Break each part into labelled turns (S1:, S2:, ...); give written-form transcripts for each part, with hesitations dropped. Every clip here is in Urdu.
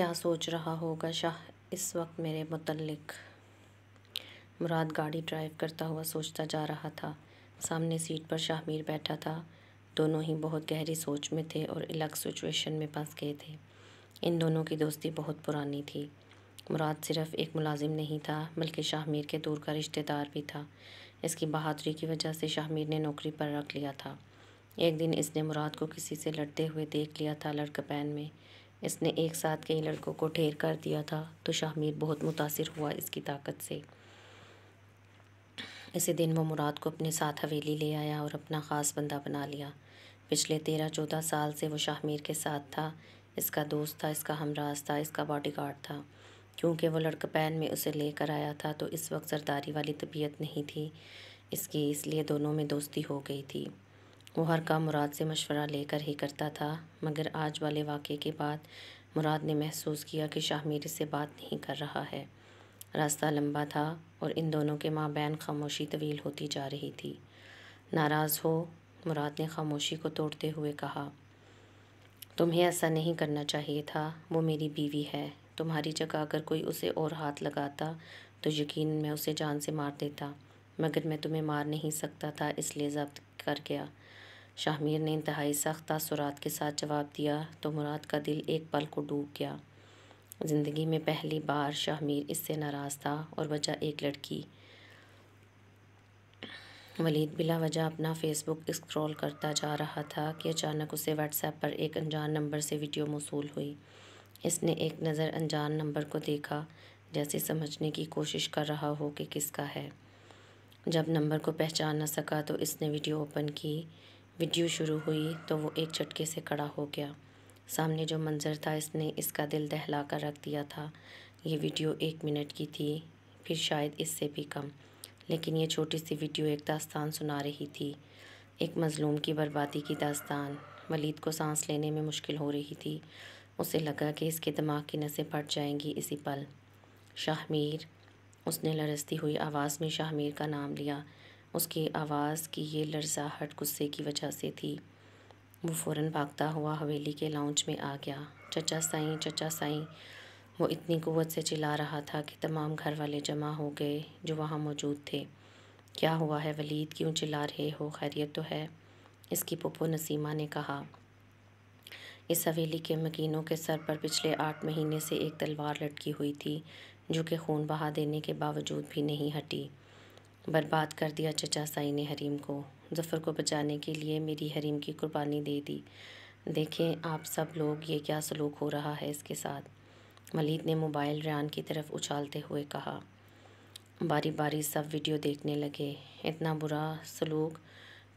S1: کیا سوچ رہا ہوگا شاہ اس وقت میرے متعلق؟ مراد گاڑی ڈرائیو کرتا ہوا سوچتا جا رہا تھا۔ سامنے سیٹ پر شاہ میر بیٹھا تھا۔ دونوں ہی بہت گہری سوچ میں تھے اور الگ سچویشن میں پھنس گئے تھے۔ ان دونوں کی دوستی بہت پرانی تھی۔ مراد صرف ایک ملازم نہیں تھا بلکہ شاہ میر کے دور کا رشتہ دار بھی تھا۔ اس کی بہادری کی وجہ سے شاہ میر نے نوکری پر رکھ لیا تھا۔ ایک دن اس نے مراد کو کسی سے لڑتے ہوئے دیکھ لیا تھا لڑکپین میں۔ اس نے ایک ساتھ کئی لڑکوں کو ڈھیر کر دیا تھا تو شاہ میر بہت متاثر ہوا اس کی طاقت سے۔ اسی دن وہ مراد کو اپنے ساتھ حویلی لے آیا اور اپنا خاص بندہ بنا لیا۔ پچھلے 13-14 سال سے وہ شاہ میر کے ساتھ تھا۔ اس کا دوست تھا، اس کا ہمراز تھا، اس کا باڈی گارڈ تھا۔ کیونکہ وہ لڑکپین میں اسے لے کر آیا تھا تو اس وقت زرداری والی طبیعت نہیں تھی اس کی، اس لیے دونوں میں دوستی ہو گئی تھی۔ وہ ہر کام مراد سے مشورہ لے کر ہی کرتا تھا، مگر آج والے واقعے کے بعد مراد نے محسوس کیا کہ شاہ میر اس سے بات نہیں کر رہا ہے۔ راستہ لمبا تھا اور ان دونوں کے مابین خاموشی طویل ہوتی جا رہی تھی۔ ناراض ہو؟ مراد نے خاموشی کو توڑتے ہوئے کہا۔ تمہیں ایسا نہیں کرنا چاہیے تھا، وہ میری بیوی ہے۔ تمہاری جگہ اگر کوئی اسے اور ہاتھ لگاتا تو یقیناً میں اسے جان سے مار دیتا، مگر میں تمہیں مار نہیں سکتا تھا اس لیے ضبط کر گیا۔ شاہ میر نے انتہائی سخت تاثرات کے ساتھ جواب دیا تو مراد کا دل ایک پل کو ڈوب گیا۔ زندگی میں پہلی بار شاہ میر اس سے ناراض تھا اور وجہ ایک لڑکی۔ ولید بلا وجہ اپنا فیس بک اسکرول کرتا جا رہا تھا کہ اچانک اسے واٹس ایپ پر ایک انجان نمبر سے ویڈیو موصول ہوئی۔ اس نے ایک نظر انجان نمبر کو دیکھا، جیسے سمجھنے کی کوشش کر رہا ہو کہ کس کا ہے۔ جب نمبر کو پہچان نہ سکا تو اس نے ویڈیو اوپن کی۔ ویڈیو شروع ہوئی تو وہ ایک جھٹکے سے کھڑا ہو گیا۔ سامنے جو منظر تھا اس نے اس کا دل دہلا کر رکھ دیا تھا۔ یہ ویڈیو 1 منٹ کی تھی، پھر شاید اس سے بھی کم، لیکن یہ چھوٹی سی ویڈیو ایک داستان سنا رہی تھی، ایک مظلوم کی بربادی کی داستان۔ ولید کو سانس لینے میں مشکل ہو رہی تھی۔ اسے لگا کہ اس کے دماغ کی نسیں پھٹ جائیں گی اسی پل۔ شاہ میر، اس نے لرزتی ہوئی آواز میں شاہ میر کا نام لیا۔ اس کی آواز کی یہ لرزاہٹ غصے کی وجہ سے تھی۔ وہ فوراً بھاگتا ہوا حویلی کے لاؤنج میں آ گیا۔ چچا سائیں، چچا سائیں، وہ اتنی قوت سے چلا رہا تھا کہ تمام گھر والے جمع ہو گئے جو وہاں موجود تھے۔ کیا ہوا ہے ولید، کیوں چلا رہے ہو؟ خیریت تو ہے؟ اس کی پھپھو نسیمہ نے کہا۔ اس حویلی کے مکینوں کے سر پر پچھلے 8 مہینے سے ایک تلوار لٹکی ہوئی تھی جو کہ خون بہا دینے کے باوجود بھی نہیں ہٹی۔ برباد کر دیا چچا سائیں نے حریم کو، ظفر کو بچانے کے لیے میری حریم کی قربانی دے دی۔ دیکھیں آپ سب لوگ، یہ کیا سلوک ہو رہا ہے اس کے ساتھ؟ ولید نے موبائل ریان کی طرف اچھالتے ہوئے کہا۔ باری باری سب ویڈیو دیکھنے لگے۔ اتنا برا سلوک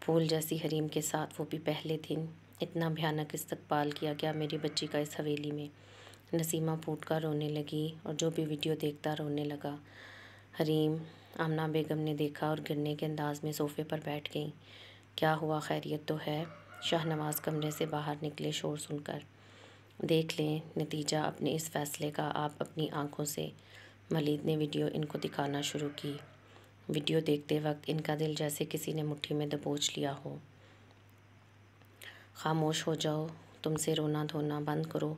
S1: پھول جیسی حریم کے ساتھ، وہ بھی پہلے دن! اتنا بھیانک استقبال کیا گیا میری بچی کا اس حویلی میں! نسیمہ پھوٹ کر رونے لگی اور جو بھی ویڈیو دیکھتا رونے لگا۔ حریم، آمنہ بیگم نے دیکھا اور گرنے کے انداز میں صوفے پر بیٹھ گئیں۔ کیا ہوا، خیریت تو ہے؟ شاہ نواز کمرے سے باہر نکلے شور سن کر۔ دیکھ لیں نتیجہ اپنے اس فیصلے کا آپ اپنی آنکھوں سے۔ ولید نے ویڈیو ان کو دکھانا شروع کی۔ ویڈیو دیکھتے وقت ان کا دل جیسے کسی نے مٹھی میں دبوچ لیا ہو۔ خاموش ہو جاؤ، تم سے رونا دھونا بند کرو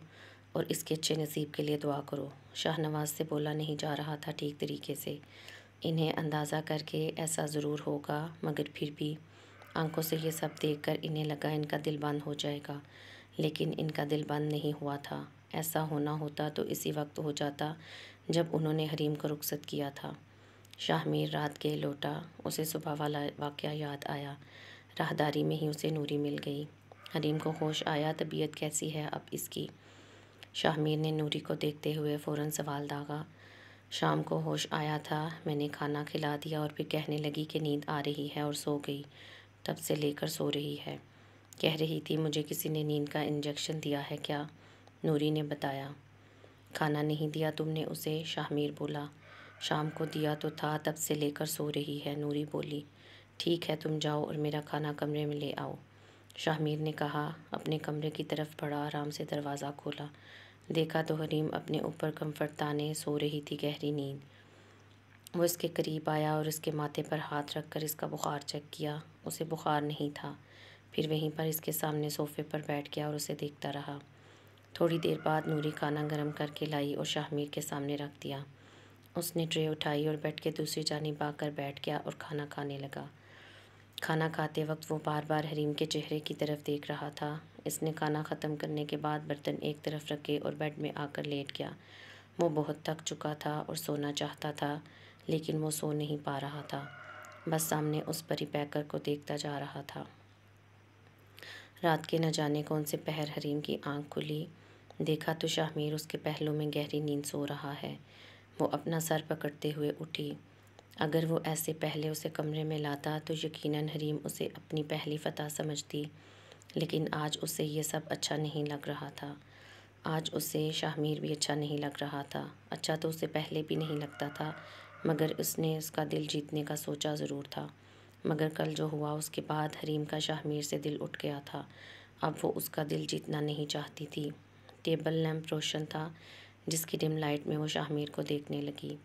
S1: اور اس کے اچھے نصیب کے لیے دعا کرو۔ شاہ نواز سے بولا نہیں جا رہا تھا ٹھیک طریقے سے۔ انہیں اندازہ کر کے ایسا ضرور ہوگا، مگر پھر بھی آنکھوں سے یہ سب دیکھ کر انہیں لگا ان کا دل بند ہو جائے گا، لیکن ان کا دل بند نہیں ہوا تھا۔ ایسا ہونا ہوتا تو اسی وقت ہو جاتا جب انہوں نے حریم کو رخصت کیا تھا۔ شاہ میر رات گئے لوٹا۔ اسے صبح والا واقعہ یاد آیا۔ راہداری میں ہی اسے نوری مل گئی۔ حریم کو ہوش آیا، طبیعت کیسی ہے اب اس کی؟ شاہ میر نے نوری کو دیکھتے ہوئے فوراً سوال داغا۔ شام کو ہوش آیا تھا، میں نے کھانا کھلا دیا اور پھر کہنے لگی کہ نیند آ رہی ہے اور سو گئی۔ تب سے لے کر سو رہی ہے۔ کہہ رہی تھی مجھے کسی نے نیند کا انجیکشن دیا ہے کیا؟ نوری نے بتایا۔ کھانا نہیں دیا تم نے اسے؟ شاہ میر بولا۔ شام کو دیا تو تھا، تب سے لے کر سو رہی ہے، نوری بولی۔ ٹھیک ہے تم جاؤ اور میرا کھانا کمرے میں لے آؤ، شاہ میر نے کہا۔ اپنے کمرے کی طرف بڑھا، آرام سے دروازہ کھولا۔ دیکھا تو حریم اپنے اوپر کمفرٹ تانے سو رہی تھی گہری نیند۔ وہ اس کے قریب آیا اور اس کے ماتھے پر ہاتھ رکھ کر اس کا بخار چیک کیا۔ اسے بخار نہیں تھا۔ پھر وہیں پر اس کے سامنے صوفے پر بیٹھ گیا اور اسے دیکھتا رہا۔ تھوڑی دیر بعد نوری کھانا گرم کر کے لائی اور شاہمیر کے سامنے رکھ دیا۔ اس نے ٹرے اٹھائی اور بیڈ کے دوسری جانب آ کر بیٹھ گیا اور کھانا کھانے لگا۔ کھانا کھاتے وقت وہ بار بار حریم کے چہرے کی طرف دیکھ رہا تھا۔ اس نے کھانا ختم کرنے کے بعد برتن ایک طرف رکھے اور بیڈ میں آ کر لیٹ گیا۔ وہ بہت تھک چکا تھا اور سونا چاہتا تھا، لیکن وہ سو نہیں پا رہا تھا، بس سامنے اس پری پیکر کو دیکھتا جا رہا تھا۔ رات کے نہ جانے کون سے پہر حریم کی آنکھ کھلی، دیکھا تو شاہمیر اس کے پہلو میں گہری نیند سو رہا ہے۔ وہ اپنا سر پکڑتے ہوئے اٹھی۔ اگر وہ ایسے پہلے اسے کمرے میں لاتا تو یقیناً حریم اسے اپنی پہلی فتح سمجھتی، لیکن آج اسے یہ سب اچھا نہیں لگ رہا تھا۔ آج اسے شاہمیر بھی اچھا نہیں لگ رہا تھا۔ اچھا تو اسے پہلے بھی نہیں لگتا تھا، مگر اس نے اس کا دل جیتنے کا سوچا ضرور تھا۔ مگر کل جو ہوا اس کے بعد حریم کا شاہمیر سے دل اٹھ گیا تھا۔ اب وہ اس کا دل جیتنا نہیں چاہتی تھی۔ ٹیبل لیمپ روشن تھا، جس کی ڈم لائٹ میں وہ شاہمیر کو دیکھنے لگی۔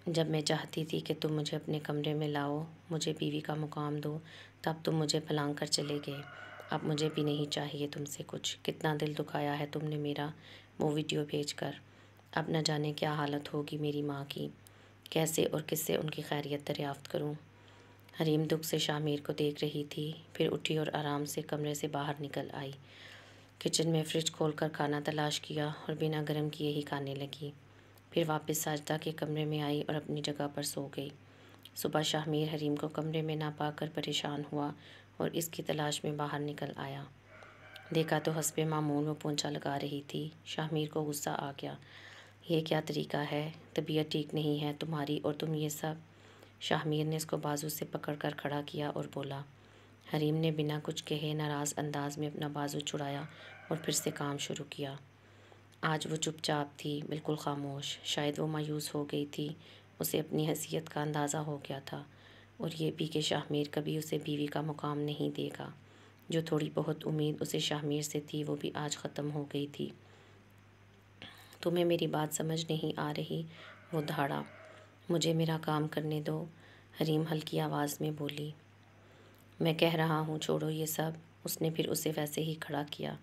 S1: جب میں چاہتی تھی کہ تم مجھے اپنے کمرے میں لاؤ، مجھے بیوی کا مقام دو، تب تم مجھے پھلانگ کر چلے گئے۔ اب مجھے بھی نہیں چاہیے تم سے کچھ۔ کتنا دل دکھایا ہے تم نے میرا، وہ ویڈیو بھیج کر۔ اب نہ جانے کیا حالت ہوگی میری ماں کی، کیسے اور کس سے ان کی خیریت دریافت کروں۔ حریم دکھ سے شاہمیر کو دیکھ رہی تھی، پھر اٹھی اور آرام سے کمرے سے باہر نکل آئی۔ کچن میں فریج کھول کر کھانا تلاش کیا اور بنا گرم کیے ہی کھانے لگی۔ پھر واپس ساجدہ کے کمرے میں آئی اور اپنی جگہ پر سو گئی۔ صبح شاہمیر حریم کو کمرے میں نہ پا کر پریشان ہوا اور اس کی تلاش میں باہر نکل آیا۔ دیکھا تو حسب معمول وہ پونچھا لگا رہی تھی۔ شاہمیر کو غصہ آ گیا۔ یہ کیا طریقہ ہے؟ طبیعت ٹھیک نہیں ہے تمہاری اور تم یہ سب۔ شاہمیر نے اس کو بازو سے پکڑ کر کھڑا کیا اور بولا۔ حریم نے بنا کچھ کہے ناراض انداز میں اپنا بازو چھڑایا اور پھر سے کام شروع کیا۔ آج وہ چپ چاپ تھی، بالکل خاموش۔ شاید وہ مایوس ہو گئی تھی، اسے اپنی حیثیت کا اندازہ ہو گیا تھا، اور یہ بھی کہ شاہمیر کبھی اسے بیوی کا مقام نہیں دے گا۔ جو تھوڑی بہت امید اسے شاہمیر سے تھی وہ بھی آج ختم ہو گئی تھی۔ تمہیں میری بات سمجھ نہیں آ رہی؟ وہ دھاڑا۔ مجھے میرا کام کرنے دو، حریم ہلکی آواز میں بولی۔ میں کہہ رہا ہوں چھوڑو یہ سب۔ اس نے پھر اسے ویسے ہی کھڑا کیا۔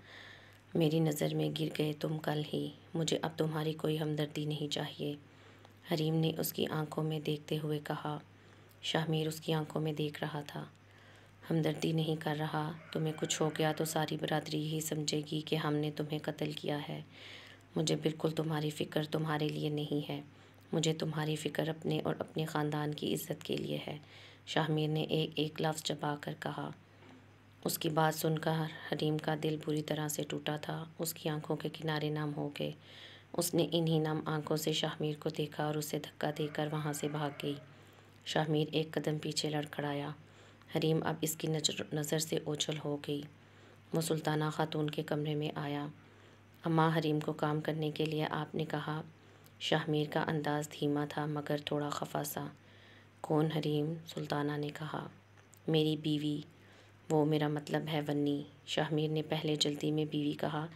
S1: میری نظر میں گر گئے تم کل ہی، مجھے اب تمہاری کوئی ہمدردی نہیں چاہیے، حریم نے اس کی آنکھوں میں دیکھتے ہوئے کہا۔ شاہمیر اس کی آنکھوں میں دیکھ رہا تھا۔ ہمدردی نہیں کر رہا، تمہیں کچھ ہو گیا تو ساری برادری یہی سمجھے گی کہ ہم نے تمہیں قتل کیا ہے۔ مجھے بالکل تمہاری فکر تمہارے لیے نہیں ہے، مجھے تمہاری فکر اپنے اور اپنے خاندان کی عزت کے لیے ہے، شاہمیر نے ایک ایک لفظ چبا کر کہا۔ اس کی بات سن کر حریم کا دل بری طرح سے ٹوٹا تھا۔ اس کی آنکھوں کے کنارے نم ہو گئے۔ اس نے انہی نم آنکھوں سے شاہمیر کو دیکھا اور اسے دھکا دے کر وہاں سے بھاگ گئی۔ شاہمیر ایک قدم پیچھے لڑکھڑایا۔ حریم اب اس کی نظر سے اوجھل ہو گئی۔ وہ سلطانہ خاتون کے کمرے میں آیا۔ اماں، حریم کو کام کرنے کے لیے آپ نے کہا۔ شاہمیر کا انداز دھیما تھا مگر تھوڑا خفا سا۔ کون حریم؟ سلطانہ نے کہا۔ میری بیوی، وہ میرا مطلب ہے ونی۔ شاہمیر نے پہلے جلدی میں بیوی کہا،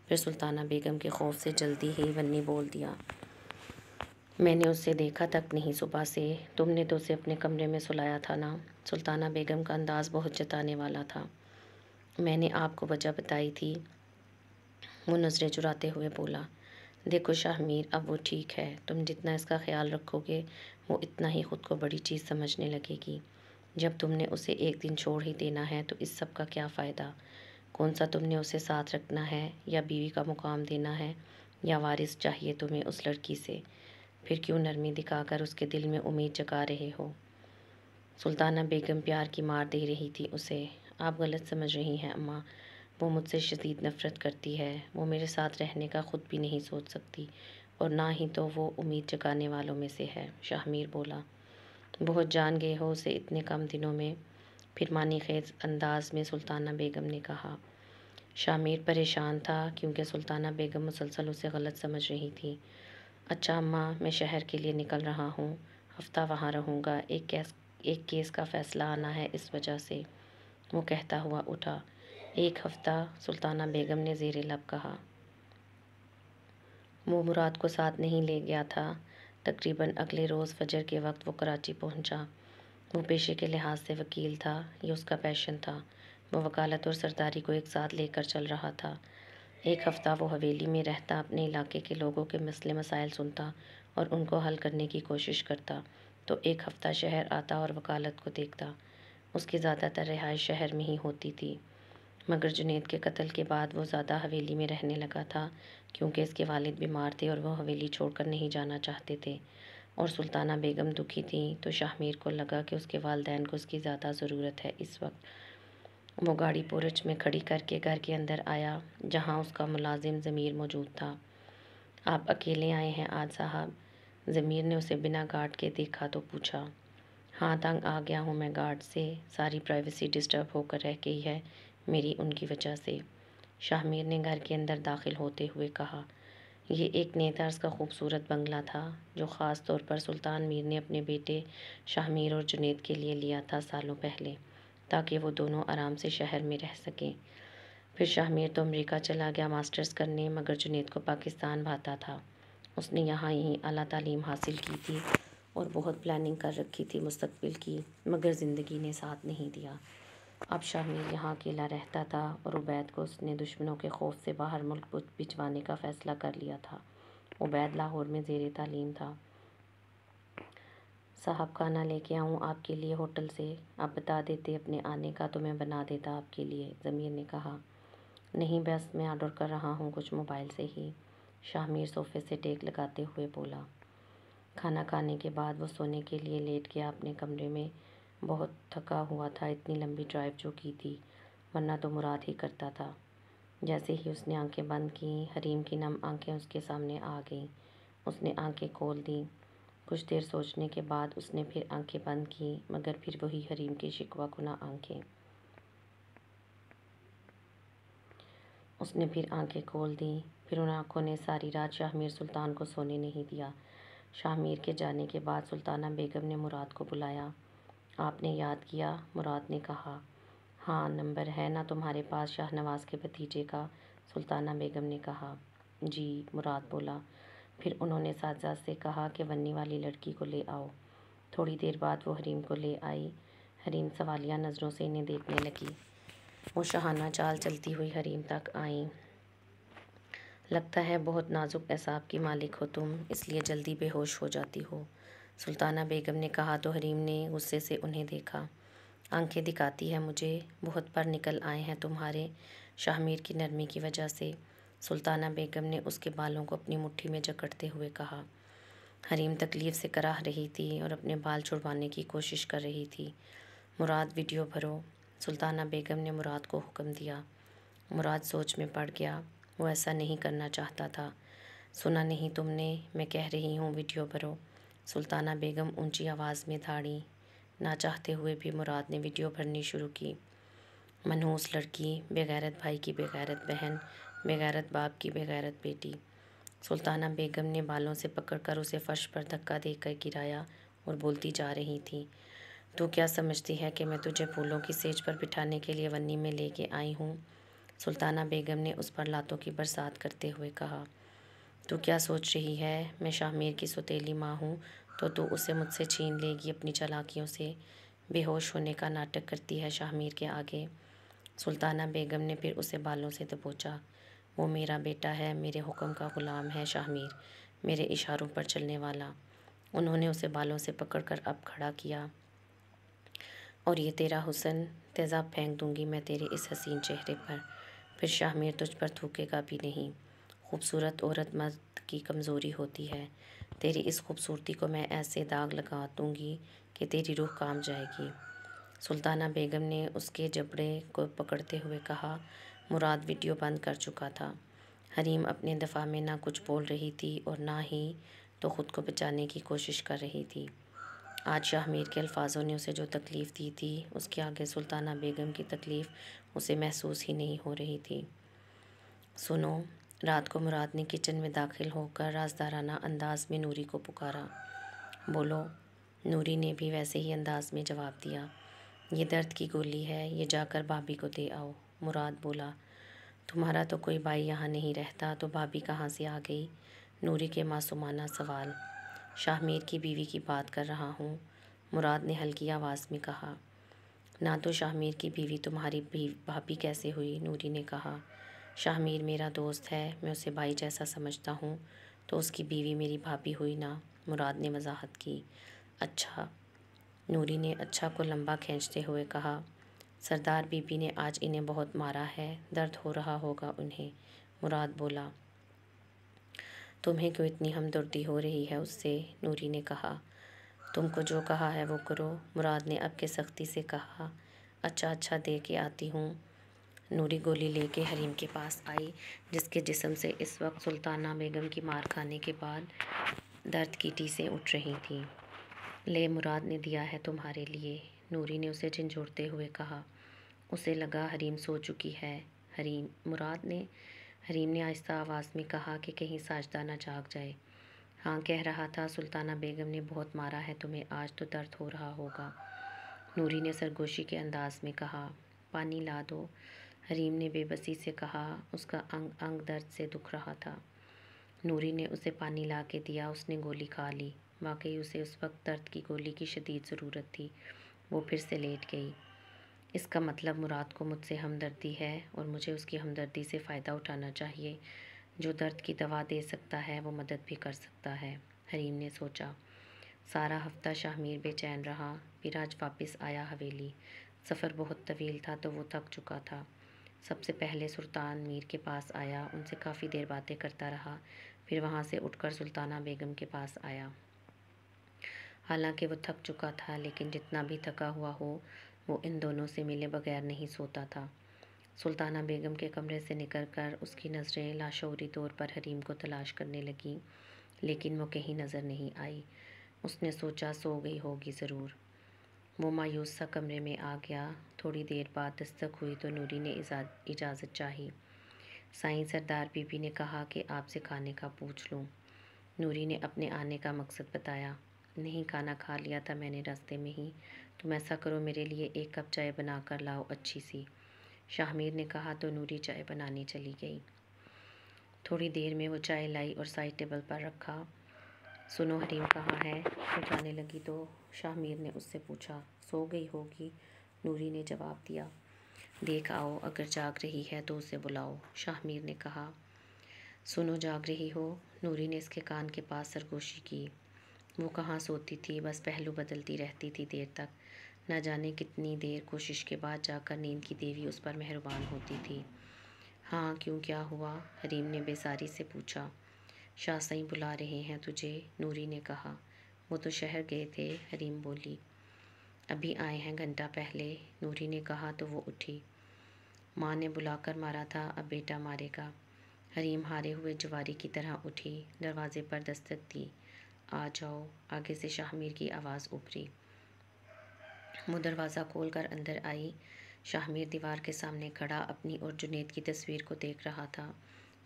S1: پھر سلطانہ بیگم کے خوف سے جلدی ہی ونی بول دیا۔ میں نے اسے دیکھا تک نہیں صبح سے، تم نے تو اسے اپنے کمرے میں سلایا تھا نا؟ سلطانہ بیگم کا انداز بہت جتانے والا تھا۔ میں نے آپ کو وجہ بتائی تھی، وہ نظریں چراتے ہوئے بولا۔ دیکھو شاہمیر، اب وہ ٹھیک ہے، تم جتنا اس کا خیال رکھو گے وہ اتنا ہی خود کو بڑی چیز سمجھنے لگے گی۔ جب تم نے اسے ایک دن چھوڑ ہی دینا ہے تو اس سب کا کیا فائدہ؟ کون سا تم نے اسے ساتھ رکھنا ہے، یا بیوی کا مقام دینا ہے، یا وارث چاہیے تمہیں اس لڑکی سے؟ پھر کیوں نرمی دکھا کر اس کے دل میں امید جگا رہے ہو؟ سلطانہ بیگم پیار کی مار دے رہی تھی اسے۔ آپ غلط سمجھ رہی ہیں اماں، وہ مجھ سے شدید نفرت کرتی ہے، وہ میرے ساتھ رہنے کا خود بھی نہیں سوچ سکتی، اور نہ ہی تو وہ امید جگانے والوں میں سے ہے، شاہمیر بولا۔ بہت جان گئے ہو اسے اتنے کم دنوں میں، پھر معنی خیز انداز میں سلطانہ بیگم نے کہا۔ شاہمیر پریشان تھا کیونکہ سلطانہ بیگم مسلسل اسے غلط سمجھ رہی تھی۔ اچھا اماں، میں شہر کے لیے نکل رہا ہوں، ہفتہ وہاں رہوں گا، ایک کیس کا فیصلہ آنا ہے، اس وجہ سے، وہ کہتا ہوا اٹھا۔ ایک ہفتہ؟ سلطانہ بیگم نے زیر لب کہا۔ وہ مراد کو ساتھ نہیں لے گیا تھا۔ تقریباً اگلے روز فجر کے وقت وہ کراچی پہنچا۔ وہ پیشے کے لحاظ سے وکیل تھا، یہ اس کا پیشن تھا، وہ وکالت اور سرداری کو ایک ساتھ لے کر چل رہا تھا۔ ایک ہفتہ وہ حویلی میں رہتا، اپنے علاقے کے لوگوں کے مسئلے مسائل سنتا اور ان کو حل کرنے کی کوشش کرتا، تو ایک ہفتہ شہر آتا اور وکالت کو دیکھتا۔ اس کی زیادہ تر رہائش شہر میں ہی ہوتی تھی، مگر جنید کے قتل کے بعد وہ زیادہ حویلی میں رہنے لگا تھا، کیونکہ اس کے والد بیمار تھے اور وہ حویلی چھوڑ کر نہیں جانا چاہتے تھے، اور سلطانہ بیگم دکھی تھیں، تو شاہ میر کو لگا کہ اس کے والدین کو اس کی زیادہ ضرورت ہے۔ اس وقت وہ گاڑی پورچ میں کھڑی کر کے گھر کے اندر آیا، جہاں اس کا ملازم ضمیر موجود تھا۔ آپ اکیلے آئے ہیں آج صاحب؟ ضمیر نے اسے بنا گارڈ کے دیکھا تو پوچھا۔ ہاں، تنگ آ گیا ہوں میں گارڈ سے، ساری پرائیویسی ڈسٹرب ہو کر رہ گئی ہے میری ان کی وجہ سے، شاہ میر نے گھر کے اندر داخل ہوتے ہوئے کہا۔ یہ ایک نئے طرز کا خوبصورت بنگلہ تھا، جو خاص طور پر سلطان میر نے اپنے بیٹے شاہ میر اور جنید کے لیے لیا تھا سالوں پہلے، تاکہ وہ دونوں آرام سے شہر میں رہ سکیں۔ پھر شاہ میر تو امریکہ چلا گیا ماسٹرز کرنے، مگر جنید کو پاکستان بھاتا تھا۔ اس نے یہاں ہی اعلیٰ تعلیم حاصل کی تھی اور بہت پلاننگ کر رکھی تھی مستقبل کی، مگر زندگی نے ساتھ نہیں دیا۔ اب شاہ میر یہاں اکیلا رہتا تھا، اور عبید کو اس نے دشمنوں کے خوف سے باہر ملک بھجوانے کا فیصلہ کر لیا تھا۔ عبید لاہور میں زیر تعلیم تھا۔ صاحب، کھانا لے کے آؤں آپ کے لیے ہوٹل سے؟ آپ بتا دیتے اپنے آنے کا تو میں بنا دیتا آپ کے لیے، ضمیر نے کہا۔ نہیں، بس میں آرڈر کر رہا ہوں کچھ موبائل سے ہی، شاہ میر صوفے سے ٹیک لگاتے ہوئے بولا۔ کھانا کھانے کے بعد وہ سونے کے لیے لیٹ گیا اپنے کمرے میں۔ بہت تھکا ہوا تھا، اتنی لمبی ڈرائیو جو کی تھی، ورنہ تو مراد ہی کرتا تھا۔ جیسے ہی اس نے آنکھیں بند کیں، حریم کی نم آنکھیں اس کے سامنے آ گئیں۔ اس نے آنکھیں کھول دیں۔ کچھ دیر سوچنے کے بعد اس نے پھر آنکھیں بند کیں، مگر پھر وہی حریم کی شکوہ کناں آنکھیں۔ اس نے پھر آنکھیں کھول دیں، پھر ان آنکھوں نے ساری رات شاہ میر سلطان کو سونے نہیں دیا۔ شاہ میر کے جانے کے بعد سلطانہ بیگم نے مراد کو بلایا۔ آپ نے یاد کیا؟ مراد نے کہا۔ ہاں، نمبر ہے نا تمہارے پاس شاہ نواز کے بھتیجے کا؟ سلطانہ بیگم نے کہا۔ جی، مراد بولا۔ پھر انہوں نے ساتھ سے کہا کہ ونی والی لڑکی کو لے آؤ۔ تھوڑی دیر بعد وہ حریم کو لے آئی۔ حریم سوالیہ نظروں سے انہیں دیکھنے لگی۔ وہ شاہانہ چال چلتی ہوئی حریم تک آئیں۔ لگتا ہے بہت نازک اعصاب کی مالک ہو تم، اس لیے جلدی بے ہوش ہو جاتی ہو، سلطانہ بیگم نے کہا تو حریم نے غصے سے انہیں دیکھا۔ آنکھیں دکھاتی ہے مجھے، بہت پر نکل آئے ہیں تمہارے، شاہ میر کی نرمی کی وجہ سے، سلطانہ بیگم نے اس کے بالوں کو اپنی مٹھی میں جکڑتے ہوئے کہا۔ حریم تکلیف سے کراہ رہی تھی اور اپنے بال چھڑوانے کی کوشش کر رہی تھی۔ مراد، ویڈیو بھرو، سلطانہ بیگم نے مراد کو حکم دیا۔ مراد سوچ میں پڑ گیا، وہ ایسا نہیں کرنا چاہتا تھا۔ سنا نہیں تم نے؟ میں کہہ رہی ہوں ویڈیو بھرو، سلطانہ بیگم اونچی آواز میں دھاڑیں۔ نہ چاہتے ہوئے بھی مراد نے ویڈیو بھرنی شروع کی۔ منحوس لڑکی، بے غیرت بھائی کی بے غیرت بہن، بے غیرت باپ کی بے غیرت بیٹی، سلطانہ بیگم نے بالوں سے پکڑ کر اسے فرش پر دھکا دے کر گرایا اور بولتی جا رہی تھی۔ تو کیا سمجھتی ہے کہ میں تجھے پھولوں کی سیج پر بٹھانے کے لیے ونی میں لے کے آئی ہوں؟ سلطانہ بیگم نے اس پر لاتوں کی برسات کرتے ہوئے کہا۔ تو کیا سوچ رہی ہے میں شاہ میر کی سوتیلی ماں ہوں تو اسے مجھ سے چھین لے گی اپنی چالاکیوں سے؟ بے ہوش ہونے کا ناٹک کرتی ہے شاہ میر کے آگے۔ سلطانہ بیگم نے پھر اسے بالوں سے دبوچا۔ وہ میرا بیٹا ہے، میرے حکم کا غلام ہے شاہ میر، میرے اشاروں پر چلنے والا۔ انہوں نے اسے بالوں سے پکڑ کر اب کھڑا کیا۔ اور یہ تیرا حسن، تیزاب پھینک دوں گی میں تیرے اس حسین چہرے پر، پھر شاہ میر تجھ پر تھوکے گا بھی نہیں۔ خوبصورت عورت مرد کی کمزوری ہوتی ہے، تیری اس خوبصورتی کو میں ایسے داغ لگا دوں گی کہ تیری روح کانپ جائے گی، سلطانہ بیگم نے اس کے جبڑے کو پکڑتے ہوئے کہا۔ مراد ویڈیو بند کر چکا تھا۔ حریم اپنے دفاع میں نہ کچھ بول رہی تھی اور نہ ہی تو خود کو بچانے کی کوشش کر رہی تھی۔ آج شاہ میر کے الفاظوں نے اسے جو تکلیف دی تھی، اس کے آگے سلطانہ بیگم کی تکلیف اسے محسوس ہی نہیں ہو رہی تھی۔ سنو، رات کو مراد نے کچن میں داخل ہو کر رازدارانہ انداز میں نوری کو پکارا۔ بولو، نوری نے بھی ویسے ہی انداز میں جواب دیا۔ یہ درد کی گولی ہے، یہ جا کر بھابھی کو دے آؤ، مراد بولا۔ تمہارا تو کوئی بھائی یہاں نہیں رہتا تو بھابھی کہاں سے آ گئی؟ نوری کے معصومانہ سوال۔ شاہ میر کی بیوی کی بات کر رہا ہوں، مراد نے ہلکی آواز میں کہا۔ نہ تو شاہ میر کی بیوی تمہاری بھابھی کیسے ہوئی؟ نوری نے کہا۔ شاہمیر میرا دوست ہے، میں اسے بھائی جیسا سمجھتا ہوں، تو اس کی بیوی میری بھابھی ہوئی نا، مراد نے وضاحت کی۔ اچھا، نوری نے اچھا کو لمبا کھینچتے ہوئے کہا۔ سردار بی بی نے آج انہیں بہت مارا ہے، درد ہو رہا ہوگا انہیں، مراد بولا۔ تمہیں کیوں اتنی ہمدردی ہو رہی ہے اس سے؟ نوری نے کہا۔ تم کو جو کہا ہے وہ کرو، مراد نے اب کے سختی سے کہا۔ اچھا دے کے آتی ہوں۔ نوری گولی لے کے حریم کے پاس آئی، جس کے جسم سے اس وقت سلطانہ بیگم کی مار کھانے کے بعد درد کی ٹیسیں اٹھ رہی تھیں۔ لے، مراد نے دیا ہے تمہارے لیے، نوری نے اسے جھنجھوڑتے ہوئے کہا۔ اسے لگا حریم سو چکی ہے۔ حریم نے آہستہ آواز میں کہا کہ کہیں ساجدہ نہ جاگ جائے۔ ہاں، کہہ رہا تھا سلطانہ بیگم نے بہت مارا ہے تمہیں، آج تو درد ہو رہا ہوگا، نوری نے سرگوشی کے انداز میں کہا۔ پانی لا دو، حریم نے بے بسی سے کہا، اس کا انگ انگ درد سے دکھ رہا تھا۔ نوری نے اسے پانی لا کے دیا، اس نے گولی کھا لی۔ واقعی اسے اس وقت درد کی گولی کی شدید ضرورت تھی۔ وہ پھر سے لیٹ گئی۔ اس کا مطلب مراد کو مجھ سے ہمدردی ہے اور مجھے اس کی ہمدردی سے فائدہ اٹھانا چاہیے۔ جو درد کی دوا دے سکتا ہے وہ مدد بھی کر سکتا ہے، حریم نے سوچا۔ سارا ہفتہ شاہمیر بے چین رہا، پھر آج واپس آیا حویلی۔ سفر بہت طویل تھا تو وہ تھک چکا تھا۔ سب سے پہلے سلطان میر کے پاس آیا، ان سے کافی دیر باتیں کرتا رہا، پھر وہاں سے اٹھ کر سلطانہ بیگم کے پاس آیا۔ حالانکہ وہ تھک چکا تھا، لیکن جتنا بھی تھکا ہوا ہو، وہ ان دونوں سے ملے بغیر نہیں سوتا تھا۔ سلطانہ بیگم کے کمرے سے نکل کر اس کی نظریں لاشعوری طور پر حریم کو تلاش کرنے لگیں، لیکن وہ کہیں نظر نہیں آئی۔ اس نے سوچا سو گئی ہوگی ضرور۔ وہ مایوس سا کمرے میں آ گیا۔ تھوڑی دیر بعد دستک ہوئی تو نوری نے اجازت چاہی۔ سائیں سردار بی بی نے کہا کہ آپ سے کھانے کا پوچھ لوں۔ نوری نے اپنے آنے کا مقصد بتایا۔ نہیں، کھانا کھا لیا تھا میں نے راستے میں ہی۔ تم ایسا کرو، میرے لیے ایک کپ چائے بنا کر لاؤ اچھی سی، شاہمیر نے کہا تو نوری چائے بنانے چلی گئی۔ تھوڑی دیر میں وہ چائے لائی اور سائڈ ٹیبل پر رکھا۔ سنو، حریم کہاں ہے؟ وہ جانے لگی تو شاہمیر نے اس سے پوچھا۔ سو گئی ہوگی، نوری نے جواب دیا۔ دیکھ آؤ، اگر جاگ رہی ہے تو اسے بلاؤ، شاہمیر نے کہا۔ سنو، جاگ رہی ہو؟ نوری نے اس کے کان کے پاس سرگوشی کی۔ وہ کہاں سوتی تھی، بس پہلو بدلتی رہتی تھی دیر تک، نہ جانے کتنی دیر کوشش کے بعد جا کر نیند کی دیوی اس پر مہربان ہوتی تھی۔ ہاں، کیوں، کیا ہوا؟ حریم نے بیزاری سے پوچھا۔ شاہ سائیں بلا رہے ہیں تجھے، نوری نے کہا۔ وہ تو شہر گئے تھے، حریم بولی۔ ابھی آئے ہیں گھنٹہ پہلے، نوری نے کہا تو وہ اٹھی۔ ماں نے بلا کر مارا تھا، اب بیٹا مارے گا، حریم ہارے ہوئے جواری کی طرح اٹھی، دروازے پر دستک دی۔ آ جاؤ، آگے سے شاہمیر کی آواز ابھری۔ وہ دروازہ کھول کر اندر آئی۔ شاہمیر دیوار کے سامنے کھڑا اپنی اور جنید کی تصویر کو دیکھ رہا تھا،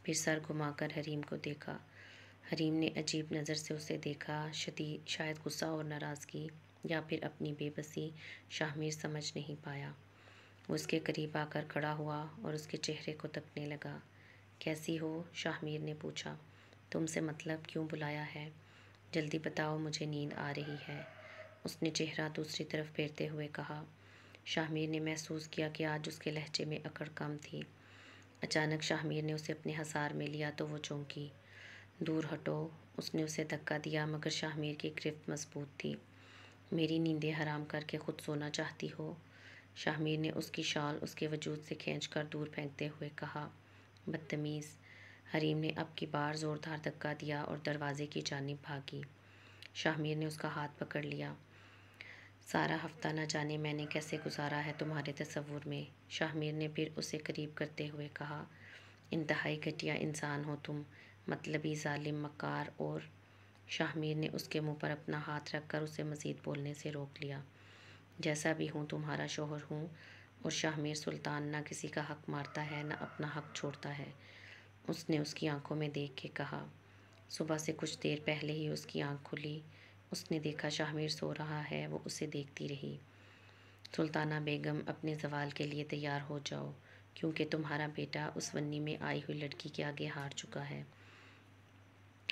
S1: پھر سر گھما کر حریم کو دیکھا۔ حریم نے عجیب نظر سے اسے دیکھا، شاید غصہ اور ناراضگی یا پھر اپنی بے بسی، شاہمیر سمجھ نہیں پایا۔ وہ اس کے قریب آ کر کھڑا ہوا اور اس کے چہرے کو تکنے لگا۔ کیسی ہو؟ شاہمیر نے پوچھا۔ تم سے مطلب، کیوں بلایا ہے؟ جلدی بتاؤ، مجھے نیند آ رہی ہے، اس نے چہرہ دوسری طرف پھیرتے ہوئے کہا۔ شاہمیر نے محسوس کیا کہ آج اس کے لہجے میں اکڑ کم تھی۔ اچانک شاہمیر نے اسے اپنے حصار میں لیا تو وہ چونکی۔ دور ہٹو، اس نے اسے دھکا دیا، مگر شاہمیر کی گرفت مضبوط تھی۔ میری نیندیں حرام کر کے خود سونا چاہتی ہو؟ شاہمیر نے اس کی شال اس کے وجود سے کھینچ کر دور پھینکتے ہوئے کہا۔ بدتمیز، حریم نے اب کی بار زوردار دھکا دیا اور دروازے کی جانب بھاگی۔ شاہمیر نے اس کا ہاتھ پکڑ لیا۔ سارا ہفتہ نہ جانے میں نے کیسے گزارا ہے تمہارے تصور میں، شاہمیر نے پھر اسے قریب کرتے ہوئے کہا۔ انتہائی گھٹیا انسان ہو تم، مطلبی، ظالم، مکار اور شاہمیر نے اس کے منہ پر اپنا ہاتھ رکھ کر اسے مزید بولنے سے روک لیا۔ جیسا بھی ہوں تمہارا شوہر ہوں، اور شاہمیر سلطان نہ کسی کا حق مارتا ہے نہ اپنا حق چھوڑتا ہے، اس نے اس کی آنکھوں میں دیکھ کے کہا۔ صبح سے کچھ دیر پہلے ہی اس کی آنکھ کھلی، اس نے دیکھا شاہمیر سو رہا ہے، وہ اسے دیکھتی رہی۔ سلطانہ بیگم، اپنے زوال کے لیے تیار ہو جاؤ، کیونکہ تمہارا بیٹا اس ونی میں آئی ہوئی لڑکی کے آگے ہار چکا ہے،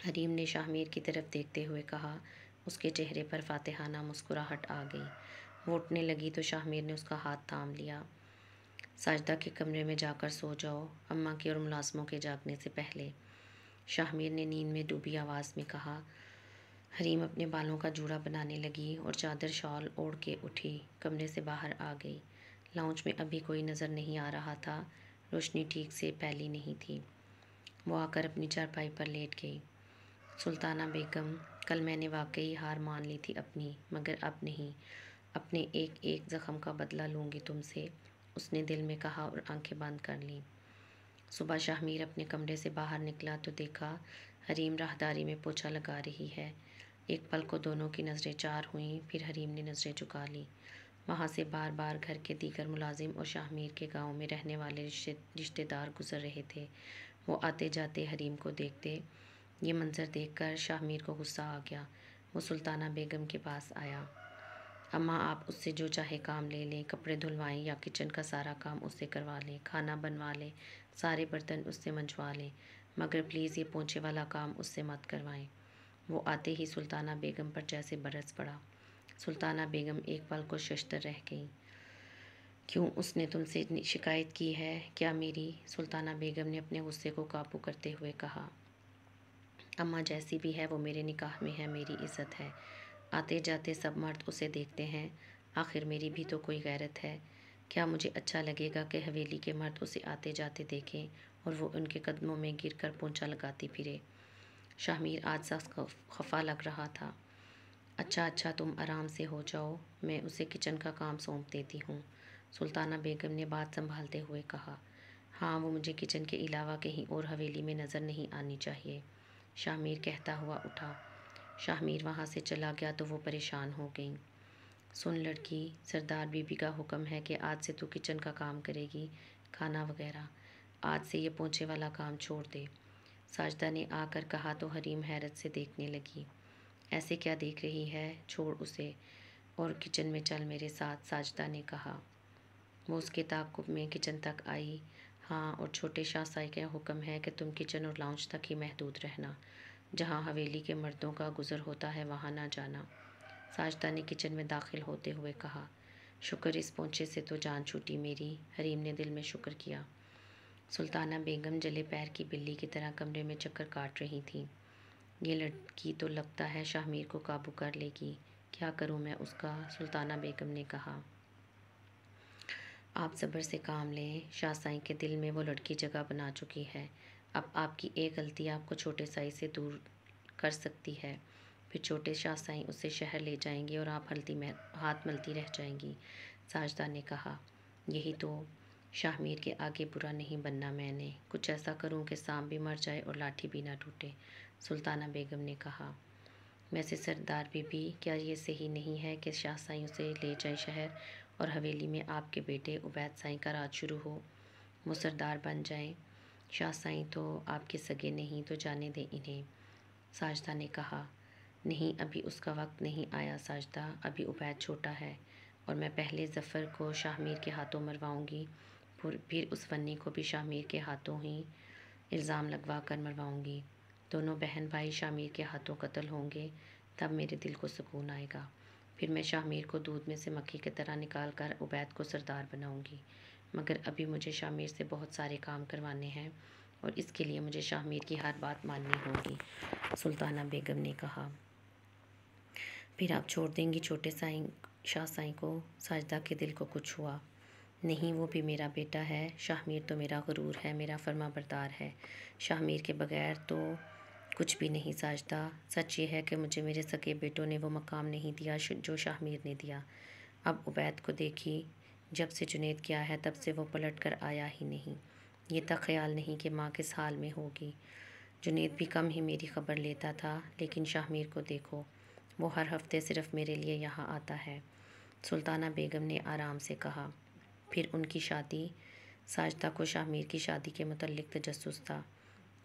S1: حریم نے شاہمیر کی طرف دیکھتے ہوئے کہا۔ اس کے چہرے پر فاتحانہ مسکراہٹ آ گئی۔ وہ اٹھنے لگی تو شاہمیر نے اس کا ہاتھ تھام لیا۔ ساجدہ کے کمرے میں جا کر سو جاؤ، اماں کے اور ملازموں کے جاگنے سے پہلے، شاہ میر نے نیند میں ڈوبی آواز میں کہا۔ حریم اپنے بالوں کا جوڑا بنانے لگی اور چادر شال اوڑھ کے اٹھی، کمرے سے باہر آ گئی۔ لاؤنج میں ابھی کوئی نظر نہیں آ رہا تھا، روشنی ٹھیک سے پھیلی نہیں تھی۔ وہ آ کر اپنی چارپائی پر لیٹ گئی۔ سلطانہ بیگم، کل میں نے واقعی ہار مان لی تھی اپنی، مگر اب نہیں، اپنے ایک ایک زخم کا بدلہ لوں گی تم سے، اس نے دل میں کہا اور آنکھیں بند کر لیں۔ صبح شاہ میر اپنے کمرے سے باہر نکلا تو دیکھا حریم راہداری میں پوچھا لگا رہی ہے۔ ایک پل کو دونوں کی نظریں چار ہوئیں، پھر حریم نے نظریں جھکا لیں۔ وہاں سے بار بار گھر کے دیگر ملازم اور شاہ میر کے گاؤں میں رہنے والے رشتہ دار گزر رہے تھے۔ وہ آتے جاتے حریم کو دیکھتے۔ یہ منظر دیکھ کر شاہ میر کو غصہ آ گیا۔ وہ سلطانہ بیگم کے پاس آیا۔ اماں، آپ اس سے جو چاہے کام لے لیں، کپڑے دھلوائیں یا کچن کا سارا کام اس سے کروا لیں، کھانا بنوا لیں، سارے برتن اس سے منجوا لیں، مگر پلیز یہ پونچھے والا کام اس سے مت کروائیں۔ وہ آتے ہی سلطانہ بیگم پر جیسے برس پڑا۔ سلطانہ بیگم ایک پل کو ششدر رہ گئیں۔ کیوں، اس نے تم سے شکایت کی ہے کیا میری؟ سلطانہ بیگم نے اپنے غصے کو قابو کرتے ہوئے کہا۔ اماں، جیسی بھی ہے وہ میرے نکاح میں ہے، میری عزت ہے۔ آتے جاتے سب مرد اسے دیکھتے ہیں، آخر میری بھی تو کوئی غیرت ہے۔ کیا مجھے اچھا لگے گا کہ حویلی کے مرد اسے آتے جاتے دیکھیں اور وہ ان کے قدموں میں گر کر پونچھا لگاتی پھرے؟ شاہ میر آج سخت خفا لگ رہا تھا۔ اچھا تم آرام سے ہو جاؤ، میں اسے کچن کا کام سونپ دیتی ہوں، سلطانہ بیگم نے بات سنبھالتے ہوئے کہا۔ ہاں، وہ مجھے کچن کے علاوہ کہیں اور حویلی میں نظر نہیں آنی چاہیے، شاہ میر کہتا ہوا اٹھا۔ شاہ میر وہاں سے چلا گیا تو وہ پریشان ہو گئیں۔ سن لڑکی، سردار بی بی کا حکم ہے کہ آج سے تو کچن کا کام کرے گی، کھانا وغیرہ، آج سے یہ پونچھے والا کام چھوڑ دے، ساجدہ نے آ کر کہا تو حریم حیرت سے دیکھنے لگی۔ ایسے کیا دیکھ رہی ہے، چھوڑ اسے اور کچن میں چل میرے ساتھ، ساجدہ نے کہا۔ وہ اس کے تعاقب میں کچن تک آئی۔ ہاں، اور چھوٹے شاہ سائی کا حکم ہے کہ تم کچن اور لاؤنج تک ہی محدود رہنا، جہاں حویلی کے مردوں کا گزر ہوتا ہے وہاں نہ جانا، ساجدہ نے کچن میں داخل ہوتے ہوئے کہا۔ شکر، اس پونچھے سے تو جان چھوٹی میری، حریم نے دل میں شکر کیا۔ سلطانہ بیگم جلے پیر کی بلی کی طرح کمرے میں چکر کاٹ رہی تھیں۔ یہ لڑکی تو لگتا ہے شاہ میر کو قابو کر لے گی، کیا کروں میں اس کا، سلطانہ بیگم نے کہا۔ آپ صبر سے کام لیں، شاہ سائی کے دل میں وہ لڑکی جگہ بنا چکی ہے۔ اب آپ کی ایک غلطی آپ کو چھوٹے سائی سے دور کر سکتی ہے، پھر چھوٹے شاہ سائی اسے شہر لے جائیں گے اور آپ ہاتھ ملتی رہ جائیں گی، ساجدہ نے کہا۔ یہی تو، شاہ میر کے آگے برا نہیں بننا میں نے، کچھ ایسا کروں کہ سانپ بھی مر جائے اور لاٹھی بھی نہ ٹوٹے، سلطانہ بیگم نے کہا۔ ویسے سردار بی بی، کیا یہ صحیح نہیں ہے کہ شاہ سائی اسے لے جائے شہر اور حویلی میں آپ کے بیٹے عبید سائی کا راج شروع ہو، وہ سردار بن جائیں؟ شاہ سائی تو آپ کے سگے نہیں، تو جانے دیں انہیں، ساجدہ نے کہا۔ نہیں، ابھی اس کا وقت نہیں آیا ساجدہ، ابھی عبید چھوٹا ہے، اور میں پہلے ظفر کو شاہ میر کے ہاتھوں مرواؤں گی، پھر اس فنی کو بھی شاہ میر کے ہاتھوں ہی الزام لگوا کر مرواؤں گی، دونوں بہن بھائی شاہ میر کے ہاتھوں قتل ہوں گے، تب میرے دل کو سکون آئے گا، پھر میں شاہ میر کو دودھ میں سے مکھی کی طرح نکال کر عبید کو سردار بناؤں گی، مگر ابھی مجھے شاہ میر سے بہت سارے کام کروانے ہیں اور اس کے لیے مجھے شاہ میر کی ہر بات ماننی ہوگی، سلطانہ بیگم نے کہا۔ پھر آپ چھوڑ دیں گی چھوٹے شاہ سائی کو، ساجدہ کے دل کو کچھ ہوا۔ نہیں، وہ بھی میرا بیٹا ہے، شاہ میر تو میرا غرور ہے، میرا فرما بردار ہے، شاہ میر کے بغیر تو کچھ بھی نہیں ساجدہ، سچ یہ ہے کہ مجھے میرے سگے بیٹوں نے وہ مقام نہیں دیا جو شاہ میر نے دیا۔ اب عبید کو دیکھی، جب سے جنید کیا ہے تب سے وہ پلٹ کر آیا ہی نہیں، یہ تک خیال نہیں کہ ماں کس حال میں ہوگی۔ جنید بھی کم ہی میری خبر لیتا تھا، لیکن شاہ میر کو دیکھو، وہ ہر ہفتے صرف میرے لیے یہاں آتا ہے، سلطانہ بیگم نے آرام سے کہا۔ پھر ان کی شادی، ساجدہ کو شاہ میر کی شادی کے متعلق تجسس تھا۔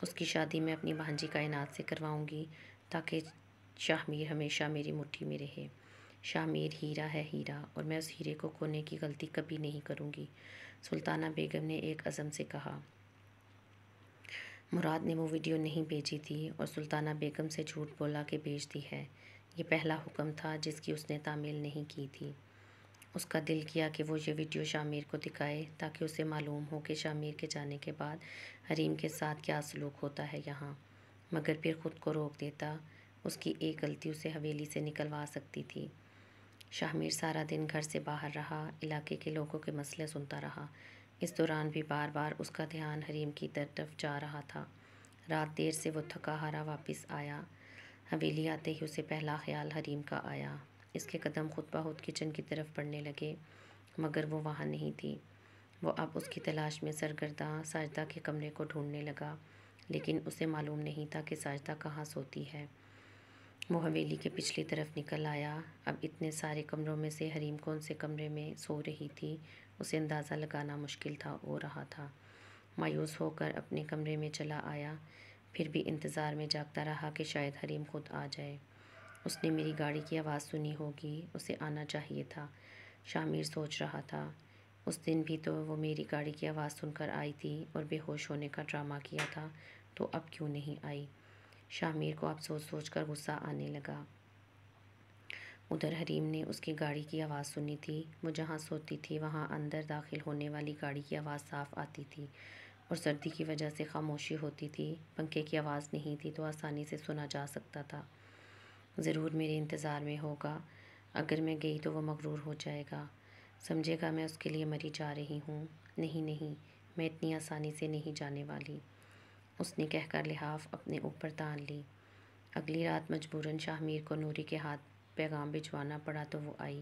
S1: اس کی شادی میں اپنی بھانجی کائنات سے کرواؤں گی تاکہ شاہ میر ہمیشہ میری مٹھی میں رہے۔ شاہ میر ہیرا ہے، ہیرا، اور میں اس ہیرے کو کھونے کی غلطی کبھی نہیں کروں گی، سلطانہ بیگم نے ایک عزم سے کہا۔ مراد نے وہ ویڈیو نہیں بھیجی تھی اور سلطانہ بیگم سے جھوٹ بولا کہ بھیج دی ہے، یہ پہلا حکم تھا جس کی اس نے تعمیل نہیں کی تھی۔ اس کا دل کیا کہ وہ یہ ویڈیو شامیر کو دکھائے تاکہ اسے معلوم ہو کہ شامیر کے جانے کے بعد حریم کے ساتھ کیا سلوک ہوتا ہے یہاں، مگر پھر خود کو روک دیتا۔ اس کی ایک غلطی اسے حویلی سے نکلوا سکتی تھی۔ شامیر سارا دن گھر سے باہر رہا، علاقے کے لوگوں کے مسئلے سنتا رہا۔ اس دوران بھی بار بار اس کا دھیان حریم کی طرف جا رہا تھا۔ رات دیر سے وہ تھکا ہارا واپس آیا۔ حویلی آتے ہی اسے پہلا خیال حریم کا آیا۔ اس کے قدم خود بخود کچن کی طرف بڑھنے لگے، مگر وہ وہاں نہیں تھی۔ وہ اب اس کی تلاش میں سرگرداں ساجدہ کے کمرے کو ڈھونڈنے لگا، لیکن اسے معلوم نہیں تھا کہ ساجدہ کہاں سوتی ہے۔ وہ حویلی کے پچھلی طرف نکل آیا۔ اب اتنے سارے کمروں میں سے حریم کون سے کمرے میں سو رہی تھی، اسے اندازہ لگانا مشکل ہو رہا تھا۔ مایوس ہو کر اپنے کمرے میں چلا آیا، پھر بھی انتظار میں جاگتا رہا کہ شاید حریم خود آ جائے۔ اس نے میری گاڑی کی آواز سنی ہوگی، اسے آنا چاہیے تھا، شامیر سوچ رہا تھا۔ اس دن بھی تو وہ میری گاڑی کی آواز سن کر آئی تھی اور بے ہوش ہونے کا ڈرامہ کیا تھا، تو اب کیوں نہیں آئی؟ شامیر کو اب سوچ سوچ کر غصہ آنے لگا۔ ادھر حریم نے اس کی گاڑی کی آواز سنی تھی۔ وہ جہاں سوتی تھی وہاں اندر داخل ہونے والی گاڑی کی آواز صاف آتی تھی اور سردی کی وجہ سے خاموشی ہوتی تھی۔ پنکھے کی آواز نہیں تھی تو آسانی سے سنا جا سکتا تھا۔ ضرور میرے انتظار میں ہوگا، اگر میں گئی تو وہ مغرور ہو جائے گا، سمجھے گا میں اس کے لیے مری جا رہی ہوں۔ نہیں نہیں، میں اتنی آسانی سے نہیں جانے والی، اس نے کہہ کر لحاف اپنے اوپر تان لی۔ اگلی رات مجبوراً شامیر کو نوری کے ہاتھ پیغام بھجوانا پڑا تو وہ آئی۔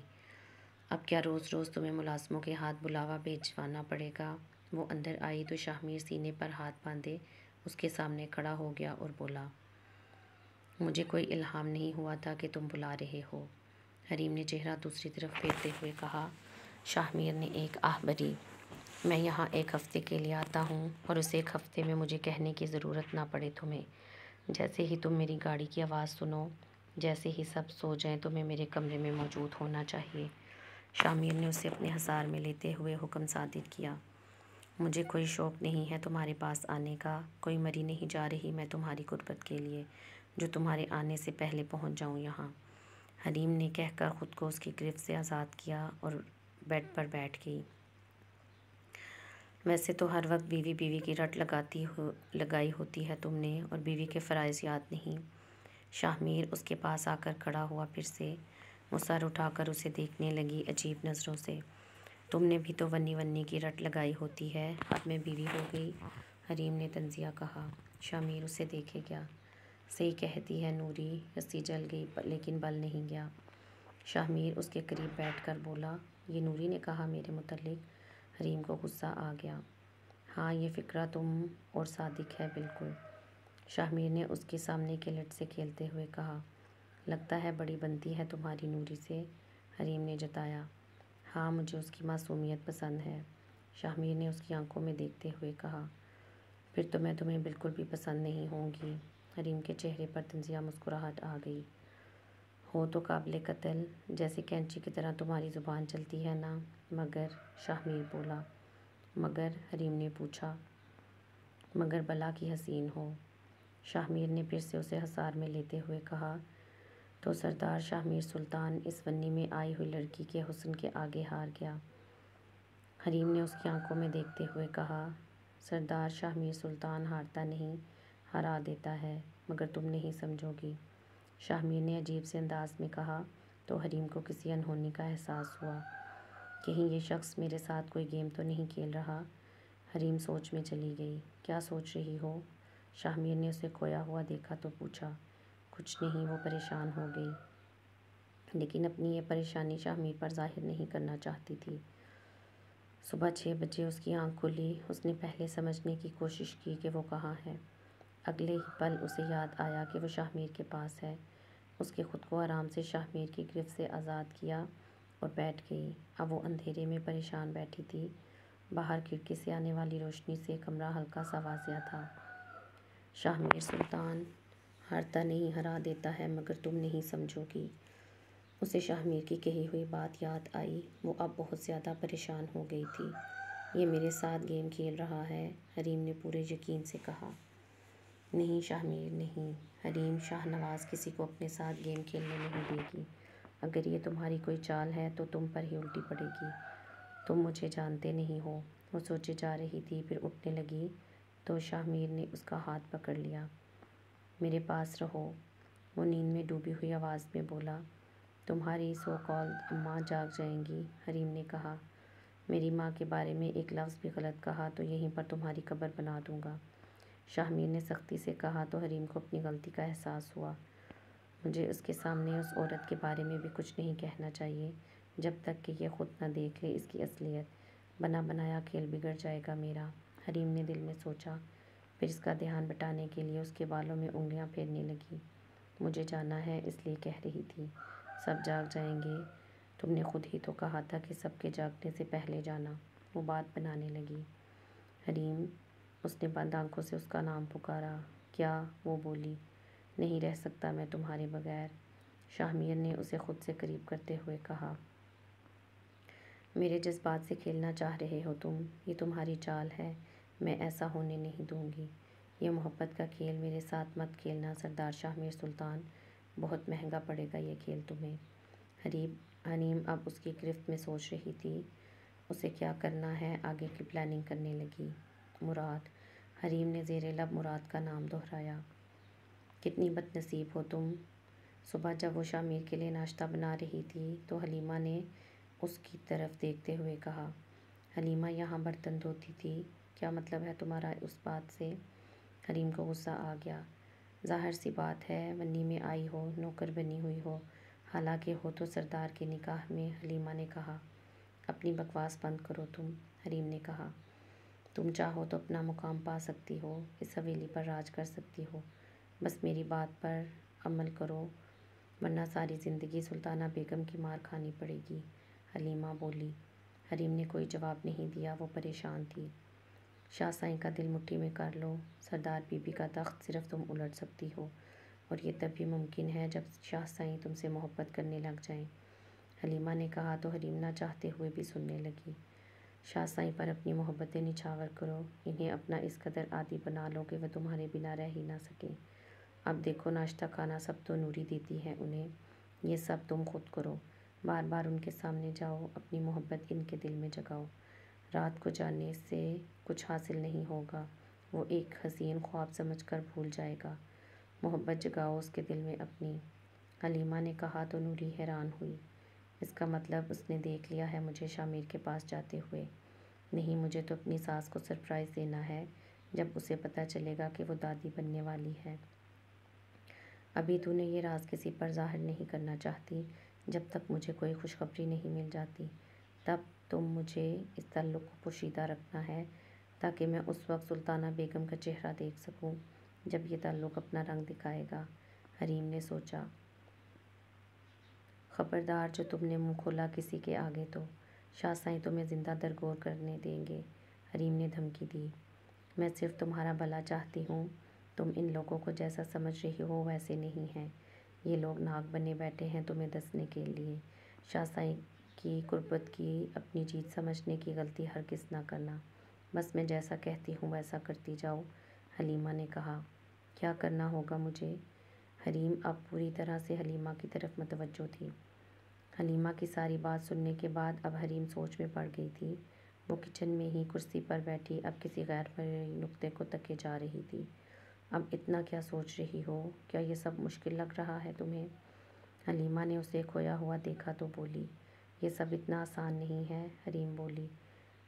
S1: اب کیا روز روز تمہیں ملازموں کے ہاتھ بلاوا بھجوانا پڑے گا؟ وہ اندر آئی تو شامیر سینے پر ہاتھ باندھے اس کے سامنے کھڑا ہو گیا اور بولا، مجھے کوئی الہام نہیں ہوا تھا کہ تم بلا رہے ہو۔ حریم نے چہرہ دوسری طرف پھیرتے ہوئے کہا۔ شامیر نے ایک آہ بھری۔ میں یہاں ایک ہفتے کے لیے آتا ہوں اور اس ایک ہفتے میں مجھے کہنے کی ضرورت نہ پڑے تمہیں۔ جیسے ہی تم میری گاڑی کی آواز سنو، جیسے ہی سب سو جائیں، تمہیں میرے کمرے میں موجود ہونا چاہیے۔ شامیر نے اسے اپنے حصار میں لیتے ہوئے حکم صادر کیا۔ مجھے کوئی شوق نہیں ہے تمہارے پاس آنے کا، کوئی مری نہیں جا رہی میں تمہاری قربت کے لیے، جو تمہارے آنے سے پہلے پہنچ جاؤں یہاں۔ حریم نے کہہ کر خود کو اس کی گرفت سے آزاد کیا اور بیڈ پر بیٹھ گئی۔ ویسے تو ہر وقت بیوی بیوی کی رٹ لگائی ہوتی ہے تم نے، اور بیوی کے فرائض یاد نہیں۔ شامیر اس کے پاس آ کر کھڑا ہوا پھر سے۔ وہ سر اٹھا کر اسے دیکھنے لگی عجیب نظروں سے۔ تم نے بھی تو ونی ونی کی رٹ لگائی ہوتی ہے، اب میں بیوی ہو گئی، حریم نے طنزیہ کہا۔ شامیر اسے دیکھے گیا۔ صحیح کہتی ہے نوری، رسی جل گئی لیکن بل نہیں گیا۔ شامیر اس کے قریب بیٹھ کر بولا، یہ نوری نے کہا میرے متعلق؟ حریم کو غصہ آ گیا۔ ہاں، یہ فقرہ تم اور صادق ہے بالکل، شامیر نے اس کے سامنے کے لٹ سے کھیلتے ہوئے کہا۔ لگتا ہے بڑی بنتی ہے تمہاری نوری سے، حریم نے جتایا۔ ہاں، مجھے اس کی معصومیت پسند ہے، شامیر نے اس کی آنکھوں میں دیکھتے ہوئے کہا۔ پھر تو میں تمہیں بالکل بھی پسند نہیں ہوں گی، حریم کے چہرے پر طنزیہ مسکراہٹ آ گئی۔ ہو تو قابل قتل، جیسے کینچی کی طرح تمہاری زبان چلتی ہے نا، مگر، شامیر بولا۔ مگر؟ حریم نے پوچھا۔ مگر بلا کی حسین ہو، شامیر نے پھر سے اسے حصار میں لیتے ہوئے کہا۔ تو سردار شامیر سلطان اس ونی میں آئی ہوئی لڑکی کے حسن کے آگے ہار گیا، حریم نے اس کی آنکھوں میں دیکھتے ہوئے کہا۔ سردار شامیر سلطان ہارتا نہیں، ہرا دیتا ہے، مگر تم نہیں سمجھو گی، شامیر نے عجیب سے انداز میں کہا۔ تو حریم کو کسی انہونی کا احساس ہوا۔ کہیں یہ شخص میرے ساتھ کوئی گیم تو نہیں کھیل رہا؟ حریم سوچ میں چلی گئی۔ کیا سوچ رہی ہو؟ شامیر نے اسے کھویا ہوا دیکھا تو پوچھا۔ کچھ نہیں، وہ پریشان ہو گئی، لیکن اپنی یہ پریشانی شامیر پر ظاہر نہیں کرنا چاہتی تھی۔ صبح 6 بجے اس کی آنکھ کھلی۔ اس نے پہلے سمجھنے کی کوشش کی کہ وہ کہاں ہے۔ اگلے ہی پل اسے یاد آیا کہ وہ شامیر کے پاس ہے۔ اس کے خود کو آرام سے شامیر کی گرفت سے آزاد کیا اور بیٹھ گئی۔ اب وہ اندھیرے میں پریشان بیٹھی تھی۔ باہر کھڑکی سے آنے والی روشنی سے کمرہ ہلکا سا واضح تھا۔ شامیر سلطان ہارتا نہیں، ہرا دیتا ہے، مگر تم نہیں سمجھو گی۔ اسے شامیر کی کہی ہوئی بات یاد آئی۔ وہ اب بہت زیادہ پریشان ہو گئی تھی۔ یہ میرے ساتھ گیم کھیل رہا ہے، حریم نے پورے یقین سے کہا۔ نہیں شامیر نہیں، حریم شاہ نواز کسی کو اپنے ساتھ گیم کھیلنے نہیں دے گی، اگر یہ تمہاری کوئی چال ہے تو تم پر ہی الٹی پڑے گی۔ تم مجھے جانتے نہیں ہو۔ وہ سوچے جا رہی تھی، پھر اٹھنے لگی تو شاہ میر نے اس کا ہاتھ پکڑ لیا۔ میرے پاس رہو، وہ نیند میں ڈوبی ہوئی آواز میں بولا۔ تمہاری سو کالڈ اماں جاگ جائیں گی، حریم نے کہا۔ میری ماں کے بارے میں ایک لفظ بھی غلط کہا تو یہیں پر تمہاری قبر بنا دوں گا، شاہ میر نے سختی سے کہا تو حریم کو اپنی غلطی کا احساس ہوا۔ مجھے اس کے سامنے اس عورت کے بارے میں بھی کچھ نہیں کہنا چاہیے جب تک کہ یہ خود نہ دیکھ لے اس کی اصلیت۔ بنا بنایا کھیل بگڑ جائے گا میرا، حریم نے دل میں سوچا، پھر اس کا دھیان بٹانے کے لیے اس کے بالوں میں انگلیاں پھیرنے لگی۔ مجھے جانا ہے اس لیے کہہ رہی تھی، سب جاگ جائیں گے، تم نے خود ہی تو کہا تھا کہ سب کے جاگنے سے پہلے جانا، وہ بات بنانے لگی۔ حریم، اس نے بند آنکھوں سے اس کا نام پکارا۔ کیا؟ وہ بولی۔ نہیں رہ سکتا میں تمہارے بغیر، شاہ میر نے اسے خود سے قریب کرتے ہوئے کہا۔ میرے جذبات سے کھیلنا چاہ رہے ہو تم، یہ تمہاری چال ہے، میں ایسا ہونے نہیں دوں گی۔ یہ محبت کا کھیل میرے ساتھ مت کھیلنا سردار شاہ میر سلطان، بہت مہنگا پڑے گا یہ کھیل تمہیں۔ حریم اب اس کی گرفت میں سوچ رہی تھی، اسے کیا کرنا ہے، آگے کی پلاننگ کرنے لگی۔ مراد، حریم نے زیر لب مراد کا نام دہرایا۔ کتنی بد نصیب ہو تم۔ صبح جب وہ شاہ میر کے لیے ناشتہ بنا رہی تھی تو حلیمہ نے اس کی طرف دیکھتے ہوئے کہا۔ حلیمہ یہاں برتن دھوتی تھی، کیا مطلب ہے تمہارا اس بات سے؟ حریم کو غصہ آ گیا۔ ظاہر سی بات ہے، ونی میں آئی ہو، نوکر بنی ہوئی ہو، حالانکہ ہو تو سردار کے نکاح میں، حلیمہ نے کہا۔ اپنی بکواس بند کرو تم، حریم نے کہا۔ تم چاہو تو اپنا مقام پا سکتی ہو، اس حویلی پر راج کر سکتی ہو، بس میری بات پر عمل کرو ورنہ ساری زندگی سلطانہ بیگم کی مار کھانی پڑے گی، حلیمہ بولی۔ حریم نے کوئی جواب نہیں دیا، وہ پریشان تھی۔ شاہ سائیں کا دل مٹھی میں کر لو، سردار بی بی کا تخت صرف تم الٹ سکتی ہو، اور یہ تب بھی ممکن ہے جب شاہ سائیں تم سے محبت کرنے لگ جائیں، حلیمہ نے کہا تو حریم نہ چاہتے ہوئے بھی سننے لگی۔ شاہ سائیں پر اپنی محبتیں نچھاور کرو، انہیں اپنا اس قدر عادی بنا لو کہ وہ تمہارے بنا رہ ہی نہ سکیں۔ اب دیکھو ناشتہ کھانا سب تو نوری دیتی ہے انہیں، یہ سب تم خود کرو، بار بار ان کے سامنے جاؤ، اپنی محبت ان کے دل میں جگاؤ۔ رات کو جانے سے کچھ حاصل نہیں ہوگا، وہ ایک حسین خواب سمجھ کر بھول جائے گا، محبت جگاؤ اس کے دل میں اپنی، حلیمہ نے کہا تو نوری حیران ہوئی۔ اس کا مطلب اس نے دیکھ لیا ہے مجھے شاہ میر کے پاس جاتے ہوئے؟ نہیں، مجھے تو اپنی ساس کو سرپرائز دینا ہے جب اسے پتہ چلے گا کہ وہ دادی بننے والی ہے۔ ابھی تو نے یہ راز کسی پر ظاہر نہیں کرنا چاہتی، جب تک مجھے کوئی خوشخبری نہیں مل جاتی، تب تم مجھے اس تعلق کو پوشیدہ رکھنا ہے تاکہ میں اس وقت سلطانہ بیگم کا چہرہ دیکھ سکوں جب یہ تعلق اپنا رنگ دکھائے گا، حریم نے سوچا۔ خبردار جو تم نے منہ کھولا کسی کے آگے تو شاہ سائیں تمہیں زندہ درگور کرنے دیں گے، حریم نے دھمکی دی۔ میں صرف تمہارا بھلا چاہتی ہوں، تم ان لوگوں کو جیسا سمجھ رہی ہو ویسے نہیں ہیں، یہ لوگ ناک بنے بیٹھے ہیں تمہیں دسنے کے لیے، شاہ سائیں کی قربت کی اپنی جیت سمجھنے کی غلطی ہرگز نہ کرنا، بس میں جیسا کہتی ہوں ویسا کرتی جاؤ، حلیمہ نے کہا۔ کیا کرنا ہوگا مجھے؟ حریم اب پوری طرح سے حلیمہ کی طرف متوجہ تھی۔ حلیمہ کی ساری بات سننے کے بعد اب حریم سوچ میں پڑ گئی تھی، وہ کچن میں ہی کرسی پر بیٹھی اب کسی غیر مرئی نکتے کو تکے جا رہی تھی۔ اب اتنا کیا سوچ رہی ہو؟ کیا یہ سب مشکل لگ رہا ہے تمہیں؟ حلیمہ نے اسے کھویا ہوا دیکھا تو بولی۔ یہ سب اتنا آسان نہیں ہے، حریم بولی۔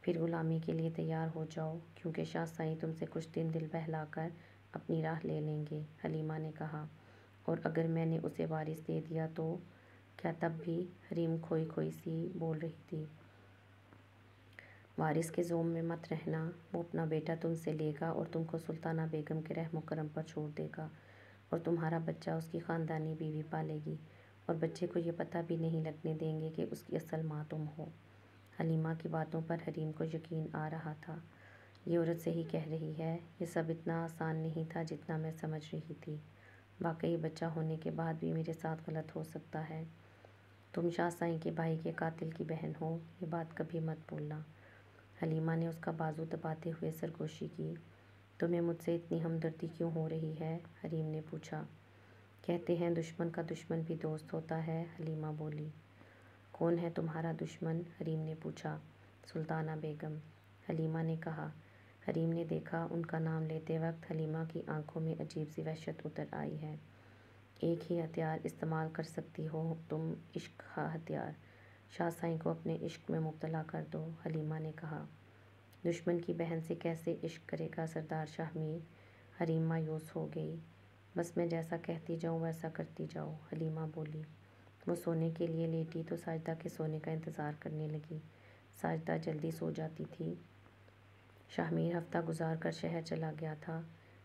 S1: پھر غلامی کے لیے تیار ہو جاؤ، کیونکہ شاہ سائیں تم سے کچھ دن دل بہلا کر اپنی راہ لے لیں گے، حلیمہ نے کہا۔ اور اگر میں نے اسے وارث دے دیا تو کیا تب بھی؟ حریم کھوئی کھوئی سی بول رہی تھی۔ وارث کے زوم میں مت رہنا، وہ اپنا بیٹا تم سے لے گا اور تم کو سلطانہ بیگم کے رحم و کرم پر چھوڑ دے گا، اور تمہارا بچہ اس کی خاندانی بیوی پالے گی، اور بچے کو یہ پتہ بھی نہیں لگنے دیں گے کہ اس کی اصل ماں تم ہو۔ حلیمہ کی باتوں پر حریم کو یقین آ رہا تھا، یہ عورت صحیح کہہ رہی ہے، یہ سب اتنا آسان نہیں تھا جتنا میں سمجھ رہی تھی، واقعی بچہ ہونے کے بعد بھی میرے ساتھ غلط ہو سکتا ہے۔ تم شاہ سائیں کے بھائی کے قاتل کی بہن ہو، یہ بات کبھی مت بھولنا، حلیمہ نے اس کا بازو دباتے ہوئے سرگوشی کی۔ تمہیں مجھ سے اتنی ہمدردی کیوں ہو رہی ہے؟ حریم نے پوچھا۔ کہتے ہیں دشمن کا دشمن بھی دوست ہوتا ہے، حلیمہ بولی۔ کون ہے تمہارا دشمن؟ حریم نے پوچھا۔ سلطانہ بیگم، حلیمہ نے کہا۔ حریم نے دیکھا ان کا نام لیتے وقت حلیمہ کی آنکھوں میں عجیب سی وحشت اتر آئی ہے۔ ایک ہی ہتھیار استعمال کر سکتی ہو تم، عشق کا ہتھیار۔ شاہ سائیں کو اپنے عشق میں مبتلا کر دو، حلیمہ نے کہا۔ دشمن کی بہن سے کیسے عشق کرے گا سردار شاہ میر؟ حریم مایوس ہو گئی۔ بس میں جیسا کہتی جاؤں ویسا کرتی جاؤ، حلیمہ بولی۔ وہ سونے کے لیے لیٹی تو ساجدہ کے سونے کا انتظار کرنے لگی۔ ساجدہ جلدی سو جاتی تھی۔ شاہ میر ہفتہ گزار کر شہر چلا گیا تھا۔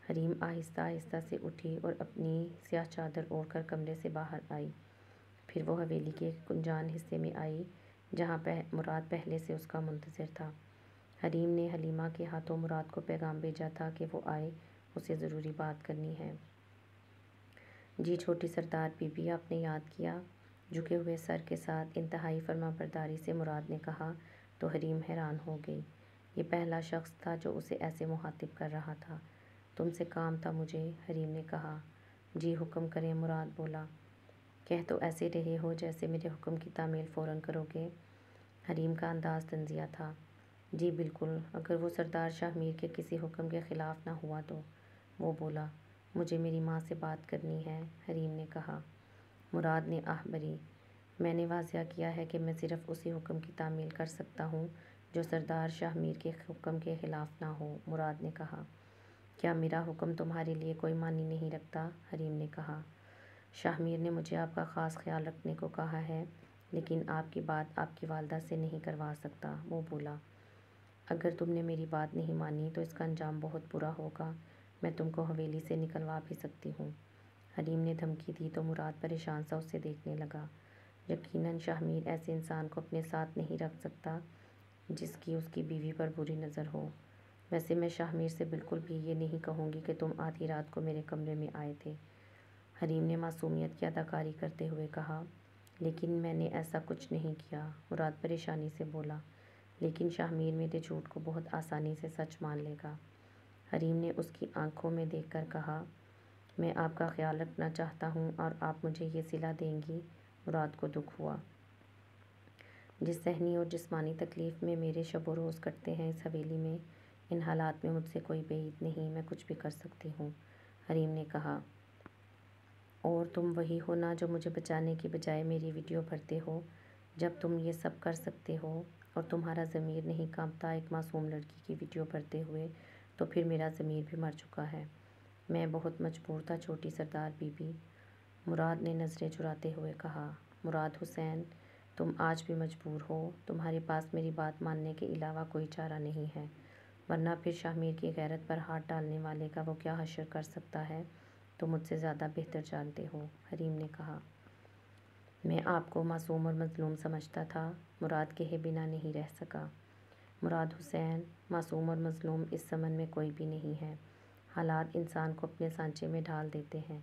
S1: حریم آہستہ آہستہ سے اٹھی اور اپنی سیاہ چادر اوڑھ کر کمرے سے باہر آئی۔ پھر وہ حویلی کے کنجان حصے میں آئی جہاں مراد پہلے سے اس کا منتظر تھا۔ حریم نے حلیمہ کے ہاتھوں مراد کو پیغام بھیجا تھا کہ وہ آئے، اسے ضروری بات کرنی ہے۔ جی چھوٹی سردار بی بی، آپ نے یاد کیا؟ جھکے ہوئے سر کے ساتھ انتہائی فرمانبرداری سے مراد نے کہا تو حریم حیران ہو گئی۔ یہ پہلا شخص تھا جو اسے ایسے مخاطب کر رہا تھا۔ تم سے کام تھا مجھے، حریم نے کہا۔ جی حکم کریں، مراد بولا۔ کہہ تو ایسے رہے ہو جیسے میرے حکم کی تعمیل فوراً کرو گے۔ حریم کا انداز طنزیہ تھا۔ جی بالکل، اگر وہ سردار شاہ میر کے کسی حکم کے خلاف نہ ہوا تو، وہ بولا۔ مجھے میری ماں سے بات کرنی ہے، حریم نے کہا۔ مراد نے آہ بھری۔ میں نے واضح کیا ہے کہ میں صرف اسی حکم کی تعمیل کر سکتا ہوں جو سردار شاہ میر کے حکم کے خلاف نہ ہو، مراد نے کہا۔ کیا میرا حکم تمہارے لیے کوئی معنی نہیں رکھتا؟ حریم نے کہا۔ شاہ میر نے مجھے آپ کا خاص خیال رکھنے کو کہا ہے، لیکن آپ کی بات آپ کی والدہ سے نہیں کروا سکتا، وہ بولا۔ اگر تم نے میری بات نہیں مانی تو اس کا انجام بہت برا ہوگا، میں تم کو حویلی سے نکلوا بھی سکتی ہوں۔ حریم نے دھمکی دی تو مراد پریشان سا اسے دیکھنے لگا۔ یقیناً شاہ میر ایسے انسان کو اپنے ساتھ نہیں رکھ سکتا جس کی اس کی بیوی پر بری نظر ہو۔ ویسے میں شاہ میر سے بالکل بھی یہ نہیں کہوں گی کہ تم آدھی رات کو میرے کمرے میں آئے تھے، حریم نے معصومیت کی اداکاری کرتے ہوئے کہا۔ لیکن میں نے ایسا کچھ نہیں کیا، مراد پریشانی سے بولا۔ لیکن شاہ میر میرے جھوٹ کو بہت آسانی سے سچ مان لے گا، حریم نے اس کی آنکھوں میں دیکھ کر کہا۔ میں آپ کا خیال رکھنا چاہتا ہوں اور آپ مجھے یہ صلہ دیں گی؟ مراد کو دکھ ہوا۔ جس ذہنی اور جسمانی تکلیف میں میرے شب و روز کٹتے ہیں اس حویلی میں، ان حالات میں مجھ سے کوئی بعید نہیں، میں کچھ بھی کر سکتی ہوں، حریم نے کہا۔ اور تم وہی ہو نا جو مجھے بچانے کی بجائے میری ویڈیو بھرتے ہو؟ جب تم یہ سب کر سکتے ہو اور تمہارا ضمیر نہیں کانپتا ایک معصوم لڑکی کی ویڈیو بھرتے ہوئے، تو پھر میرا ضمیر بھی مر چکا ہے۔ میں بہت مجبور تھا چھوٹی سردار بی بی، مراد نے نظریں چراتے ہوئے کہا۔ مراد حسین، تم آج بھی مجبور ہو، تمہارے پاس میری بات ماننے کے علاوہ کوئی چارہ نہیں ہے، ورنہ پھر شاہ میر کی غیرت پر ہاتھ ڈالنے والے کا وہ کیا حشر کر سکتا ہے، تم مجھ سے زیادہ بہتر جانتے ہو، حریم نے کہا۔ میں آپ کو معصوم اور مظلوم سمجھتا تھا، مراد کہے بنا نہیں رہ سکا۔ مراد حسین، معصوم اور مظلوم اس زمن میں کوئی بھی نہیں ہے، حالات انسان کو اپنے سانچے میں ڈھال دیتے ہیں۔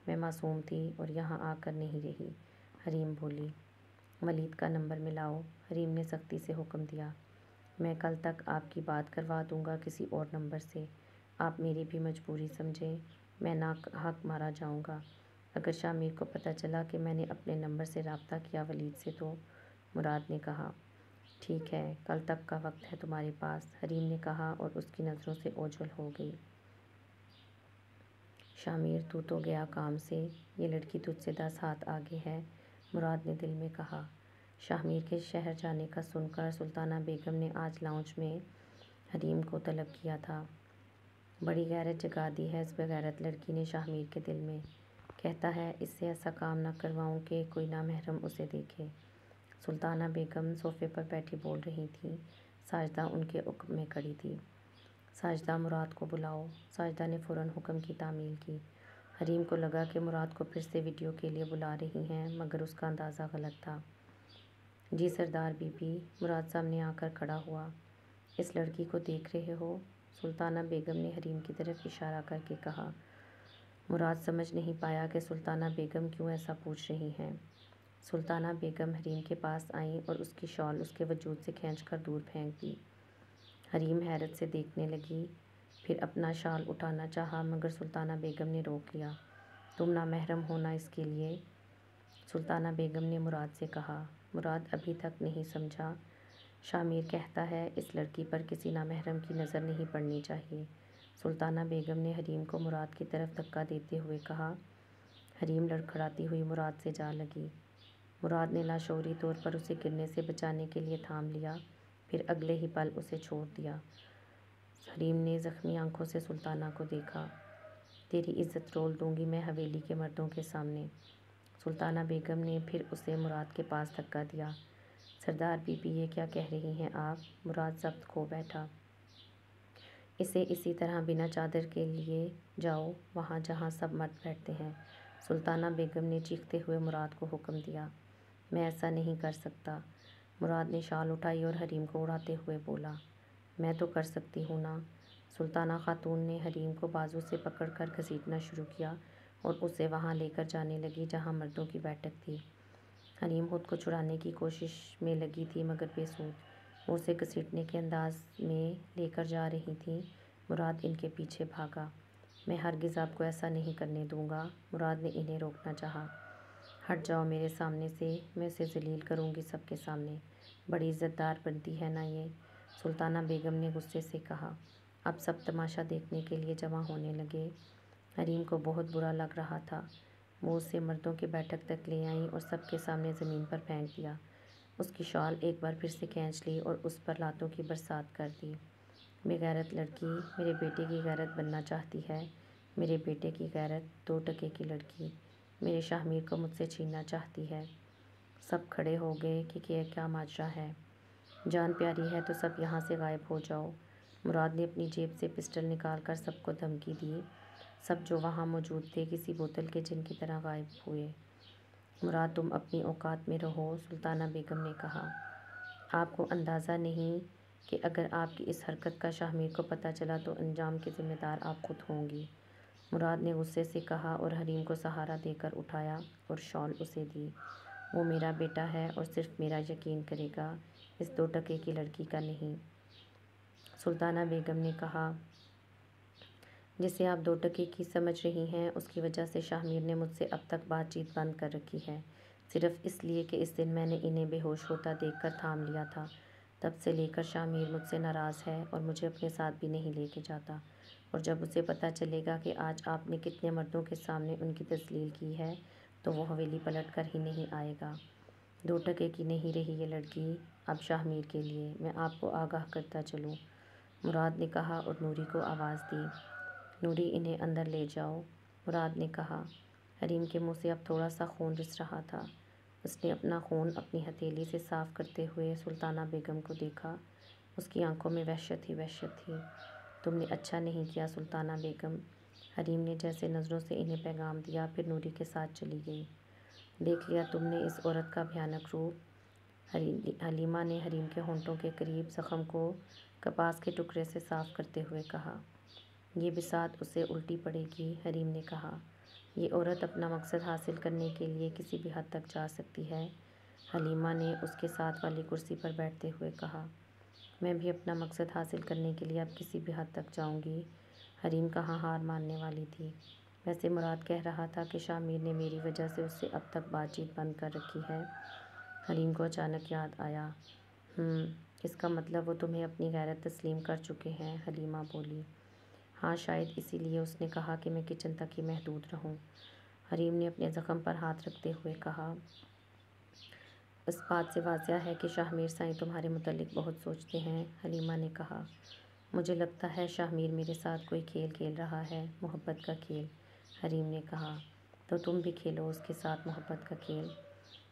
S1: میں معصوم تھی اور یہاں آ کر نہیں رہی، حریم بولی۔ ولید کا نمبر ملاؤ، حریم نے سختی سے حکم دیا۔ میں کل تک آپ کی بات کروا دوں گا کسی اور نمبر سے، آپ میری بھی مجبوری سمجھیں، میں ناحق مارا جاؤں گا اگر شاہ میر کو پتہ چلا کہ میں نے اپنے نمبر سے رابطہ کیا ولید سے تو، مراد نے کہا۔ ٹھیک ہے، کل تک کا وقت ہے تمہارے پاس، حریم نے کہا اور اس کی نظروں سے اوجھل ہو گئی۔ شاہ میر تو گیا کام سے، یہ لڑکی تجھ سے 10 ہاتھ آگے ہے، مراد نے دل میں کہا۔ شاہ میر کے شہر جانے کا سن کر سلطانہ بیگم نے آج لاؤنج میں حریم کو طلب کیا تھا۔ بڑی غیرت جگا دی ہے اس بغیرت لڑکی نے شاہ میر کے دل میں، کہتا ہے اس سے ایسا کام نہ کرواؤں کہ کوئی نامحرم اسے دیکھے۔ سلطانہ بیگم صوفے پر بیٹھی بول رہی تھیں، ساجدہ ان کے عقب میں کھڑی تھی۔ ساجدہ، مراد کو بلاؤ، ساجدہ نے فوراً حکم کی تعمیل کی۔ حریم کو لگا کہ مراد کو پھر سے ویڈیو کے لیے بلا رہی ہیں، مگر اس کا اندازہ غلط تھا۔ جی سردار بی بی، مراد سامنے آ کر کھڑا ہوا۔ اس لڑکی کو دیکھ رہے ہو؟ سلطانہ بیگم نے حریم کی طرف اشارہ کر کے کہا۔ مراد سمجھ نہیں پایا کہ سلطانہ بیگم کیوں ایسا پوچھ رہی ہیں۔ سلطانہ بیگم حریم کے پاس آئیں اور اس کی شال اس کے وجود سے کھینچ کر دور پھینک دی۔ حریم حیرت سے دیکھنے لگی، پھر اپنا شال اٹھانا چاہا مگر سلطانہ بیگم نے روک لیا۔ تم نامحرم ہونا اس کے لیے؟ سلطانہ بیگم نے مراد سے کہا۔ مراد ابھی تک نہیں سمجھا۔ شامیر کہتا ہے اس لڑکی پر کسی نامحرم کی نظر نہیں پڑنی چاہیے۔ سلطانہ بیگم نے حریم کو مراد کی طرف دھکا دیتے ہوئے کہا۔ حریم لڑکھڑاتی ہوئی مراد سے جا لگی۔ مراد نے لاشعوری طور پر اسے گرنے سے بچانے کے لیے تھام لیا، پھر اگلے ہی پل اسے چھوڑ دیا۔ حریم نے زخمی آنکھوں سے سلطانہ کو دیکھا۔ تیری عزت رول دوں گی میں حویلی کے مردوں کے سامنے۔ سلطانہ بیگم نے پھر اسے مراد کے پاس دھکا دیا۔ سردار بی بی یہ کیا کہہ رہی ہیں آپ؟ مراد ضبط کھو بیٹھا۔ اسے اسی طرح بنا چادر کے لیے جاؤ وہاں جہاں سب مرد بیٹھتے ہیں۔ سلطانہ بیگم نے چیختے ہوئے مراد کو حکم دیا۔ میں ایسا نہیں کر سکتا۔ مراد نے شال اٹھائی اور حریم کو اڑاتے ہوئے بولا۔ میں تو کر سکتی ہوں نا۔ سلطانہ خاتون نے حریم کو بازو سے پکڑ کر گھسیٹنا شروع کیا اور اسے وہاں لے کر جانے لگی جہاں مردوں کی بیٹھک تھی۔ حریم خود کو چھڑانے کی کوشش میں لگی تھی مگر بے سود۔ وہ اسے گھسیٹنے کے انداز میں لے کر جا رہی تھیں۔ مراد ان کے پیچھے بھاگا۔ میں ہرگز آپ کو ایسا نہیں کرنے دوں گا۔ مراد نے انہیں روکنا چاہا۔ ہٹ جاؤ میرے سامنے سے، میں اسے ذلیل کروں گی سب کے سامنے۔ بڑی عزت دار بنتی ہے نا یہ؟ سلطانہ بیگم نے غصے سے کہا۔ اب سب تماشا دیکھنے کے لیے جمع ہونے لگے۔ حریم کو بہت برا لگ رہا تھا۔ وہ اسے مردوں کی بیٹھک تک لے آئیں اور سب کے سامنے زمین پر پھینک دیا۔ اس کی شال ایک بار پھر سے کھینچ لی اور اس پر لاتوں کی برسات کر دی۔ بے غیرت لڑکی، میرے بیٹے کی غیرت بننا چاہتی ہے؟ میرے بیٹے کی غیرت؟ 2 ٹکے کی لڑکی، میرے شاہمیر کو مجھ سے چھیننا چاہتی ہے۔ سب کھڑے ہو گئے کہ کیا ماجرا ہے؟ جان پیاری ہے تو سب یہاں سے غائب ہو جاؤ۔ مراد نے اپنی جیب سے پسٹل نکال کر سب کو دھمکی دی۔ سب جو وہاں موجود تھے کسی بوتل کے جن کی طرح غائب ہوئے۔ مراد تم اپنی اوقات میں رہو، سلطانہ بیگم نے کہا۔ آپ کو اندازہ نہیں کہ اگر آپ کی اس حرکت کا شاہمیر کو پتہ چلا تو انجام کے ذمہ دار آپ خود ہوں گی۔ مراد نے غصے سے کہا اور حریم کو سہارا دے کر اٹھایا اور شال اسے دی۔ وہ میرا بیٹا ہے اور صرف میرا یقین کرے گا، اس 2 ٹکے کی لڑکی کا نہیں۔ سلطانہ بیگم نے کہا۔ جسے آپ 2 ٹکے کی سمجھ رہی ہیں اس کی وجہ سے شاہمیر نے مجھ سے اب تک بات چیت بند کر رکھی ہے، صرف اس لیے کہ اس دن میں نے انہیں بے ہوش ہوتا دیکھ کر تھام لیا تھا۔ تب سے لے کر شاہمیر مجھ سے ناراض ہے اور مجھے اپنے ساتھ بھی نہیں لے کے جاتا، اور جب اسے پتہ چلے گا کہ آج آپ نے کتنے مردوں کے سامنے ان کی تذلیل کی ہے تو وہ حویلی پلٹ کر ہی نہیں آئے گا۔ 2 ٹکے کی نہیں رہی یہ لڑکی اب شاہمیر کے لیے، میں آپ کو آگاہ کرتا چلوں، مراد نے کہا اور نوری کو آواز دی۔ نوری انہیں اندر لے جاؤ، مراد نے کہا۔ حریم کے منہ سے اب تھوڑا سا خون رس رہا تھا۔ اس نے اپنا خون اپنی ہتھیلی سے صاف کرتے ہوئے سلطانہ بیگم کو دیکھا۔ اس کی آنکھوں میں وحشت ہی وحشت تھی۔ تم نے اچھا نہیں کیا سلطانہ بیگم، حریم نے جیسے نظروں سے انہیں پیغام دیا، پھر نوری کے ساتھ چلی گئی۔ دیکھ لیا تم نے اس عورت کا بھیانک روپ؟ حلیمہ نے حریم کے ہونٹوں کے قریب زخم کو کپاس کے ٹکڑے سے صاف کرتے ہوئے کہا۔ یہ بساط اسے الٹی پڑے گی، حریم نے کہا۔ یہ عورت اپنا مقصد حاصل کرنے کے لیے کسی بھی حد تک جا سکتی ہے، حلیمہ نے اس کے ساتھ والی کرسی پر بیٹھتے ہوئے کہا۔ میں بھی اپنا مقصد حاصل کرنے کے لیے اب کسی بھی حد تک جاؤں گی، حریم کہاں ہار ماننے والی تھی۔ ویسے مراد کہہ رہا تھا کہ شاہمیر نے میری وجہ سے اس سے اب تک بات چیت بند کر رکھی ہے۔ حریم کو اچانک یاد آیا۔ اس کا مطلب وہ تمہیں اپنی غیرت تسلیم کر چکے ہیں، حلیمہ بولی۔ ہاں شاید اسی لیے اس نے کہا کہ میں کچن تک ہی محدود رہوں، حریم نے اپنے زخم پر ہاتھ رکھتے ہوئے کہا۔ اس بات سے واضح ہے کہ شاہمیر سائیں تمہارے متعلق بہت سوچتے ہیں، حلیمہ نے کہا۔ مجھے لگتا ہے شاہمیر میرے ساتھ کوئی کھیل کھیل رہا ہے، محبت کا کھیل، حریم نے کہا۔ تو تم بھی کھیلو اس کے ساتھ محبت کا کھیل،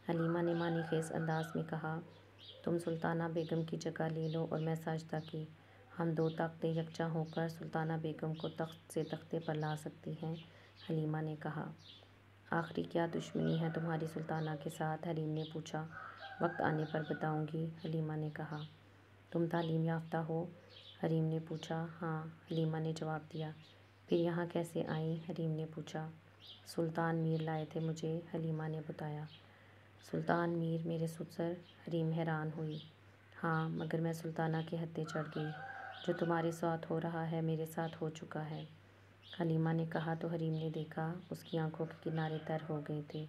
S1: حلیمہ نے معنی خیز انداز میں کہا۔ تم سلطانہ بیگم کی جگہ لے لو اور میں ساجدہ کی، ہم 2 طاقتیں یکجا ہو کر سلطانہ بیگم کو تخت سے تختے پر لا سکتی ہیں، حلیمہ نے کہا۔ آخری کیا دشمنی ہے تمہاری سلطانہ کے ساتھ؟ حریم نے پوچھا۔ وقت آنے پر بتاؤں گی، حلیمہ نے کہا۔ تم تعلیم یافتہ ہو؟ حریم نے پوچھا۔ ہاں، حلیمہ نے جواب دیا۔ پھر یہاں کیسے آئیں؟ حریم نے پوچھا۔ سلطان میر لائے تھے مجھے، حلیمہ نے بتایا۔ سلطان میر میرے سسر؟ حریم حیران ہوئی۔ ہاں، مگر میں سلطانہ کے ہتھے چڑھ گئی، جو تمہارے ساتھ ہو رہا ہے میرے ساتھ ہو چکا ہے۔ حلیمہ نے کہا تو حریم نے دیکھا اس کی آنکھوں کے کنارے تر ہو گئے تھے۔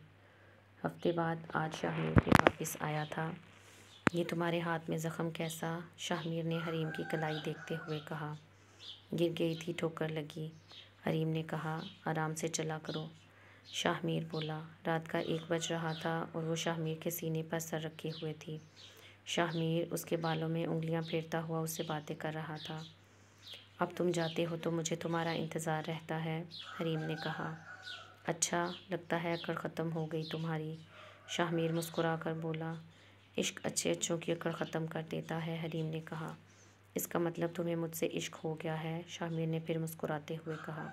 S1: ہفتے بعد آج شاہمیر کے واپس آیا تھا۔ یہ تمہارے ہاتھ میں زخم کیسا؟ شاہمیر نے حریم کی کلائی دیکھتے ہوئے کہا۔ گر گئی تھی، ٹھوکر لگی۔ حریم نے کہا آرام سے چلا کرو۔ شاہمیر بولا۔ رات کا 1 بج رہا تھا اور وہ شاہمیر کے سینے پر سر رکھے ہوئے تھی۔ شاہمیر اس کے بالوں میں انگلیاں پھیرتا ہوا اس سے باتیں کر رہا تھا۔ اب تم جاتے ہو تو مجھے تمہارا انتظار رہتا ہے، حریم نے کہا۔ اچھا، لگتا ہے اکڑ ختم ہو گئی تمہاری، شاہمیر مسکرا کر بولا۔ عشق اچھے اچھوں کی اکڑ ختم کر دیتا ہے، حریم نے کہا۔ اس کا مطلب تمہیں مجھ سے عشق ہو گیا ہے، شاہمیر نے پھر مسکراتے ہوئے کہا۔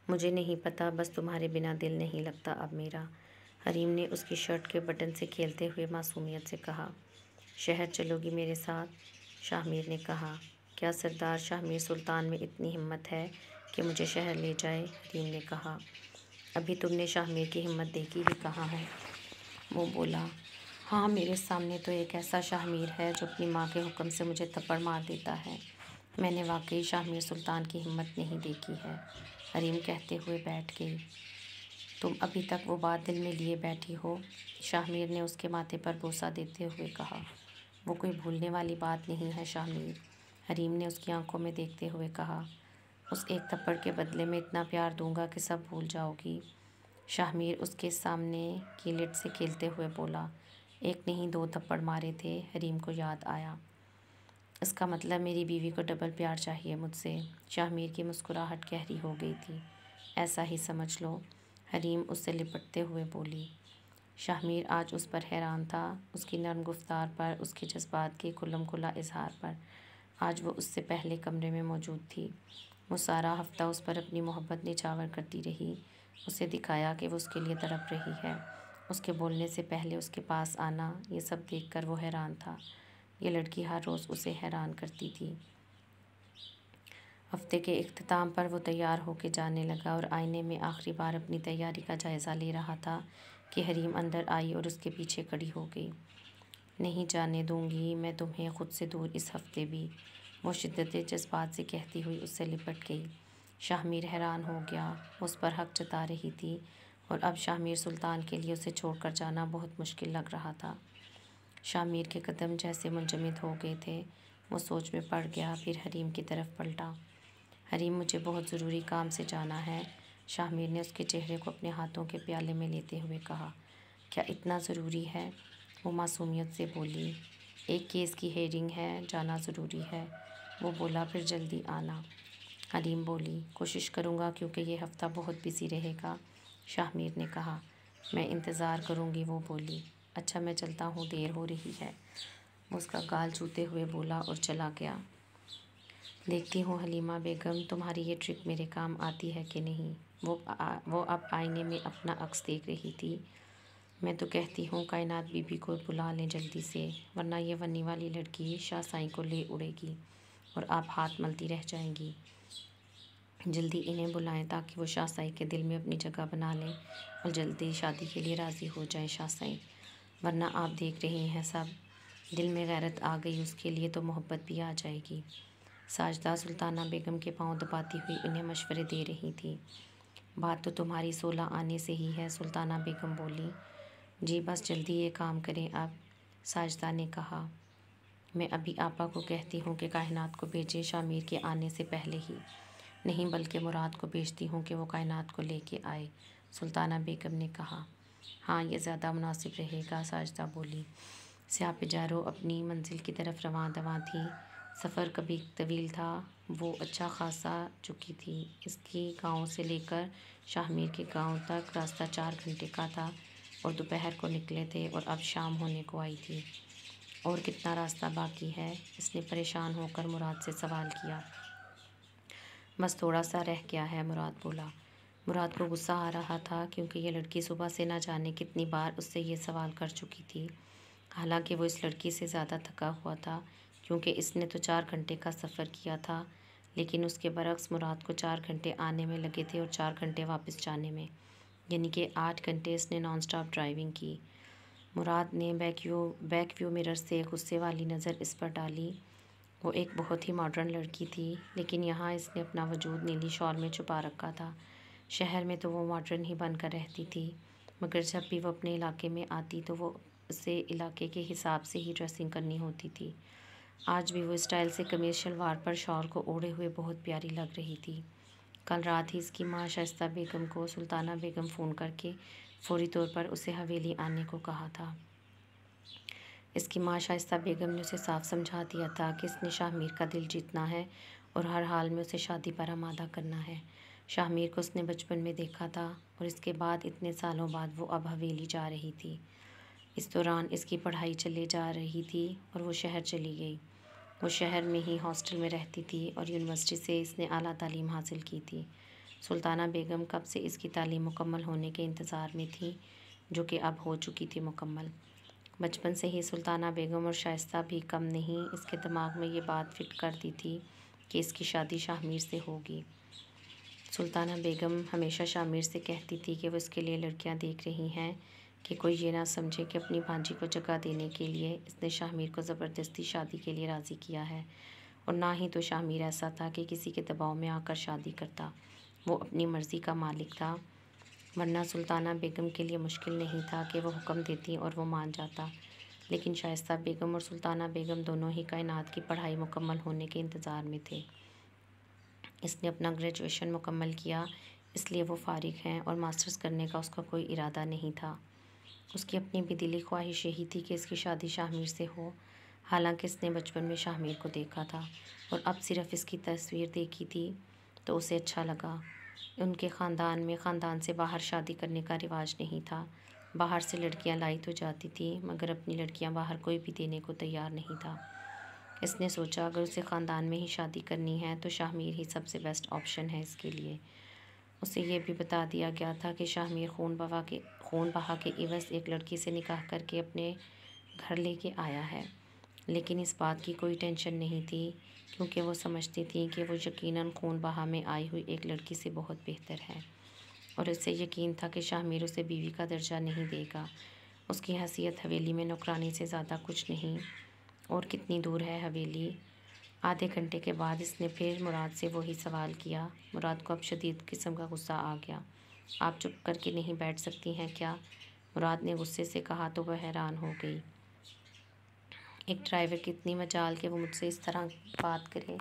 S1: مجھے نہیں پتا، بس تمہارے بنا دل نہیں لگتا اب میرا، حریم نے اس کی شرٹ کے بٹن سے کھیلتے ہوئے معصومیت سے کہا۔ شہر چلو گی میرے ساتھ؟ شاہمیر نے کہا۔ کیا سردار شاہمیر سلطان میں اتنی ہمت ہے کہ مجھے شہر لے جائے؟ حریم نے کہا۔ ابھی تم نے شاہمیر کی ہمت دیکھی ہی کہاں ہے؟ وہ بولا۔ ہاں، میرے سامنے تو ایک ایسا شاہمیر ہے جو اپنی ماں کے حکم سے مجھے تھپڑ مار دیتا ہے۔ میں نے واقعی شاہمیر سلطان کی ہمت نہیں دیکھی ہے، حریم کہتے ہوئے بیٹھ گئی۔ تم ابھی تک وہ بات دل میں لیے بیٹھی ہو، شاہمیر نے اس کے ماتھے پر بوسہ دیتے ہوئے کہا۔ وہ کوئی بھولنے والی بات نہیں ہے شاہمیر، حریم نے اس کی آنکھوں میں دیکھتے ہوئے کہا۔ اس ایک تھپڑ کے بدلے میں اتنا پیار دوں گا کہ سب بھول جاؤ گی، شاہمیر اس کے سامنے کی لٹ سے کھیلتے ہوئے بولا۔ ایک نہیں 2 تھپڑ مارے تھے، حریم کو یاد آیا۔ اس کا مطلب میری بیوی کو ڈبل پیار چاہیے مجھ سے، شاہمیر کی مسکراہٹ گہری ہو گئی تھی۔ ایسا ہی سمجھ لو، حریم اس سے لپٹتے ہوئے بولی۔ شاہمیر آج اس پر حیران تھا، اس کی نرم گفتار پر، اس کے جذبات کے کھلم کھلا اظہار پر۔ آج وہ اس سے پہلے کمرے میں موجود تھی۔ وہ سارا ہفتہ اس پر اپنی محبت نچھاور کرتی رہی، اسے دکھایا کہ وہ اس کے لیے تڑپ رہی ہے۔ اس کے بولنے سے پہلے اس کے پاس آنا، یہ سب دیکھ کر وہ حیران تھا۔ یہ لڑکی ہر روز اسے حیران کرتی تھی۔ ہفتے کے اختتام پر وہ تیار ہو کے جانے لگا اور آئینے میں آخری بار اپنی تیاری کا جائزہ لے رہا تھا کہ حریم اندر آئی اور اس کے پیچھے کھڑی ہو گئی۔ نہیں جانے دوں گی میں تمہیں خود سے دور اس ہفتے بھی، وہ شدت جذبات سے کہتی ہوئی اس سے لپٹ گئی۔ شاہمیر حیران ہو گیا، وہ اس پر حق جتا رہی تھی اور اب شاہمیر سلطان کے لیے اسے چھوڑ کر جانا بہت مشکل لگ رہا تھا۔ شاہمیر کے قدم جیسے منجمد ہو گئے تھے، وہ سوچ میں پڑ گیا، پھر حریم کی طرف پلٹا۔ حریم، مجھے بہت ضروری کام سے جانا ہے، شاہمیر نے اس کے چہرے کو اپنے ہاتھوں کے پیالے میں لیتے ہوئے کہا۔ کیا اتنا ضروری ہے؟ وہ معصومیت سے بولی۔ ایک کیس کی ہیئرنگ ہے، جانا ضروری ہے، وہ بولا، پھر جلدی آنا۔ حریم بولی۔ کوشش کروں گا کیونکہ یہ ہفتہ بہت بزی رہے گا، شاہمیر نے کہا۔ میں انتظار کروں گی، وہ بولی۔ اچھا، میں چلتا ہوں، دیر ہو رہی ہے، وہ اس کا گال چھوتے ہوئے بولا اور چلا گیا۔ دیکھتی ہوں حلیمہ بیگم، تمہاری یہ ٹرک میرے کام آتی ہے کہ نہیں، وہ اب آئینے میں اپنا عکس دیکھ رہی تھی۔ میں تو کہتی ہوں کائنات بی بی کو بلا لیں جلدی سے، ورنہ یہ ونی والی لڑکی شاہ سائیں کو لے اڑے گی اور آپ ہاتھ ملتی رہ جائیں گی۔ جلدی انہیں بلائیں تاکہ وہ شاہ سائیں کے دل میں اپنی جگہ بنا لیں اور جلدی شادی کے لیے راضی ہو جائیں شاہ سائیں، ورنہ آپ دیکھ رہی ہیں سب، دل میں غیرت آ گئی اس کے لیے تو محبت بھی آ جائے گی۔ ساجدہ سلطانہ بیگم کے پاؤں دباتی ہوئی انہیں مشورے دے رہی تھی۔ بات تو تمہاری 16 آنے سے ہی ہے، سلطانہ بیگم بولی۔ جی بس جلدی یہ کام کریں اب، ساجدہ نے کہا۔ میں ابھی آپا کو کہتی ہوں کہ کائنات کو بھیجیں شاہمیر کے آنے سے پہلے ہی، نہیں بلکہ مراد کو بھیجتی ہوں کہ وہ کائنات کو لے کے آئے، سلطانہ بیگم نے کہا۔ ہاں، یہ زیادہ مناسب رہے گا، ساجدہ بولی۔ سیاہ پجارو اپنی منزل کی طرف رواں دواں تھی۔ سفر کبھی طویل تھا، وہ اچھا خاصا چکی تھی۔ اس کی گاؤں سے لے کر شاہمیر کے گاؤں تک راستہ 4 گھنٹے کا تھا اور دوپہر کو نکلے تھے اور اب شام ہونے کو آئی تھی۔ اور کتنا راستہ باقی ہے؟ اس نے پریشان ہو کر مراد سے سوال کیا۔ بس تھوڑا سا رہ گیا ہے، مراد بولا۔ مراد کو غصہ آ رہا تھا کیونکہ یہ لڑکی صبح سے نہ جانے کتنی بار اس سے یہ سوال کر چکی تھی۔ حالانکہ وہ اس لڑکی سے زیادہ تھکا ہوا تھا کیونکہ اس نے تو 4 گھنٹے کا سفر کیا تھا، لیکن اس کے برعکس مراد کو 4 گھنٹے آنے میں لگے تھے اور 4 گھنٹے واپس جانے میں، یعنی کہ 8 گھنٹے اس نے نان سٹاپ ڈرائیونگ کی۔ مراد نے بیک ویو مرر سے غصے والی نظر اس پر ڈالی۔ وہ ایک بہت ہی ماڈرن لڑکی تھی، لیکن یہاں اس نے اپنا وجود نیلی شال میں چھپا رکھا تھا۔ شہر میں تو وہ ماڈرن ہی بن کر رہتی تھی، مگر جب بھی وہ اپنے علاقے میں آتی تو وہ اسے علاقے کے حساب سے ہی ڈریسنگ کرنی ہوتی تھی۔ آج بھی وہ اسٹائل سے قمیض شلوار پر شال کو اوڑھے ہوئے بہت پیاری لگ رہی تھی۔ کل رات ہی اس کی ماں شائستہ بیگم کو سلطانہ بیگم فون کر کے فوری طور پر اسے حویلی آنے کو کہا تھا۔ اس کی ماں شائستہ بیگم نے اسے صاف سمجھا دیا تھا کہ اس نے شاہ میر کا دل جیتنا ہے اور ہر حال میں اسے شادی پر آمادہ کرنا ہے۔ شاہ میر کو اس نے بچپن میں دیکھا تھا اور اس کے بعد اتنے سالوں بعد وہ اب حویلی جا رہی تھی۔ اس دوران اس کی پڑھائی چلے جا رہی تھی اور وہ شہر چلی گئی۔ وہ شہر میں ہی ہاسٹل میں رہتی تھی اور یونیورسٹی سے اس نے اعلیٰ تعلیم حاصل کی تھی۔ سلطانہ بیگم کب سے اس کی تعلیم مکمل ہونے کے انتظار میں تھی، جو کہ اب ہو چکی تھی مکمل۔ بچپن سے ہی سلطانہ بیگم اور شائستہ بھی کم نہیں اس کے دماغ میں یہ بات فٹ کر دی تھی کہ اس کی شادی شاہ میر سے ہوگی۔ سلطانہ بیگم ہمیشہ شاہ میر سے کہتی تھی کہ وہ اس کے لیے لڑکیاں دیکھ رہی ہیں کہ کوئی یہ نہ سمجھے کہ اپنی بھانجی کو جگہ دینے کے لیے اس نے شاہ میر کو زبردستی شادی کے لیے راضی کیا ہے، اور نہ ہی تو شاہ میر ایسا تھا کہ کسی کے دباؤ میں آ کر شادی کرتا۔ وہ اپنی مرضی کا مالک تھا، ورنہ سلطانہ بیگم کے لیے مشکل نہیں تھا کہ وہ حکم دیتی اور وہ مان جاتا۔ لیکن شائستہ بیگم اور سلطانہ بیگم دونوں ہی کائنات کی پڑھائی مکمل ہونے کے انتظار میں تھے۔ اس نے اپنا گریجویشن مکمل کیا، اس لیے وہ فارغ ہیں اور ماسٹرز کرنے کا اس کا کوئی ارادہ نہیں تھا۔ اس کی اپنی بھی دلی خواہش یہی تھی کہ اس کی شادی شاہ میر سے ہو، حالانکہ اس نے بچپن میں شاہ میر کو دیکھا تھا اور اب صرف اس کی تصویر دیکھی تھی تو اسے اچھا لگا۔ ان کے خاندان میں خاندان سے باہر شادی کرنے کا رواج نہیں تھا۔ باہر سے لڑکیاں لائی تو جاتی تھیں، مگر اپنی لڑکیاں باہر کوئی بھی دینے کو تیار نہیں تھا۔ اس نے سوچا اگر اسے خاندان میں ہی شادی کرنی ہے تو شاہ میر ہی سب سے بیسٹ آپشن ہے اس کے لیے۔ اسے یہ بھی بتا دیا گیا تھا کہ شاہ میر خون بہا کے عوض ایک لڑکی سے نکاح کر کے اپنے گھر لے کے آیا ہے، لیکن اس بات کی کوئی ٹینشن نہیں تھی کیونکہ وہ سمجھتی تھیں کہ وہ یقیناً خون بہا میں آئی ہوئی ایک لڑکی سے بہت بہتر ہے، اور اسے یقین تھا کہ شاہ میر اسے بیوی کا درجہ نہیں دے گا۔ اس کی حیثیت حویلی میں نوکرانی سے زیادہ کچھ نہیں، اور کتنی دور ہے حویلی؟ آدھے گھنٹے کے بعد اس نے پھر مراد سے وہی سوال کیا۔ مراد کو اب شدید قسم کا غصہ آ گیا۔ آپ چپ کر کے نہیں بیٹھ سکتی ہیں کیا؟ مراد نے غصے سے کہا تو وہ حیران ہو گئی۔ ایک ڈرائیور کی اتنی مجال کہ وہ مجھ سے اس طرح بات کرے۔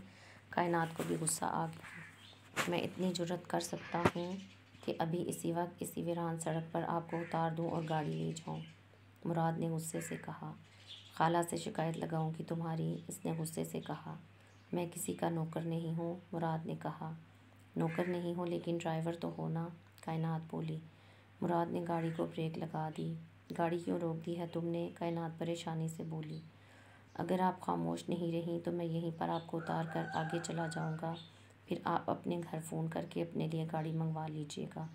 S1: کائنات کو بھی غصہ آ گیا۔ میں اتنی جرأت کر سکتا ہوں کہ ابھی اسی وقت اسی ویران سڑک پر آپ کو اتار دوں اور گاڑی لے جاؤں، مراد نے غصے سے کہا۔ خالہ سے شکایت لگاؤں گی تمہاری، اس نے غصے سے کہا۔ میں کسی کا نوکر نہیں ہوں، مراد نے کہا۔ نوکر نہیں ہو لیکن ڈرائیور تو ہو نا، کائنات بولی۔ مراد نے گاڑی کو بریک لگا دی۔ گاڑی کیوں روک دی ہے تم نے؟ کائنات پریشانی سے بولی۔ اگر آپ خاموش نہیں رہیں تو میں یہیں پر آپ کو اتار کر آگے چلا جاؤں گا، پھر آپ اپنے گھر فون کر کے اپنے لیے گاڑی منگوا لیجیے گا،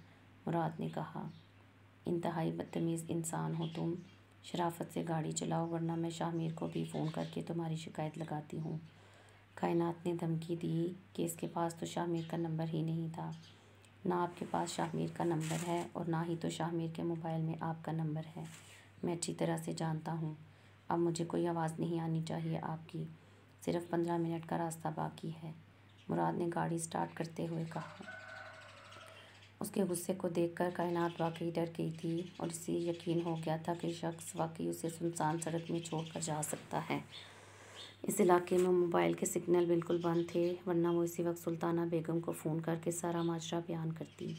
S1: مراد نے کہا۔ انتہائی بدتمیز انسان ہو تم، شرافت سے گاڑی چلاؤ ورنہ میں شاہ میر کو بھی فون کر کے تمہاری شکایت لگاتی ہوں۔ کائنات نے دھمکی دی کہ اس کے پاس تو شاہ میر کا نمبر ہی نہیں تھا۔ نہ آپ کے پاس شاہ میر کا نمبر ہے اور نہ ہی تو شاہ میر کے موبائل میں آپ کا نمبر ہے، میں اچھی طرح سے جانتا ہوں۔ اب مجھے کوئی آواز نہیں آنی چاہیے آپ کی، صرف 15 منٹ کا راستہ باقی ہے، مراد نے گاڑی سٹارٹ کرتے ہوئے کہا۔ اس کے غصے کو دیکھ کر کائنات واقعی ڈر گئی تھی اور اسے یقین ہو گیا تھا کہ شخص واقعی اسے سنسان سڑک میں چھوڑ کر جا سکتا ہے۔ اس علاقے میں موبائل کے سگنل بالکل بند تھے، ورنہ وہ اسی وقت سلطانہ بیگم کو فون کر کے سارا ماجرا بیان کرتی۔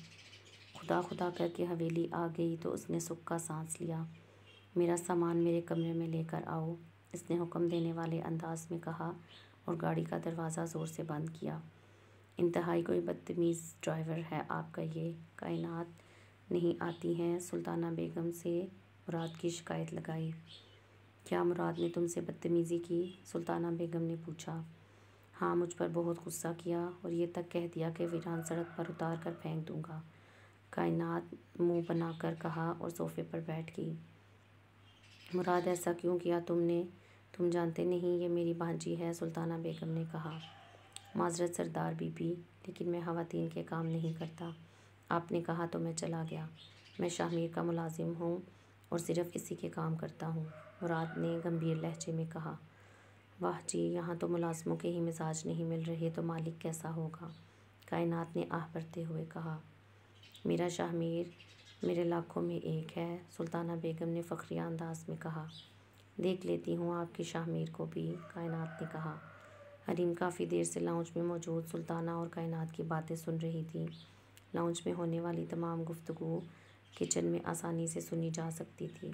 S1: خدا خدا کر کے حویلی آ گئی تو اس نے سکھ کا سانس لیا۔ میرا سامان میرے کمرے میں لے کر آؤ، اس نے حکم دینے والے انداز میں کہا اور گاڑی کا دروازہ زور سے بند کیا۔ انتہائی کوئی بدتمیز ڈرائیور ہے آپ کا یہ، کائنات نہیں آتی ہیں سلطانہ بیگم سے مراد کی شکایت لگائی۔ کیا مراد نے تم سے بدتمیزی کی؟ سلطانہ بیگم نے پوچھا۔ ہاں، مجھ پر بہت غصہ کیا اور یہ تک کہہ دیا کہ ویران سڑک پر اتار کر پھینک دوں گا، کائنات منہ بنا کر کہا اور صوفے پر بیٹھ گئی۔ مراد ایسا کیوں کیا تم نے؟ تم جانتے نہیں یہ میری بھانجی ہے، سلطانہ بیگم نے کہا۔ معذرت سردار بی بی، لیکن میں خواتین کے کام نہیں کرتا، آپ نے کہا تو میں چلا گیا۔ میں شاہ میر کا ملازم ہوں اور صرف اسی کے کام کرتا ہوں، مراد نے گمبھیر لہجے میں کہا۔ واہ جی، یہاں تو ملازموں کے ہی مزاج نہیں مل رہے تو مالک کیسا ہوگا؟ کائنات نے آہ بھرتے ہوئے کہا۔ میرا شاہ میر میرے لاکھوں میں ایک ہے، سلطانہ بیگم نے فخریہ انداز میں کہا۔ دیکھ لیتی ہوں آپ کے شاہ میر کو بھی، کائنات نے کہا۔ حریم کافی دیر سے لاؤنج میں موجود سلطانہ اور کائنات کی باتیں سن رہی تھی۔ لاؤنج میں ہونے والی تمام گفتگو کچن میں آسانی سے سنی جا سکتی تھی۔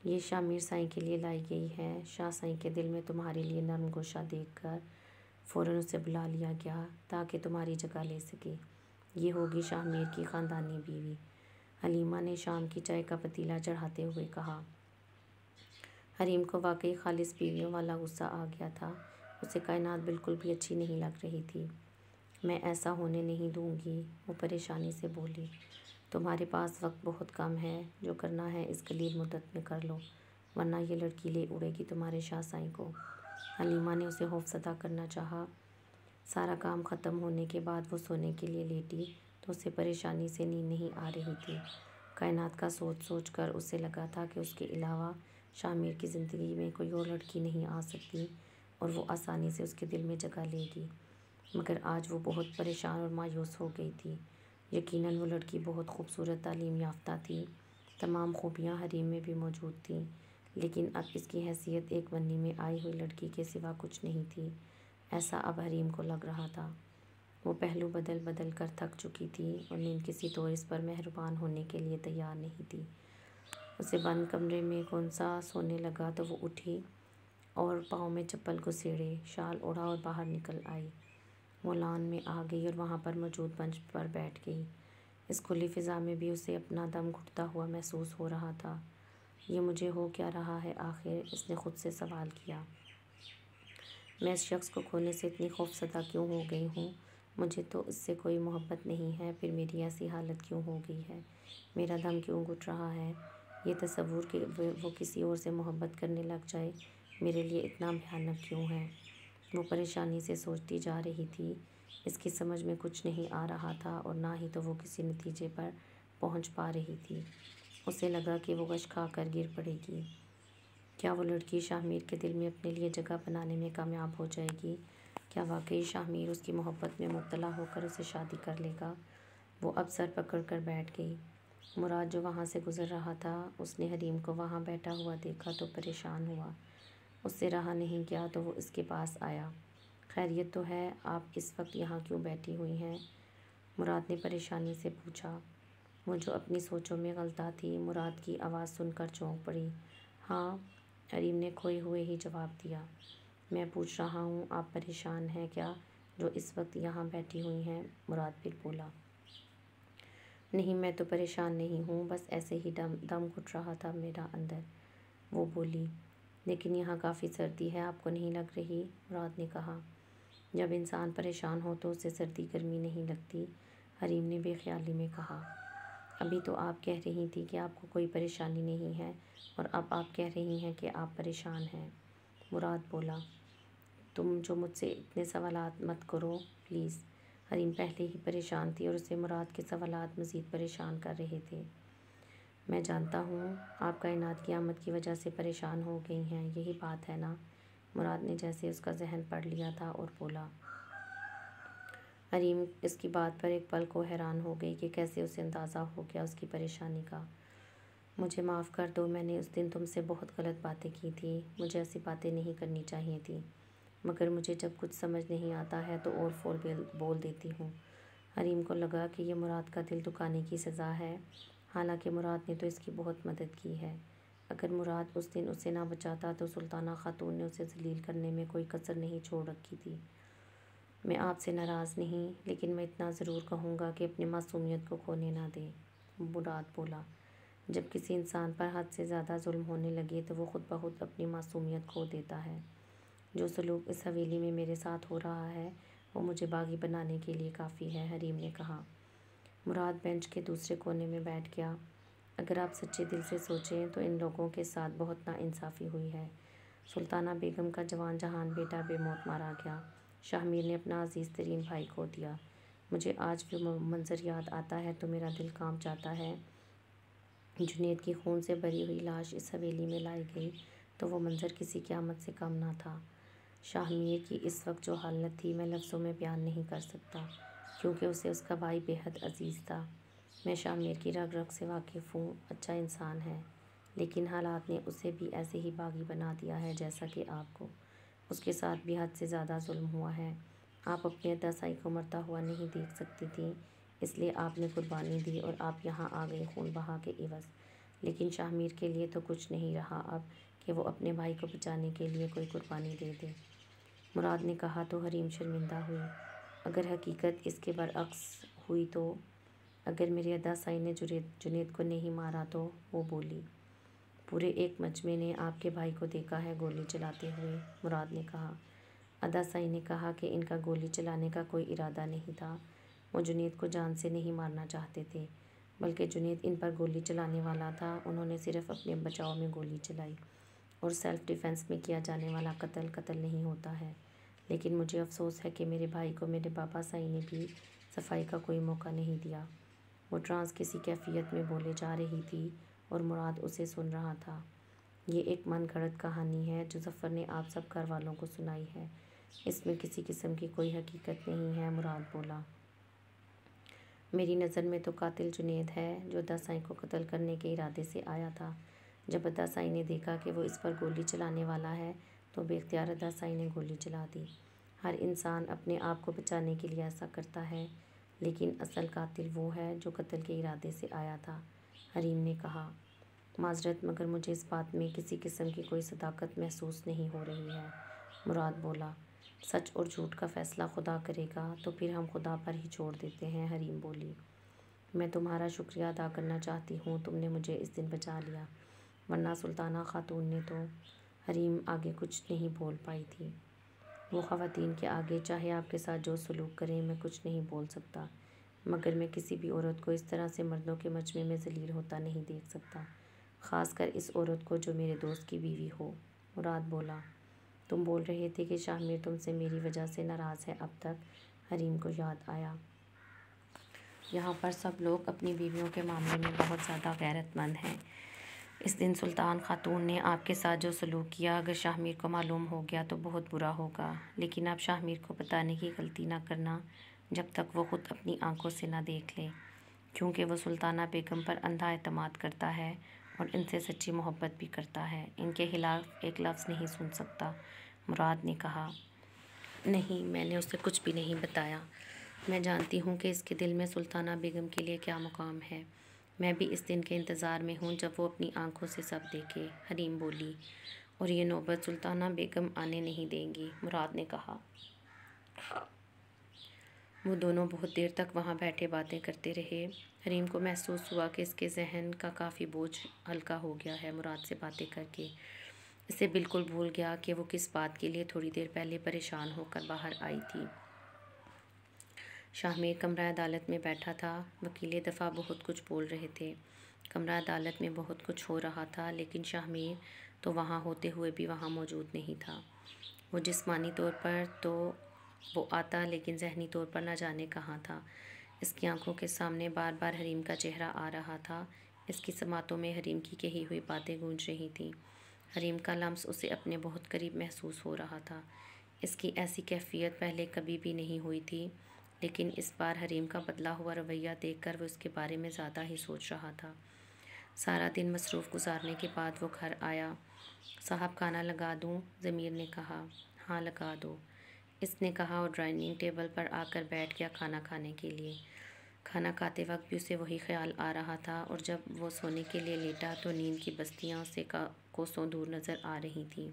S1: یہ شاہ میر سائیں کے لیے لائی گئی ہے۔ شاہ سائیں کے دل میں تمہارے لیے نرم گوشہ دیکھ کر فوراً اسے بلا لیا گیا تاکہ تمہاری جگہ لے سکے۔ یہ ہوگی شاہ میر کی خاندانی بیوی، حلیمہ نے شام کی چائے کا پتیلا چڑھاتے ہوئے کہا۔ حریم کو واقعی خالص بیویوں والا غصہ آ گیا تھا۔ اسے کائنات بالکل بھی اچھی نہیں لگ رہی تھی۔ میں ایسا ہونے نہیں دوں گی، وہ پریشانی سے بولی۔ تمہارے پاس وقت بہت کم ہے، جو کرنا ہے اس قلیل مدت میں کر لو، ورنہ یہ لڑکی لے اڑے گی تمہارے شاہ سائیں کو۔ حلیمہ نے اسے خوفزدہ کرنا چاہا۔ سارا کام ختم ہونے کے بعد وہ سونے کے لیے لیٹی تو اسے پریشانی سے نیند نہیں آ رہی تھی۔ کائنات کا سوچ سوچ کر اسے لگا تھا کہ اس کے علاوہ شاہ میر کی زندگی میں کوئی اور لڑکی نہیں آ سکتی اور وہ آسانی سے اس کے دل میں جگہ لے گی، مگر آج وہ بہت پریشان اور مایوس ہو گئی تھی۔ یقیناً وہ لڑکی بہت خوبصورت، تعلیم یافتہ تھی، تمام خوبیاں حریم میں بھی موجود تھیں، لیکن اب اس کی حیثیت ایک بنی میں آئی ہوئی لڑکی کے سوا کچھ نہیں تھی، ایسا اب حریم کو لگ رہا تھا۔ وہ پہلو بدل بدل کر تھک چکی تھی اور نیند کسی طور اس پر مہربان ہونے کے لیے تیار نہیں تھی۔ اسے بند کمرے میں کونسا سونے لگا تو وہ اٹھی اور پاؤں میں چپل گھسیڑے، شال اوڑھا اور باہر نکل آئی۔ وہ لان میں آ گئی اور وہاں پر موجود بنچ پر بیٹھ گئی۔ اس کھلی فضا میں بھی اسے اپنا دم گھٹتا ہوا محسوس ہو رہا تھا۔ یہ مجھے ہو کیا رہا ہے آخر؟ اس نے خود سے سوال کیا۔ میں اس شخص کو کھونے سے اتنی خوفزدہ کیوں ہو گئی ہوں؟ مجھے تو اس سے کوئی محبت نہیں ہے، پھر میری ایسی حالت کیوں ہو گئی ہے؟ میرا دم کیوں گھٹ رہا ہے؟ یہ تصور کہ وہ کسی اور سے محبت کرنے لگ جائے میرے لیے اتنا بھیانک کیوں ہے؟ وہ پریشانی سے سوچتی جا رہی تھی۔ اس کی سمجھ میں کچھ نہیں آ رہا تھا اور نہ ہی تو وہ کسی نتیجے پر پہنچ پا رہی تھی۔ اسے لگا کہ وہ غش کھا کر گر پڑے گی۔ کیا وہ لڑکی شاہ میر کے دل میں اپنے لیے جگہ بنانے میں کامیاب ہو جائے گی؟ کیا واقعی شاہ میر اس کی محبت میں مبتلا ہو کر اسے شادی کر لے گا؟ وہ اب سر پکڑ کر بیٹھ گئی۔ مراد جو وہاں سے گزر رہا تھا، اس نے حریم کو وہاں بیٹھا ہوا دیکھا تو پریشان ہوا۔ اس سے رہا نہیں گیا تو وہ اس کے پاس آیا۔ خیریت تو ہے؟ آپ اس وقت یہاں کیوں بیٹھی ہوئی ہیں؟ مراد نے پریشانی سے پوچھا۔ وہ جو اپنی سوچوں میں غلطہ تھی، مراد کی آواز سن کر چونک پڑی۔ ہاں، حریم نے کھوئے ہوئے ہی جواب دیا۔ میں پوچھ رہا ہوں آپ پریشان ہیں کیا جو اس وقت یہاں بیٹھی ہوئی ہیں؟ مراد پھر بولا۔ نہیں، میں تو پریشان نہیں ہوں، بس ایسے ہی دم گھٹ رہا تھا میرا اندر، وہ بولی۔ لیکن یہاں کافی سردی ہے، آپ کو نہیں لگ رہی؟ مراد نے کہا۔ جب انسان پریشان ہو تو اسے سردی گرمی نہیں لگتی، حریم نے بے خیالی میں کہا۔ ابھی تو آپ کہہ رہی تھی کہ آپ کو کوئی پریشانی نہیں ہے اور اب آپ کہہ رہی ہیں کہ آپ پریشان ہیں، مراد بولا۔ تم جو مجھ سے اتنے سوالات مت کرو پلیز۔ حریم پہلے ہی پریشان تھی اور اسے مراد کے سوالات مزید پریشان کر رہے تھے۔ میں جانتا ہوں آپ کائنات کی آمد کی وجہ سے پریشان ہو گئی ہیں، یہی بات ہے نا؟ مراد نے جیسے اس کا ذہن پڑھ لیا تھا اور بولا۔ حریم اس کی بات پر ایک پل کو حیران ہو گئی کہ کیسے اسے اندازہ ہو گیا اس کی پریشانی کا۔ مجھے معاف کر دو، میں نے اس دن تم سے بہت غلط باتیں کی تھیں، مجھے ایسی باتیں نہیں کرنی چاہیے تھیں، مگر مجھے جب کچھ سمجھ نہیں آتا ہے تو اور فول بول دیتی ہوں۔ حریم کو لگا کہ یہ مراد کا دل دکھانے کی سزا ہے، حالانکہ مراد نے تو اس کی بہت مدد کی ہے۔ اگر مراد اس دن اسے نہ بچاتا تو سلطانہ خاتون نے اسے ذلیل کرنے میں کوئی کسر نہیں چھوڑ رکھی تھی۔ میں آپ سے ناراض نہیں، لیکن میں اتنا ضرور کہوں گا کہ اپنی معصومیت کو کھونے نہ دیں، مراد بولا۔ جب کسی انسان پر حد سے زیادہ ظلم ہونے لگے تو وہ خود بخود اپنی معصومیت کھو دیتا ہے۔ جو سلوک اس حویلی میں میرے ساتھ ہو رہا ہے وہ مجھے باغی بنانے کے لیے کافی ہے، حریم نے کہا۔ مراد بینچ کے دوسرے کونے میں بیٹھ گیا۔ اگر آپ سچے دل سے سوچیں تو ان لوگوں کے ساتھ بہت ناانصافی ہوئی ہے۔ سلطانہ بیگم کا جوان جہان بیٹا بے موت مارا گیا، شاہ میر نے اپنا عزیز ترین بھائی کھو دیا۔ مجھے آج بھی منظر یاد آتا ہے تو میرا دل کانپ جاتا ہے۔ جنید کی خون سے بھری ہوئی لاش اس حویلی میں لائی گئی تو وہ منظر کسی قیامت سے کم نہ تھا۔ شاہمیر کی اس وقت جو حالت تھی میں لفظوں میں بیان نہیں کر سکتا، کیونکہ اسے اس کا بھائی بے حد عزیز تھا۔ میں شاہمیر کی رگ رگ سے واقف ہوں، اچھا انسان ہے، لیکن حالات نے اسے بھی ایسے ہی باغی بنا دیا ہے جیسا کہ آپ کو۔ اس کے ساتھ بھی حد سے زیادہ ظلم ہوا ہے۔ آپ اپنے ادا سائی کو مرتا ہوا نہیں دیکھ سکتی تھیں، اس لیے آپ نے قربانی دی اور آپ یہاں آ گئی خون بہا کے عوض۔ لیکن شاہمیر کے لیے تو کچھ نہیں رہا اب کہ وہ اپنے بھائی کو بچانے کے لیے کوئی قربانی دے دے۔ مراد نے کہا تو حریم شرمندہ ہوئی۔ اگر حقیقت اس کے برعکس ہوئی تو؟ اگر میرے ادا سائی نے جنید کو نہیں مارا تو؟ وہ بولی۔ پورے ایک مجمع نے آپ کے بھائی کو دیکھا ہے گولی چلاتے ہوئے، مراد نے کہا۔ ادا سائی نے کہا کہ ان کا گولی چلانے کا کوئی ارادہ نہیں تھا۔ وہ جنید کو جان سے نہیں مارنا چاہتے تھے، بلکہ جنید ان پر گولی چلانے والا تھا۔ انہوں نے صرف اپنے بچاؤ میں گولی چلائی، اور سیلف ڈیفنس میں کیا جانے والا قتل قتل نہیں ہوتا ہے۔ لیکن مجھے افسوس ہے کہ میرے بھائی کو میرے بابا سائی نے بھی صفائی کا کوئی موقع نہیں دیا۔ وہ ٹرانس کسی کیفیت میں بولے جا رہی تھی اور مراد اسے سن رہا تھا۔ یہ ایک من گھڑت کہانی ہے جو ظفر نے آپ سب گھر والوں کو سنائی ہے، اس میں کسی قسم کی کوئی حقیقت نہیں ہے، مراد بولا۔ میری نظر میں تو قاتل جنید ہے، جو ادا سائی کو قتل کرنے کے ارادے سے آیا تھا۔ جب ادا سائی نے دیکھا کہ وہ اس پر گولی چلانے والا ہے تو بے اختیار ادا سائی نے گولی چلا دی۔ ہر انسان اپنے آپ کو بچانے کے لیے ایسا کرتا ہے، لیکن اصل قاتل وہ ہے جو قتل کے ارادے سے آیا تھا، حریم نے کہا۔ معذرت، مگر مجھے اس بات میں کسی قسم کی کوئی صداقت محسوس نہیں ہو رہی ہے، مراد بولا۔ سچ اور جھوٹ کا فیصلہ خدا کرے گا، تو پھر ہم خدا پر ہی چھوڑ دیتے ہیں، حریم بولی۔ میں تمہارا شکریہ ادا کرنا چاہتی ہوں، تم نے مجھے اس دن بچا لیا، ورنہ سلطانہ خاتون نے تو… حریم آگے کچھ نہیں بول پائی تھی۔ وہ خواتین کے آگے چاہے آپ کے ساتھ جو سلوک کریں میں کچھ نہیں بول سکتا، مگر میں کسی بھی عورت کو اس طرح سے مردوں کے مجمع میں ذلیل ہوتا نہیں دیکھ سکتا، خاص کر اس عورت کو جو میرے دوست کی بیوی ہو، مراد بولا۔ تم بول رہے تھے کہ شاہمیر تم سے میری وجہ سے ناراض ہے اب تک، حریم کو یاد آیا۔ یہاں پر سب لوگ اپنی بیویوں کے معاملے میں بہت زیادہ غیرت مند ہیں۔ اس دن سلطان خاتون نے آپ کے ساتھ جو سلوک کیا، اگر شاہمیر کو معلوم ہو گیا تو بہت برا ہوگا، لیکن آپ شاہمیر کو بتانے کی غلطی نہ کرنا جب تک وہ خود اپنی آنکھوں سے نہ دیکھ لے، کیونکہ وہ سلطانہ بیگم پر اندھا اعتماد کرتا ہے اور ان سے سچی محبت بھی کرتا ہے، ان کے خلاف ایک لفظ نہیں سن سکتا، مراد نے کہا۔ نہیں، میں نے اسے کچھ بھی نہیں بتایا۔ میں جانتی ہوں کہ اس کے دل میں سلطانہ بیگم کے لیے کیا مقام ہے۔ میں بھی اس دن کے انتظار میں ہوں جب وہ اپنی آنکھوں سے سب دیکھے، حریم بولی۔ اور یہ نوبت سلطانہ بیگم آنے نہیں دیں گی، مراد نے کہا۔ وہ دونوں بہت دیر تک وہاں بیٹھے باتیں کرتے رہے۔ حریم کو محسوس ہوا کہ اس کے ذہن کا کافی بوجھ ہلکا ہو گیا ہے مراد سے باتیں کر کے۔ اسے بالکل بھول گیا کہ وہ کس بات کے لیے تھوڑی دیر پہلے پریشان ہو کر باہر آئی تھی۔ شاہمیر کمرہ عدالت میں بیٹھا تھا۔ وکیل دفاع بہت کچھ بول رہے تھے۔ کمرہ عدالت میں بہت کچھ ہو رہا تھا، لیکن شاہمیر تو وہاں ہوتے ہوئے بھی وہاں موجود نہیں تھا۔ وہ جسمانی طور پر تو وہ آتا، لیکن ذہنی طور پر نہ جانے کہاں تھا۔ اس کی آنکھوں کے سامنے بار بار حریم کا چہرہ آ رہا تھا، اس کی سماعتوں میں حریم کی کہی ہوئی باتیں گونج رہی تھیں۔ حریم کا لمس اسے اپنے بہت قریب محسوس ہو رہا تھا۔ اس کی ایسی کیفیت پہلے کبھی بھی نہیں ہوئی تھی، لیکن اس بار حریم کا بدلا ہوا رویہ دیکھ کر وہ اس کے بارے میں زیادہ ہی سوچ رہا تھا۔ سارا دن مصروف گزارنے کے بعد وہ گھر آیا۔ صاحب کھانا لگا دوں؟ ضمیر نے کہا۔ ہاں لگا دو، اس نے کہا اور ڈائننگ ٹیبل پر آ کر بیٹھ گیا کھانا کھانے کے لیے۔ کھانا کھاتے وقت بھی اسے وہی خیال آ رہا تھا، اور جب وہ سونے کے لیے لیٹا تو نیند کی بستیاں اسے کوسوں دور نظر آ رہی تھیں۔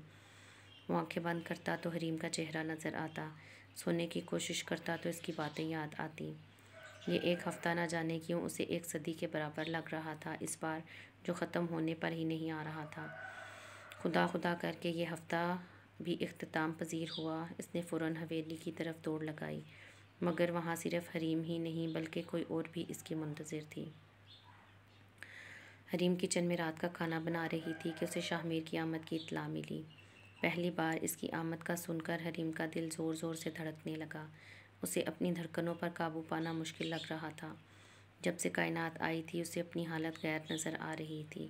S1: وہ آنکھیں بند کرتا تو حریم کا چہرہ نظر آتا، سونے کی کوشش کرتا تو اس کی باتیں یاد آتیں۔ یہ ایک ہفتہ نہ جانے کیوں اسے ایک صدی کے برابر لگ رہا تھا اس بار، جو ختم ہونے پر ہی نہیں آ رہا تھا۔ خدا خدا کر کے یہ ہفتہ بھی اختتام پذیر ہوا۔ اس نے فوراً حویلی کی طرف دوڑ لگائی، مگر وہاں صرف حریم ہی نہیں بلکہ کوئی اور بھی اس کی منتظر تھی۔ حریم کچن میں رات کا کھانا بنا رہی تھی کہ اسے شاہمیر کی آمد کی اطلاع ملی۔ پہلی بار اس کی آمد کا سن کر حریم کا دل زور زور سے دھڑکنے لگا۔ اسے اپنی دھڑکنوں پر قابو پانا مشکل لگ رہا تھا۔ جب سے کائنات آئی تھی اسے اپنی حالت غیر نظر آ رہی تھی۔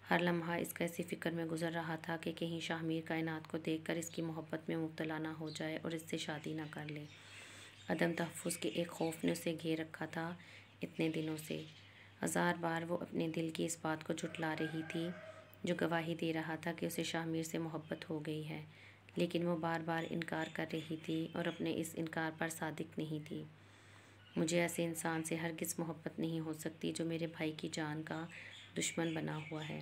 S1: ہر لمحہ اس کا اسی فکر میں گزر رہا تھا کہ کہیں شاہ میر کائنات کو دیکھ کر اس کی محبت میں مبتلا نہ ہو جائے اور اس سے شادی نہ کر لے۔ عدم تحفظ کے ایک خوف نے اسے گھیر رکھا تھا اتنے دنوں سے۔ ہزار بار وہ اپنے دل کی اس بات کو جھٹلا رہی تھی جو گواہی دے رہا تھا کہ اسے شاہ میر سے محبت ہو گئی ہے، لیکن وہ بار بار انکار کر رہی تھی اور اپنے اس انکار پر صادق نہیں تھی۔ مجھے ایسے انسان سے ہرگز محبت نہیں ہو سکتی جو میرے بھائی کی جان کا دشمن بنا ہوا ہے۔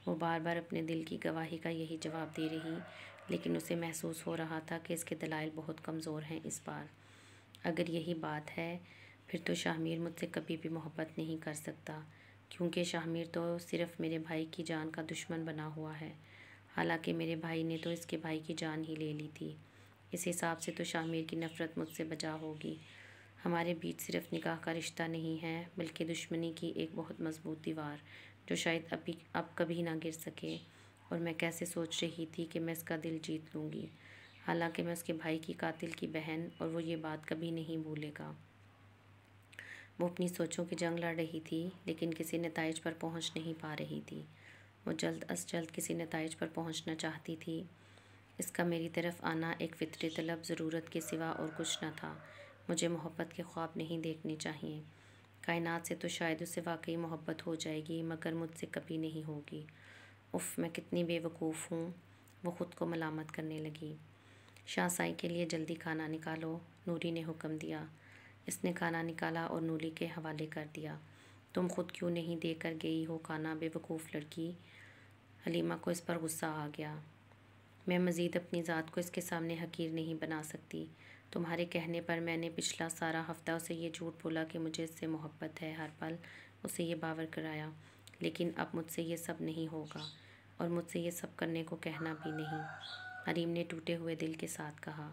S1: وہ بار بار اپنے دل کی گواہی کا یہی جواب دے رہی، لیکن اسے محسوس ہو رہا تھا کہ اس کے دلائل بہت کمزور ہیں اس بار۔ اگر یہی بات ہے پھر تو شاہ میر مجھ سے کبھی بھی محبت نہیں کر سکتا، کیونکہ شاہ میر تو صرف میرے بھائی کی جان کا دشمن بنا ہوا ہے، حالانکہ میرے بھائی نے تو اس کے بھائی کی جان ہی لے لی تھی۔ اس حساب سے تو شاہ میر کی نفرت مجھ سے بجا ہوگی۔ ہمارے بیچ صرف نکاح کا رشتہ نہیں ہے بلکہ دشمنی کی ایک بہت مضبوط دیوار جو شاید اب کبھی نہ گر سکے، اور میں کیسے سوچ رہی تھی کہ میں اس کا دل جیت لوں گی، حالانکہ میں اس کے بھائی کی قاتل کی بہن، اور وہ یہ بات کبھی نہیں بھولے گا۔ وہ اپنی سوچوں کی جنگ لڑ رہی تھی لیکن کسی نتائج پر پہنچ نہیں پا رہی تھی۔ وہ جلد از جلد کسی نتائج پر پہنچنا چاہتی تھی۔ اس کا میری طرف آنا ایک فطری طلب ضرورت کے سوا اور کچھ نہ تھا۔ مجھے محبت کے خواب نہیں دیکھنے چاہیے۔ کائنات سے تو شاید اسے واقعی محبت ہو جائے گی مگر مجھ سے کبھی نہیں ہوگی۔ اف، میں کتنی بے وقوف ہوں۔ وہ خود کو ملامت کرنے لگی۔ شاہ سائیں کے لیے جلدی کھانا نکالو، نوری نے حکم دیا۔ اس نے کھانا نکالا اور نوری کے حوالے کر دیا۔ تم خود کیوں نہیں دے کر گئی ہو کھانا، بے وقوف لڑکی؟ حلیمہ کو اس پر غصہ آ گیا۔ میں مزید اپنی ذات کو اس کے سامنے حقیر نہیں بنا سکتی۔ تمہارے کہنے پر میں نے پچھلا سارا ہفتہ اسے یہ جھوٹ بولا کہ مجھے اس سے محبت ہے، ہر پل اسے یہ باور کرایا، لیکن اب مجھ سے یہ سب نہیں ہوگا اور مجھ سے یہ سب کرنے کو کہنا بھی نہیں، حریم نے ٹوٹے ہوئے دل کے ساتھ کہا۔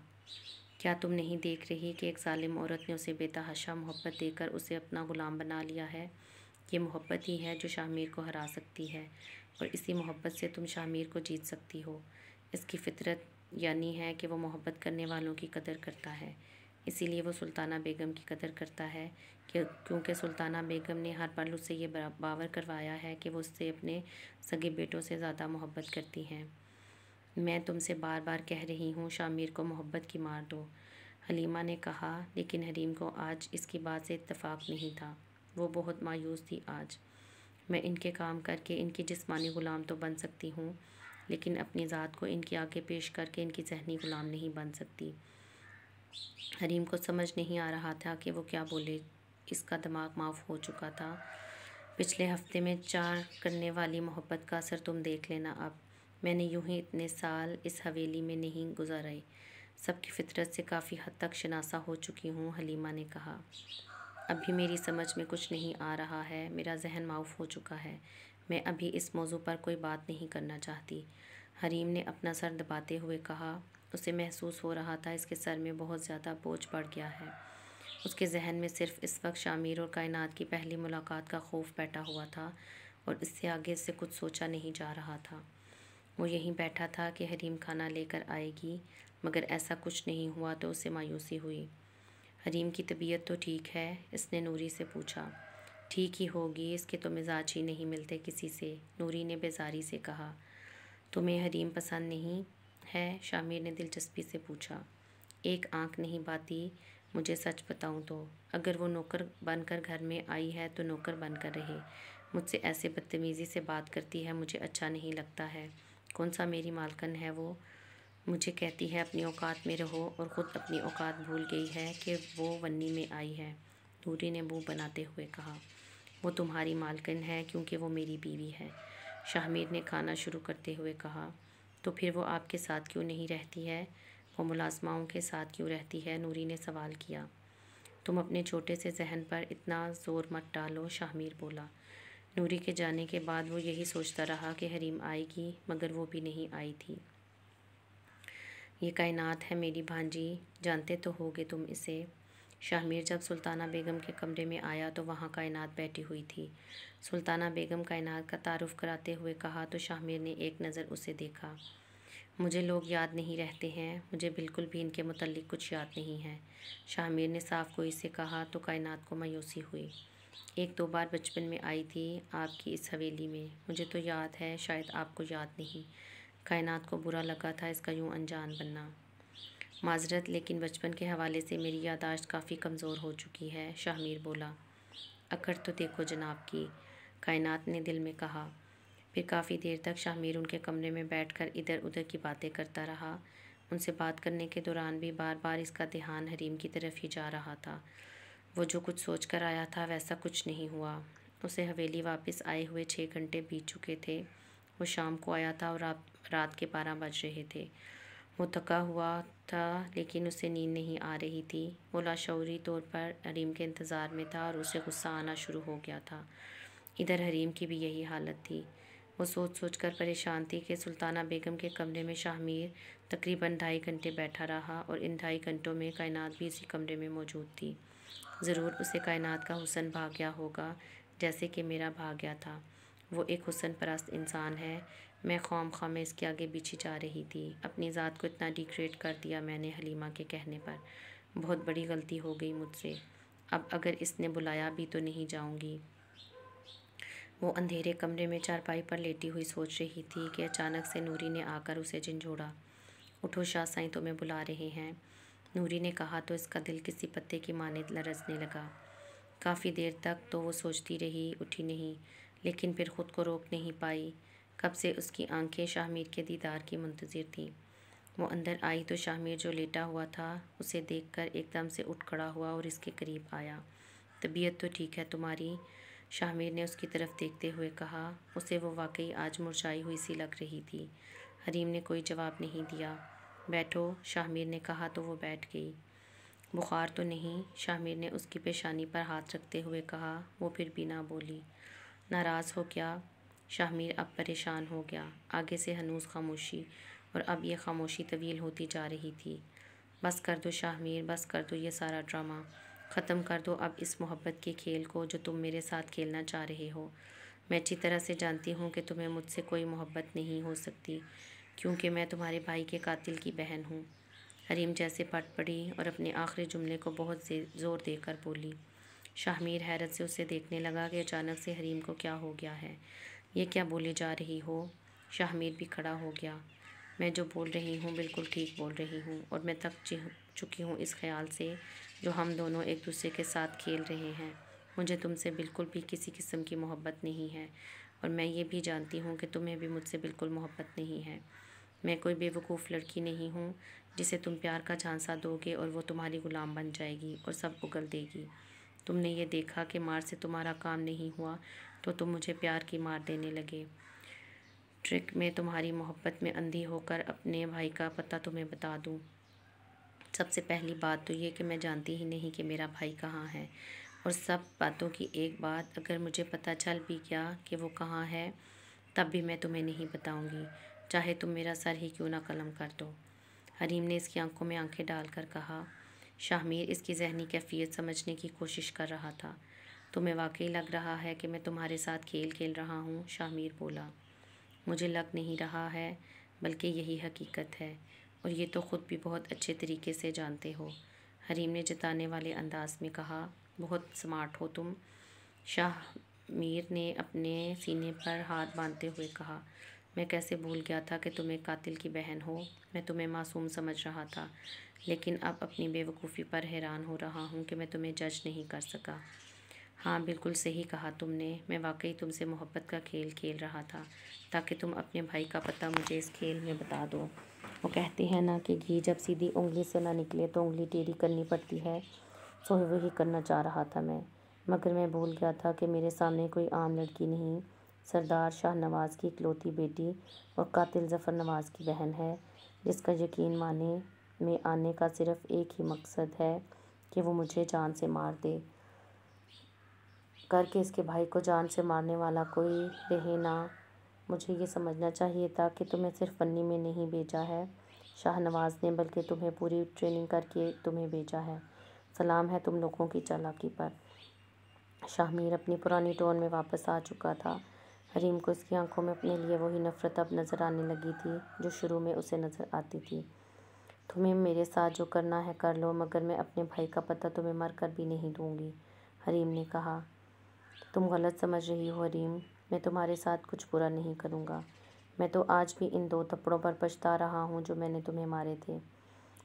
S1: کیا تم نہیں دیکھ رہی کہ ایک ظالم عورت نے اسے بے تحاشا محبت دے کر اسے اپنا غلام بنا لیا ہے؟ یہ محبت ہی ہے جو شاہ میر کو ہرا سکتی ہے، اور اسی محبت سے تم شاہ میر کو جیت سکتی ہو۔ اس کی فطرت یعنی ہے کہ وہ محبت کرنے والوں کی قدر کرتا ہے، اسی لیے وہ سلطانہ بیگم کی قدر کرتا ہے، کیونکہ سلطانہ بیگم نے ہر پل اسے یہ باور کروایا ہے کہ وہ اس سے اپنے سگے بیٹوں سے زیادہ محبت کرتی ہیں۔ میں تم سے بار بار کہہ رہی ہوں شاہ میر کو محبت کی مار دو، حلیمہ نے کہا، لیکن حریم کو آج اس کی بات سے اتفاق نہیں تھا۔ وہ بہت مایوس تھی آج۔ میں ان کے کام کر کے ان کی جسمانی غلام تو بن سکتی ہوں، لیکن اپنی ذات کو ان کے آگے پیش کر کے ان کی ذہنی غلام نہیں بن سکتی۔ حریم کو سمجھ نہیں آ رہا تھا کہ وہ کیا بولے، اس کا دماغ معاف ہو چکا تھا۔ پچھلے ہفتے میں چار کرنے والی محبت کا اثر تم دیکھ لینا اب۔ میں نے یوں ہی اتنے سال اس حویلی میں نہیں گزارے، سب کی فطرت سے کافی حد تک شناسا ہو چکی ہوں، حلیمہ نے کہا۔ اب بھی میری سمجھ میں کچھ نہیں آ رہا ہے، میرا ذہن معاف ہو چکا ہے، میں ابھی اس موضوع پر کوئی بات نہیں کرنا چاہتی، حریم نے اپنا سر دباتے ہوئے کہا۔ اسے محسوس ہو رہا تھا اس کے سر میں بہت زیادہ بوجھ بڑھ گیا ہے۔ اس کے ذہن میں صرف اس وقت شاہ میر اور کائنات کی پہلی ملاقات کا خوف بیٹھا ہوا تھا، اور اس سے آگے سے کچھ سوچا نہیں جا رہا تھا۔ وہ یہیں بیٹھا تھا کہ حریم کھانا لے کر آئے گی، مگر ایسا کچھ نہیں ہوا تو اسے مایوسی ہوئی۔ حریم کی طبیعت تو ٹھیک ہے؟ اس نے نوری سے پوچھا۔ ٹھیک ہی ہوگی، اس کے تو مزاج ہی نہیں ملتے کسی سے، نوری نے بیزاری سے کہا۔ تمہیں حریم پسند نہیں ہے؟ شاہ میر نے دلچسپی سے پوچھا۔ ایک آنکھ نہیں باتی، مجھے سچ بتاؤں تو اگر وہ نوکر بن کر گھر میں آئی ہے تو نوکر بن کر رہے، مجھ سے ایسے بدتمیزی سے بات کرتی ہے، مجھے اچھا نہیں لگتا ہے۔ کون سا میری مالکن ہے وہ؟ مجھے کہتی ہے اپنی اوقات میں رہو، اور خود اپنی اوقات بھول گئی ہے کہ وہ ونی میں آئی ہے، نوری نے منہ بناتے ہوئے کہا۔ وہ تمہاری مالکن ہے کیونکہ وہ میری بیوی ہے، شاہ میر نے کھانا شروع کرتے ہوئے کہا۔ تو پھر وہ آپ کے ساتھ کیوں نہیں رہتی ہے؟ وہ ملازماؤں کے ساتھ کیوں رہتی ہے؟ نوری نے سوال کیا۔ تم اپنے چھوٹے سے ذہن پر اتنا زور مت ڈالو، شاہ میر بولا۔ نوری کے جانے کے بعد وہ یہی سوچتا رہا کہ حریم آئے گی، مگر وہ بھی نہیں آئی تھی۔ یہ کائنات ہے میری بھانجی، جانتے تو ہوگے تم اسے۔ شاہ میر جب سلطانہ بیگم کے کمرے میں آیا تو وہاں کائنات بیٹھی ہوئی تھی۔ سلطانہ بیگم کائنات کا تعارف کراتے ہوئے کہا تو شاہ میر نے ایک نظر اسے دیکھا۔ مجھے لوگ یاد نہیں رہتے ہیں، مجھے بالکل بھی ان کے متعلق کچھ یاد نہیں ہے، شاہ میر نے صاف گوئی سے کہا تو کائنات کو مایوسی ہوئی۔ ایک دو بار بچپن میں آئی تھی آپ کی اس حویلی میں، مجھے تو یاد ہے، شاید آپ کو یاد نہیں۔ کائنات کو برا لگا تھا اس کا یوں انجان بننا۔ معذرت، لیکن بچپن کے حوالے سے میری یادداشت کافی کمزور ہو چکی ہے، شاہ میر بولا۔ اکڑ تو دیکھو جناب کی، کائنات نے دل میں کہا۔ پھر کافی دیر تک شاہ میر ان کے کمرے میں بیٹھ کر ادھر ادھر کی باتیں کرتا رہا۔ ان سے بات کرنے کے دوران بھی بار بار اس کا دھیان حریم کی طرف ہی جا رہا تھا۔ وہ جو کچھ سوچ کر آیا تھا ویسا کچھ نہیں ہوا۔ اسے حویلی واپس آئے ہوئے 6 گھنٹے بیت چکے تھے۔ وہ شام کو آیا تھا اور رات کے 12 بج رہے تھے۔ وہ تھکا ہوا تھا لیکن اسے نیند نہیں آ رہی تھی۔ وہ لاشعوری طور پر حریم کے انتظار میں تھا اور اسے غصہ آنا شروع ہو گیا تھا۔ ادھر حریم کی بھی یہی حالت تھی۔ وہ سوچ سوچ کر پریشان تھی کہ سلطانہ بیگم کے کمرے میں شاہ میر تقریباً 2.5 گھنٹے بیٹھا رہا اور ان 2.5 گھنٹوں میں کائنات بھی اسی کمرے میں موجود تھی۔ ضرور اسے کائنات کا حسن بھا گیا ہوگا جیسے کہ میرا بھا گیا تھا۔ وہ ایک حسن پرست انسان ہے۔ میں خواہ مخواہ میں اس کے آگے پیچھے جا رہی تھی۔ اپنی ذات کو اتنا ڈیگریڈ کر دیا میں نے حلیمہ کے کہنے پر۔ بہت بڑی غلطی ہو گئی مجھ سے۔ اب اگر اس نے بلایا بھی تو نہیں جاؤں گی۔ وہ اندھیرے کمرے میں چارپائی پر لیٹی ہوئی سوچ رہی تھی کہ اچانک سے نوری نے آ کر اسے جھنجھوڑا۔ اٹھو شاہ سائیں تمہیں بلا رہے ہیں، نوری نے کہا تو اس کا دل کسی پتے کی مانند لرزنے لگا۔ کافی دیر تک تو وہ سوچتی رہی، اٹھی نہیں، لیکن پھر خود کو روک نہیں پائی۔ کب سے اس کی آنکھیں شاہ میر کے دیدار کی منتظر تھیں۔ وہ اندر آئی تو شاہ میر جو لیٹا ہوا تھا اسے دیکھ کر ایک دم سے اٹھ کھڑا ہوا اور اس کے قریب آیا۔ طبیعت تو ٹھیک ہے تمہاری؟ شاہ میر نے اس کی طرف دیکھتے ہوئے کہا۔ اسے وہ واقعی آج مرجھائی ہوئی سی لگ رہی تھی۔ حریم نے کوئی جواب نہیں دیا۔ بیٹھو، شاہ میر نے کہا تو وہ بیٹھ گئی۔ بخار تو نہیں؟ شاہ میر نے اس کی پیشانی پر ہاتھ رکھتے ہوئے کہا۔ وہ پھر بھی نہ بولی۔ ناراض ہو کیا؟ شاہ میر اب پریشان ہو گیا۔ آگے سے ہنوز خاموشی، اور اب یہ خاموشی طویل ہوتی جا رہی تھی۔ بس کر دو شاہ میر، بس کر دو یہ سارا ڈرامہ۔ ختم کر دو اب اس محبت کے کھیل کو جو تم میرے ساتھ کھیلنا چاہ رہے ہو۔ میں اچھی طرح سے جانتی ہوں کہ تمہیں مجھ سے کوئی محبت نہیں ہو سکتی، کیونکہ میں تمہارے بھائی کے قاتل کی بہن ہوں۔ حریم جیسے پٹ پڑی اور اپنے آخری جملے کو بہت زور دے کر بولی۔ شاہ میر حیرت سے اسے دیکھنے لگا کہ اچانک سے حریم کو کیا ہو گیا ہے، یہ کیا بولے جا رہی ہو؟ شاہ میر بھی کھڑا ہو گیا۔ میں جو بول رہی ہوں بالکل ٹھیک بول رہی ہوں، اور میں تھک چکی ہوں اس خیال سے جو ہم دونوں ایک دوسرے کے ساتھ کھیل رہے ہیں۔ مجھے تم سے بالکل بھی کسی قسم کی محبت نہیں ہے، اور میں یہ بھی جانتی ہوں کہ تمہیں بھی مجھ سے بالکل محبت نہیں ہے۔ میں کوئی بے وقوف لڑکی نہیں ہوں جسے تم پیار کا جھانسا دو گے اور وہ تمہاری غلام بن جائے گی اور سب اگل دے گی۔ تم نے یہ دیکھا کہ مار سے تمہارا کام نہیں ہوا تو تم مجھے پیار کی مار دینے لگے۔ ٹرک میں تمہاری محبت میں اندھی ہو کر اپنے بھائی کا پتہ تمہیں بتا دوں۔ سب سے پہلی بات تو یہ کہ میں جانتی ہی نہیں کہ میرا بھائی کہاں ہے، اور سب باتوں کی ایک بات، اگر مجھے پتہ چل بھی گیا کہ وہ کہاں ہے تب بھی میں تمہیں نہیں بتاؤں گی، چاہے تم میرا سر ہی کیوں نہ قلم کر دو۔ حریم نے اس کی آنکھوں میں آنکھیں ڈال کر کہا۔ شاہ میر اس کی ذہنی کیفیت سمجھنے کی کوشش کر رہا تھا۔ تمہیں واقعی لگ رہا ہے کہ میں تمہارے ساتھ کھیل کھیل رہا ہوں؟ شاہ میر بولا۔ مجھے لگ نہیں رہا ہے، بلکہ یہی حقیقت ہے، اور یہ تو خود بھی بہت اچھے طریقے سے جانتے ہو، حریم نے جتانے والے انداز میں کہا۔ بہت سمارٹ ہو تم، شاہ میر نے اپنے سینے پر ہاتھ باندھتے ہوئے کہا۔ میں کیسے بھول گیا تھا کہ تم ایک قاتل کی بہن ہو۔ میں تمہیں معصوم سمجھ رہا تھا، لیکن اب اپنی بے وقوفی پر حیران ہو رہا ہوں کہ میں تمہیں جج نہیں کر سکا۔ ہاں بالکل صحیح کہا تم نے، میں واقعی تم سے محبت کا کھیل کھیل رہا تھا تاکہ تم اپنے بھائی کا پتہ مجھے اس کھیل میں بتا دو۔ وہ کہتے ہیں نا کہ گھی جب سیدھی انگلی سے نہ نکلے تو انگلی ٹیڑھی کرنی پڑتی ہے، سو وہی کرنا چاہ رہا تھا میں، مگر میں بھول گیا تھا کہ میرے سامنے کوئی عام لڑکی نہیں، سردار شاہ نواز کی اکلوتی بیٹی اور قاتل ظفر نواز کی بہن ہے، جس کا یقین مانے میں آنے کا صرف ایک ہی مقصد ہے کہ وہ مجھے جان سے مار دے، کر کے اس کے بھائی کو جان سے مارنے والا کوئی رہے نہ۔ مجھے یہ سمجھنا چاہیے تھا کہ تمہیں صرف فنی میں نہیں بھیجا ہے شاہ نواز نے، بلکہ تمہیں پوری ٹریننگ کر کے تمہیں بھیجا ہے۔ سلام ہے تم لوگوں کی چالاکی پر۔ شاہ میر اپنی پرانی ٹون میں واپس آ چکا تھا۔ حریم کو اس کی آنکھوں میں اپنے لیے وہی نفرت اب نظر آنے لگی تھی جو شروع میں اسے نظر آتی تھی۔ تمہیں میرے ساتھ جو کرنا ہے کر لو، مگر میں اپنے بھائی کا پتہ تمہیں مر کر بھی نہیں دوں گی، حریم نے کہا۔ تم غلط سمجھ رہی ہو حریم، میں تمہارے ساتھ کچھ برا نہیں کروں گا۔ میں تو آج بھی ان 2 تھپڑوں پر پچھتا رہا ہوں جو میں نے تمہیں مارے تھے۔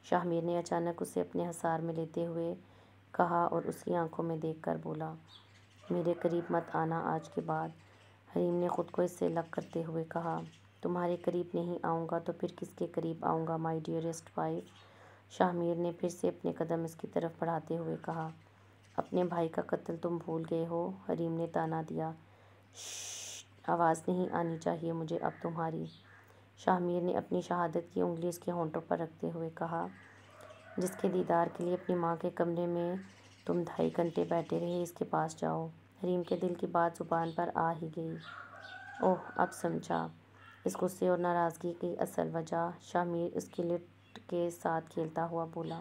S1: شاہ میر نے اچانک اسے اپنے حصار میں لیتے ہوئے کہا اور اس کی آنکھوں میں دیکھ کر بولا، میرے قریب مت آنا آج کے بعد۔ حریم نے خود کو اس سے الگ کرتے ہوئے کہا، تمہارے قریب نہیں آؤں گا تو پھر کس کے قریب آؤں گا مائی ڈیئرسٹ وائف؟ شاہ میر نے پھر سے اپنے قدم اس کی طرف بڑھاتے ہوئے کہا، اپنے بھائی کا قتل تم بھول گئے ہو؟ حریم نے طعنہ دیا۔ شش، آواز نہیں آنی چاہیے مجھے اب تمہاری۔ شاہ میر نے اپنی شہادت کی انگلی اس کے ہونٹوں پر رکھتے ہوئے کہا، جس کے دیدار کے لیے اپنی ماں کے کمرے میں تم 2.5 گھنٹے بیٹھے رہے، اس کے پاس جاؤ۔ حریم کے دل کی بات زبان پر آ ہی گئی۔ اوہ، اب سمجھا اس غصے اور ناراضگی کی اصل وجہ۔ شاہ میر اس کی لٹ کے ساتھ کھیلتا ہوا بولا،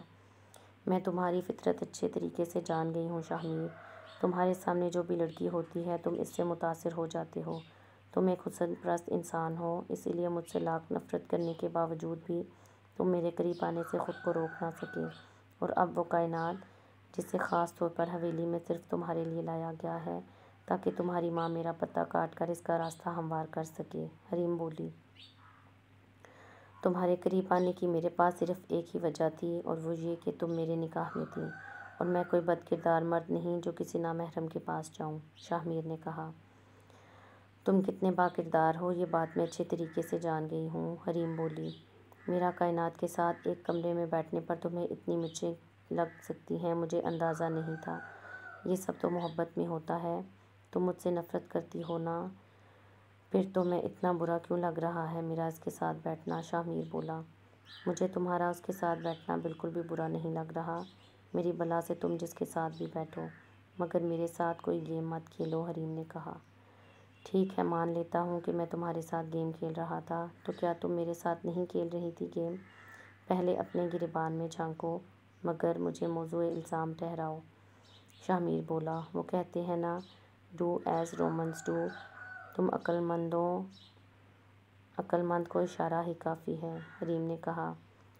S1: میں تمہاری فطرت اچھے طریقے سے جان گئی ہوں شاہ میر۔ تمہارے سامنے جو بھی لڑکی ہوتی ہے تم اس سے متاثر ہو جاتے ہو۔ تم ایک حسن پرست انسان ہو، اسی لیے مجھ سے لاکھ نفرت کرنے کے باوجود بھی تم میرے قریب آنے سے خود کو روک نہ سکے۔ اور اب وہ کائنات جسے خاص طور پر حویلی میں صرف تمہارے لیے لایا گیا ہے تاکہ تمہاری ماں میرا پتہ کاٹ کر اس کا راستہ ہموار کر سکے۔ حریم بولی، تمہارے قریب آنے کی میرے پاس صرف ایک ہی وجہ تھی اور وہ یہ کہ تم میرے نکاح میں تھی، اور میں کوئی بد کردار مرد نہیں جو کسی نامحرم کے پاس جاؤں۔ شاہ میر نے کہا، تم کتنے با کردار ہو یہ بات میں اچھے طریقے سے جان گئی ہوں۔ حریم بولی، میرا کائنات کے ساتھ ایک کمرے میں بیٹھنے پر تمہیں اتنی مرچیں لگ سکتی ہیں مجھے اندازہ نہیں تھا۔ یہ سب تو محبت میں ہوتا ہے۔ تم مجھ سے نفرت کرتی ہو نا، پھر تمہیں اتنا برا کیوں لگ رہا ہے میرا اس کے ساتھ بیٹھنا؟ شاہ میر بولا، مجھے تمہارا اس کے ساتھ بیٹھنا بالکل بھی برا نہیں لگ رہا، میری بلا سے تم جس کے ساتھ بھی بیٹھو، مگر میرے ساتھ کوئی گیم مت کھیلو۔ حریم نے کہا، ٹھیک ہے، مان لیتا ہوں کہ میں تمہارے ساتھ گیم کھیل رہا تھا، تو کیا تم میرے ساتھ نہیں کھیل رہی تھی گیم؟ پہلے اپنے گریبان میں جھانکو مگر مجھے موضوع الزام ٹھہراؤ۔ شاہ میر بولا، وہ کہتے ہیں نا، ڈو ایز رومنز ڈو۔ تم عقل مند کو اشارہ ہی کافی ہے۔ حریم نے کہا۔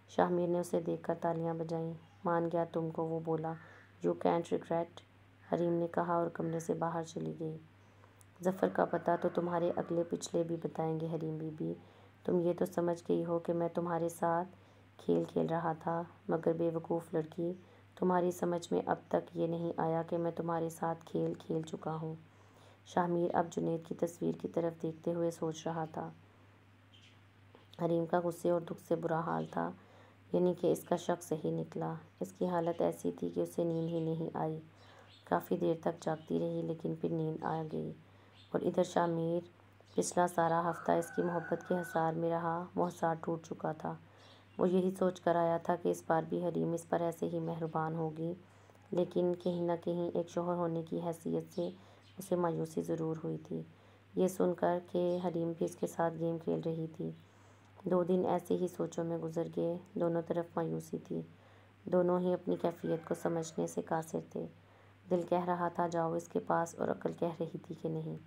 S1: شاہ میر نے اسے دیکھ کر تالیاں بجائیں۔ مان گیا تم کو، وہ بولا، یو کینٹ ریگریٹ۔ حریم نے کہا اور کمرے سے باہر چلی گئی۔ ظفر کا پتہ تو تمہارے اگلے پچھلے بھی بتائیں گے حریم بی بی۔ تم یہ تو سمجھ گئی ہو کہ میں تمہارے ساتھ کھیل کھیل رہا تھا، مگر بے وقوف لڑکی، تمہاری سمجھ میں اب تک یہ نہیں آیا کہ میں تمہارے ساتھ کھیل کھیل چکا ہوں۔ شاہ میر اب جنید کی تصویر کی طرف دیکھتے ہوئے سوچ رہا تھا۔ حریم کا غصے اور دکھ سے برا حال تھا، یعنی کہ اس کا شک صحیح نکلا۔ اس کی حالت ایسی تھی کہ اسے نیند ہی نہیں آئی۔ کافی دیر تک جاگتی رہی لیکن پھر نیند آ گئی۔ اور ادھر شاہ میر پچھلا سارا ہفتہ اس کی محبت کے حصار میں رہا، وہ حصار ٹوٹ چکا تھا۔ وہ یہی سوچ کر آیا تھا کہ اس بار بھی حریم اس پر ایسے ہی مہربان ہوگی، لیکن کہیں نہ کہیں ایک شوہر ہونے کی حیثیت سے اسے مایوسی ضرور ہوئی تھی، یہ سن کر کہ حریم بھی اس کے ساتھ گیم کھیل رہی تھی۔ 2 دن ایسے ہی سوچوں میں گزر گئے، دونوں طرف مایوسی تھی، دونوں ہی اپنی کیفیت کو سمجھنے سے قاصر تھے۔ دل کہہ رہا تھا جاؤ اس کے پاس، اور عقل کہہ رہی تھی کہ نہیں۔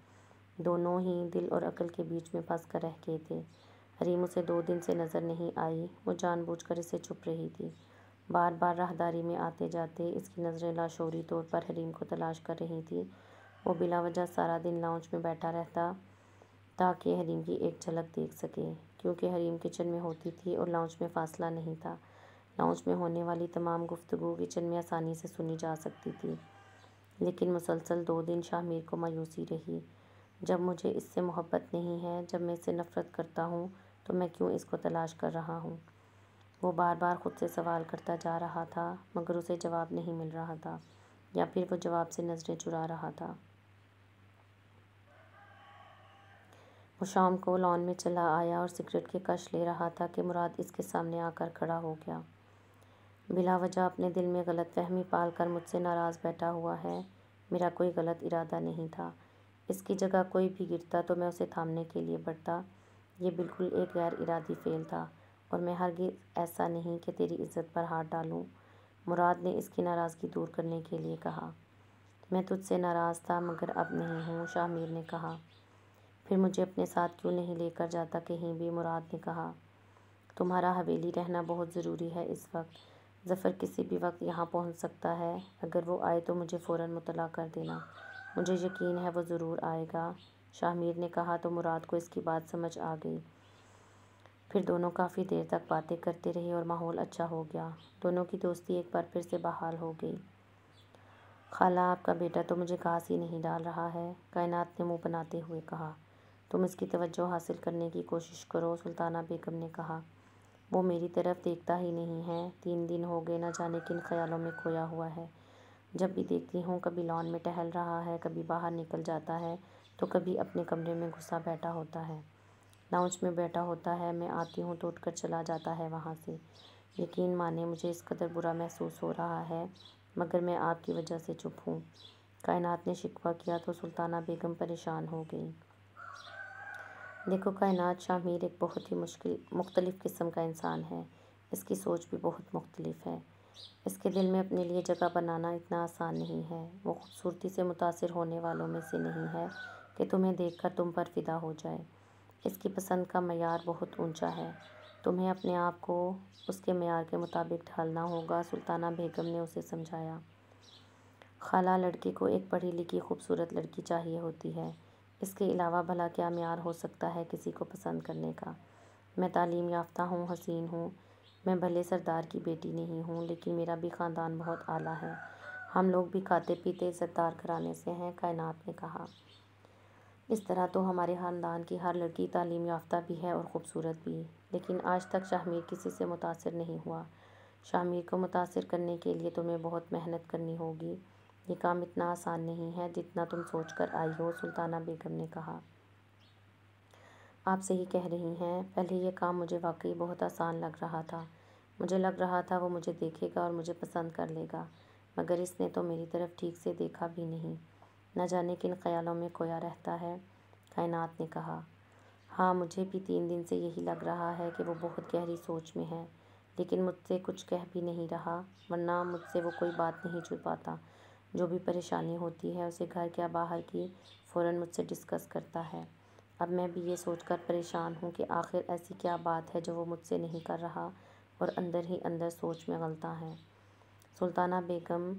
S1: دونوں ہی دل اور عقل کے بیچ میں پھنس کر رہ گئے تھے۔ حریم اسے 2 دن سے نظر نہیں آئی، وہ جان بوجھ کر اسے چھپ رہی تھی۔ بار بار راہداری میں آتے جاتے اس کی نظریں لاشعوری طور پر حریم کو تلاش کر رہی تھیں۔ وہ بلا وجہ سارا دن لاؤنج میں بیٹھا رہتا تاکہ حریم کی ایک جھلک دیکھ سکے، کیونکہ حریم کچن میں ہوتی تھی اور لاؤنج میں فاصلہ نہیں تھا۔ لاؤنج میں ہونے والی تمام گفتگو کچن میں آسانی سے سنی جا سکتی تھی۔ لیکن مسلسل 2 دن شاہ میر کو مایوسی رہی۔ جب مجھے اس سے محبت نہیں ہے، جب میں اس سے نفرت کرتا ہوں، تو میں کیوں اس کو تلاش کر رہا ہوں؟ وہ بار بار خود سے سوال کرتا جا رہا تھا، مگر اسے جواب نہیں مل رہا تھا، یا پھر وہ جواب سے نظریں چرا رہا تھا۔ وہ شام کو لان میں چلا آیا اور سگریٹ کے کش لے رہا تھا کہ مراد اس کے سامنے آ کر کھڑا ہو گیا۔ بلا وجہ اپنے دل میں غلط فہمی پال کر مجھ سے ناراض بیٹھا ہوا ہے؟ میرا کوئی غلط ارادہ نہیں تھا۔ اس کی جگہ کوئی بھی گرتا تو میں اسے تھامنے کے لیے بڑھتا۔ یہ بالکل ایک غیر ارادی فعل تھا، اور میں ہرگز ایسا نہیں کہ تیری عزت پر ہاتھ ڈالوں۔ مراد نے اس کی ناراضگی دور کرنے کے لیے کہا۔ میں تجھ سے ناراض تھا مگر اب نہیں ہوں، شاہ میر نے کہا۔ پھر مجھے اپنے ساتھ کیوں نہیں لے کر جاتا کہیں بھی؟ مراد نے کہا۔ تمہارا حویلی رہنا بہت ضروری ہے اس وقت۔ ظفر کسی بھی وقت یہاں پہنچ سکتا ہے، اگر وہ آئے تو مجھے فوراً مطلع کر دینا۔ مجھے یقین ہے وہ ضرور آئے گا، شاہ میر نے کہا تو مراد کو اس کی بات سمجھ آ گئی۔ پھر دونوں کافی دیر تک باتیں کرتے رہے اور ماحول اچھا ہو گیا۔ دونوں کی دوستی ایک بار پھر سے بحال ہو گئی۔ خالہ آپ کا بیٹا تو مجھے گھاس ہی نہیں ڈال رہا ہے، کائنات نے منہ بناتے ہوئے کہا۔ تم اس کی توجہ حاصل کرنے کی کوشش کرو، سلطانہ بیگم نے کہا۔ وہ میری طرف دیکھتا ہی نہیں ہے، 3 دن ہو گئے نہ جانے کن خیالوں میں کھویا ہوا ہے۔ جب بھی دیکھتی ہوں کبھی لان میں ٹہل رہا ہے، کبھی باہر نکل جاتا ہے تو کبھی اپنے کمرے میں گھسا بیٹھا ہوتا ہے، لاؤنج میں بیٹھا ہوتا ہے۔ میں آتی ہوں تو اٹھ کر چلا جاتا ہے وہاں سے۔ یقین مانیں مجھے اس قدر برا محسوس ہو رہا ہے، مگر میں آپ کی وجہ سے چپ ہوں، کائنات نے شکوہ کیا تو سلطانہ بیگم پریشان ہو گئیں۔ دیکھو کائنات، شاہ میر ایک بہت ہی مختلف قسم کا انسان ہے، اس کی سوچ بھی بہت مختلف ہے۔ اس کے دل میں اپنے لیے جگہ بنانا اتنا آسان نہیں ہے۔ وہ خوبصورتی سے متاثر ہونے والوں میں سے نہیں ہے کہ تمہیں دیکھ کر تم پر فدا ہو جائے۔ اس کی پسند کا معیار بہت اونچا ہے، تمہیں اپنے آپ کو اس کے معیار کے مطابق ڈھالنا ہوگا، سلطانہ بیگم نے اسے سمجھایا۔ خالہ، لڑکے کو ایک پڑھی لکھی خوبصورت لڑکی چاہیے ہوتی ہے، اس کے علاوہ بھلا کیا معیار ہو سکتا ہے کسی کو پسند کرنے کا؟ میں تعلیم یافتہ ہوں، حسین ہوں، میں بھلے سردار کی بیٹی نہیں ہوں لیکن میرا بھی خاندان بہت اعلیٰ ہے، ہم لوگ بھی کھاتے پیتے عزتدار گھرانے سے ہیں، کائنات نے کہا۔ اس طرح تو ہمارے خاندان کی ہر لڑکی تعلیم یافتہ بھی ہے اور خوبصورت بھی، لیکن آج تک شاہ میر کسی سے متاثر نہیں ہوا۔ شاہ میر کو متاثر کرنے کے لیے تمہیں بہت محنت کرنی ہوگی، یہ کام اتنا آسان نہیں ہے جتنا تم سوچ کر آئی ہو، سلطانہ بیگم نے کہا۔ آپ صحیح کہہ رہی ہیں، پہلے یہ کام مجھے واقعی بہت آسان لگ رہا تھا، مجھے لگ رہا تھا وہ مجھے دیکھے گا اور مجھے پسند کر لے گا، مگر اس نے تو میری طرف ٹھیک سے دیکھا بھی نہیں، نہ جانے کن خیالوں میں کھویا رہتا ہے، کائنات نے کہا۔ ہاں، مجھے بھی 3 دن سے یہی لگ رہا ہے کہ وہ بہت گہری سوچ میں ہے، لیکن مجھ سے کچھ کہہ بھی نہیں رہا، ورنہ مجھ سے وہ کوئی بات نہیں چھپاتا، جو بھی پریشانی ہوتی ہے اسے گھر کیا باہر کی فوراً مجھ سے ڈسکس کرتا ہے۔ اب میں بھی یہ سوچ کر پریشان ہوں کہ آخر ایسی کیا بات ہے جو وہ مجھ سے نہیں کر رہا اور اندر ہی اندر سوچ میں غلطاں ہے۔ سلطانہ بیگم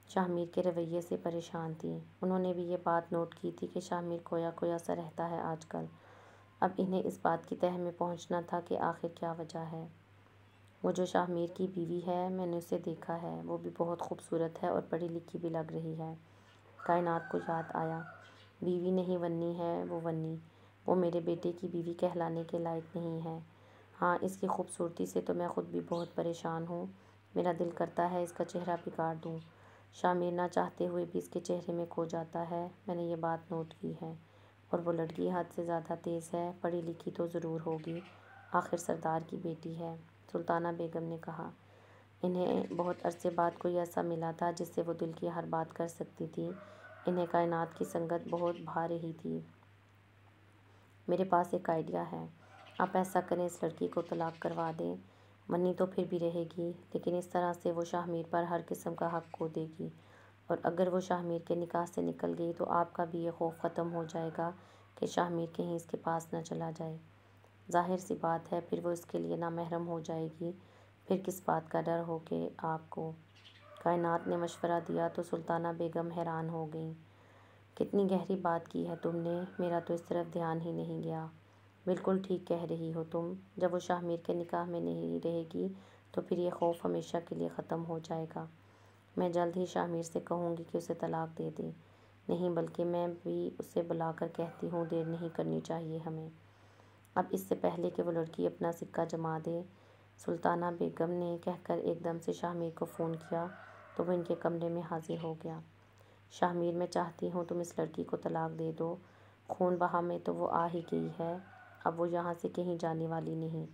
S1: شاہ میر کے رویے سے پریشان تھیں، انہوں نے بھی یہ بات نوٹ کی تھی کہ شاہ میر کھویا کھویا سا رہتا ہے آج کل۔ اب انہیں اس بات کی تہہ میں پہنچنا تھا کہ آخر کیا وجہ ہے۔ وہ جو شاہ میر کی بیوی ہے، میں نے اسے دیکھا ہے، وہ بھی بہت خوبصورت ہے اور پڑھی لکھی بھی لگ رہی ہے، کائنات کو یاد آیا۔ بیوی نہیں ونی ہے وہ ونی، وہ میرے بیٹے کی بیوی کہلانے کے لائق نہیں ہے۔ ہاں، اس کی خوبصورتی سے تو میں خود بھی بہت پریشان ہوں، میرا دل کرتا ہے اس کا چہرہ بگاڑ دوں، شاہ میر نہ چاہتے ہوئے بھی اس کے چہرے میں کھو جاتا ہے، میں نے یہ بات نوٹ کی ہے، اور وہ لڑکی حد سے زیادہ تیز ہے، پڑھی لکھی تو ضرور ہوگی، آخر سردار کی بیٹی ہے، سلطانہ بیگم نے کہا۔ انہیں بہت عرصے بعد کوئی ایسا ملا تھا جس سے وہ دل کی ہر بات کر سکتی تھی، انہیں کائنات کی سنگت بہت بھا رہی تھی۔ میرے پاس ایک آئیڈیا ہے، آپ ایسا کریں اس لڑکی کو طلاق کروا دیں، ونی تو پھر بھی رہے گی، لیکن اس طرح سے وہ شاہ میر پر ہر قسم کا حق کھو دے گی، اور اگر وہ شاہ میر کے نکاح سے نکل گئی تو آپ کا بھی یہ خوف ختم ہو جائے گا کہ شاہ میر کہیں اس کے پاس نہ چلا جائے، ظاہر سی بات ہے پھر وہ اس کے لیے نامحرم ہو جائے گی، پھر کس بات کا ڈر ہو کہ آپ کو؟ کائنات نے مشورہ دیا تو سلطانہ بیگم حیران ہو گئیں۔ کتنی گہری بات کی ہے تم نے، میرا تو اس طرف دھیان ہی نہیں گیا۔ بالکل ٹھیک کہہ رہی ہو تم، جب وہ شاہ میر کے نکاح میں نہیں رہے گی تو پھر یہ خوف ہمیشہ کے لیے ختم ہو جائے گا، میں جلد ہی شاہ میر سے کہوں گی کہ اسے طلاق دے دے، نہیں بلکہ میں بھی اسے بلا کر کہتی ہوں دیر نہیں کرنی چاہیے ہمیں، اب اس سے پہلے کہ وہ لڑکی اپنا سکہ جما دے، سلطانہ بیگم نے کہہ کر ایک دم سے شاہ میر کو فون کیا تو وہ ان کے کمرے میں حاضر ہو گیا۔ شاہ میر، میں چاہتی ہوں تم اس لڑکی کو طلاق دے دو، خون بہا میں تو وہ آ ہی گئی ہے، اب وہ یہاں سے کہیں جانے والی نہیں،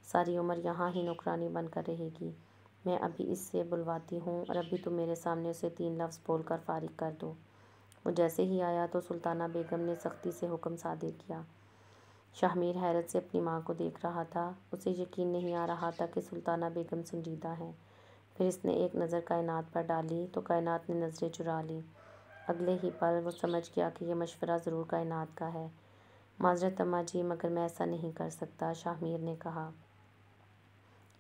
S1: ساری عمر یہاں ہی نوکرانی بن کر رہے گی، میں ابھی اس سے بلواتی ہوں اور ابھی تم میرے سامنے اسے 3 لفظ بول کر فارغ کر دو۔ وہ جیسے ہی آیا تو سلطانہ بیگم نے سختی سے حکم صادر کیا۔ شاہ میر حیرت سے اپنی ماں کو دیکھ رہا تھا، اسے یقین نہیں آ رہا تھا کہ سلطانہ بیگم سنجیدہ ہیں، پھر اس نے ایک نظر کائنات پر ڈالی تو کائنات نے نظریں چرا لیں، اگلے ہی پل وہ سمجھ گیا کہ یہ مشورہ ضرور کائنات کا ہے۔ معذرت اماں جی، مگر میں ایسا نہیں کر سکتا، شاہ میر نے کہا۔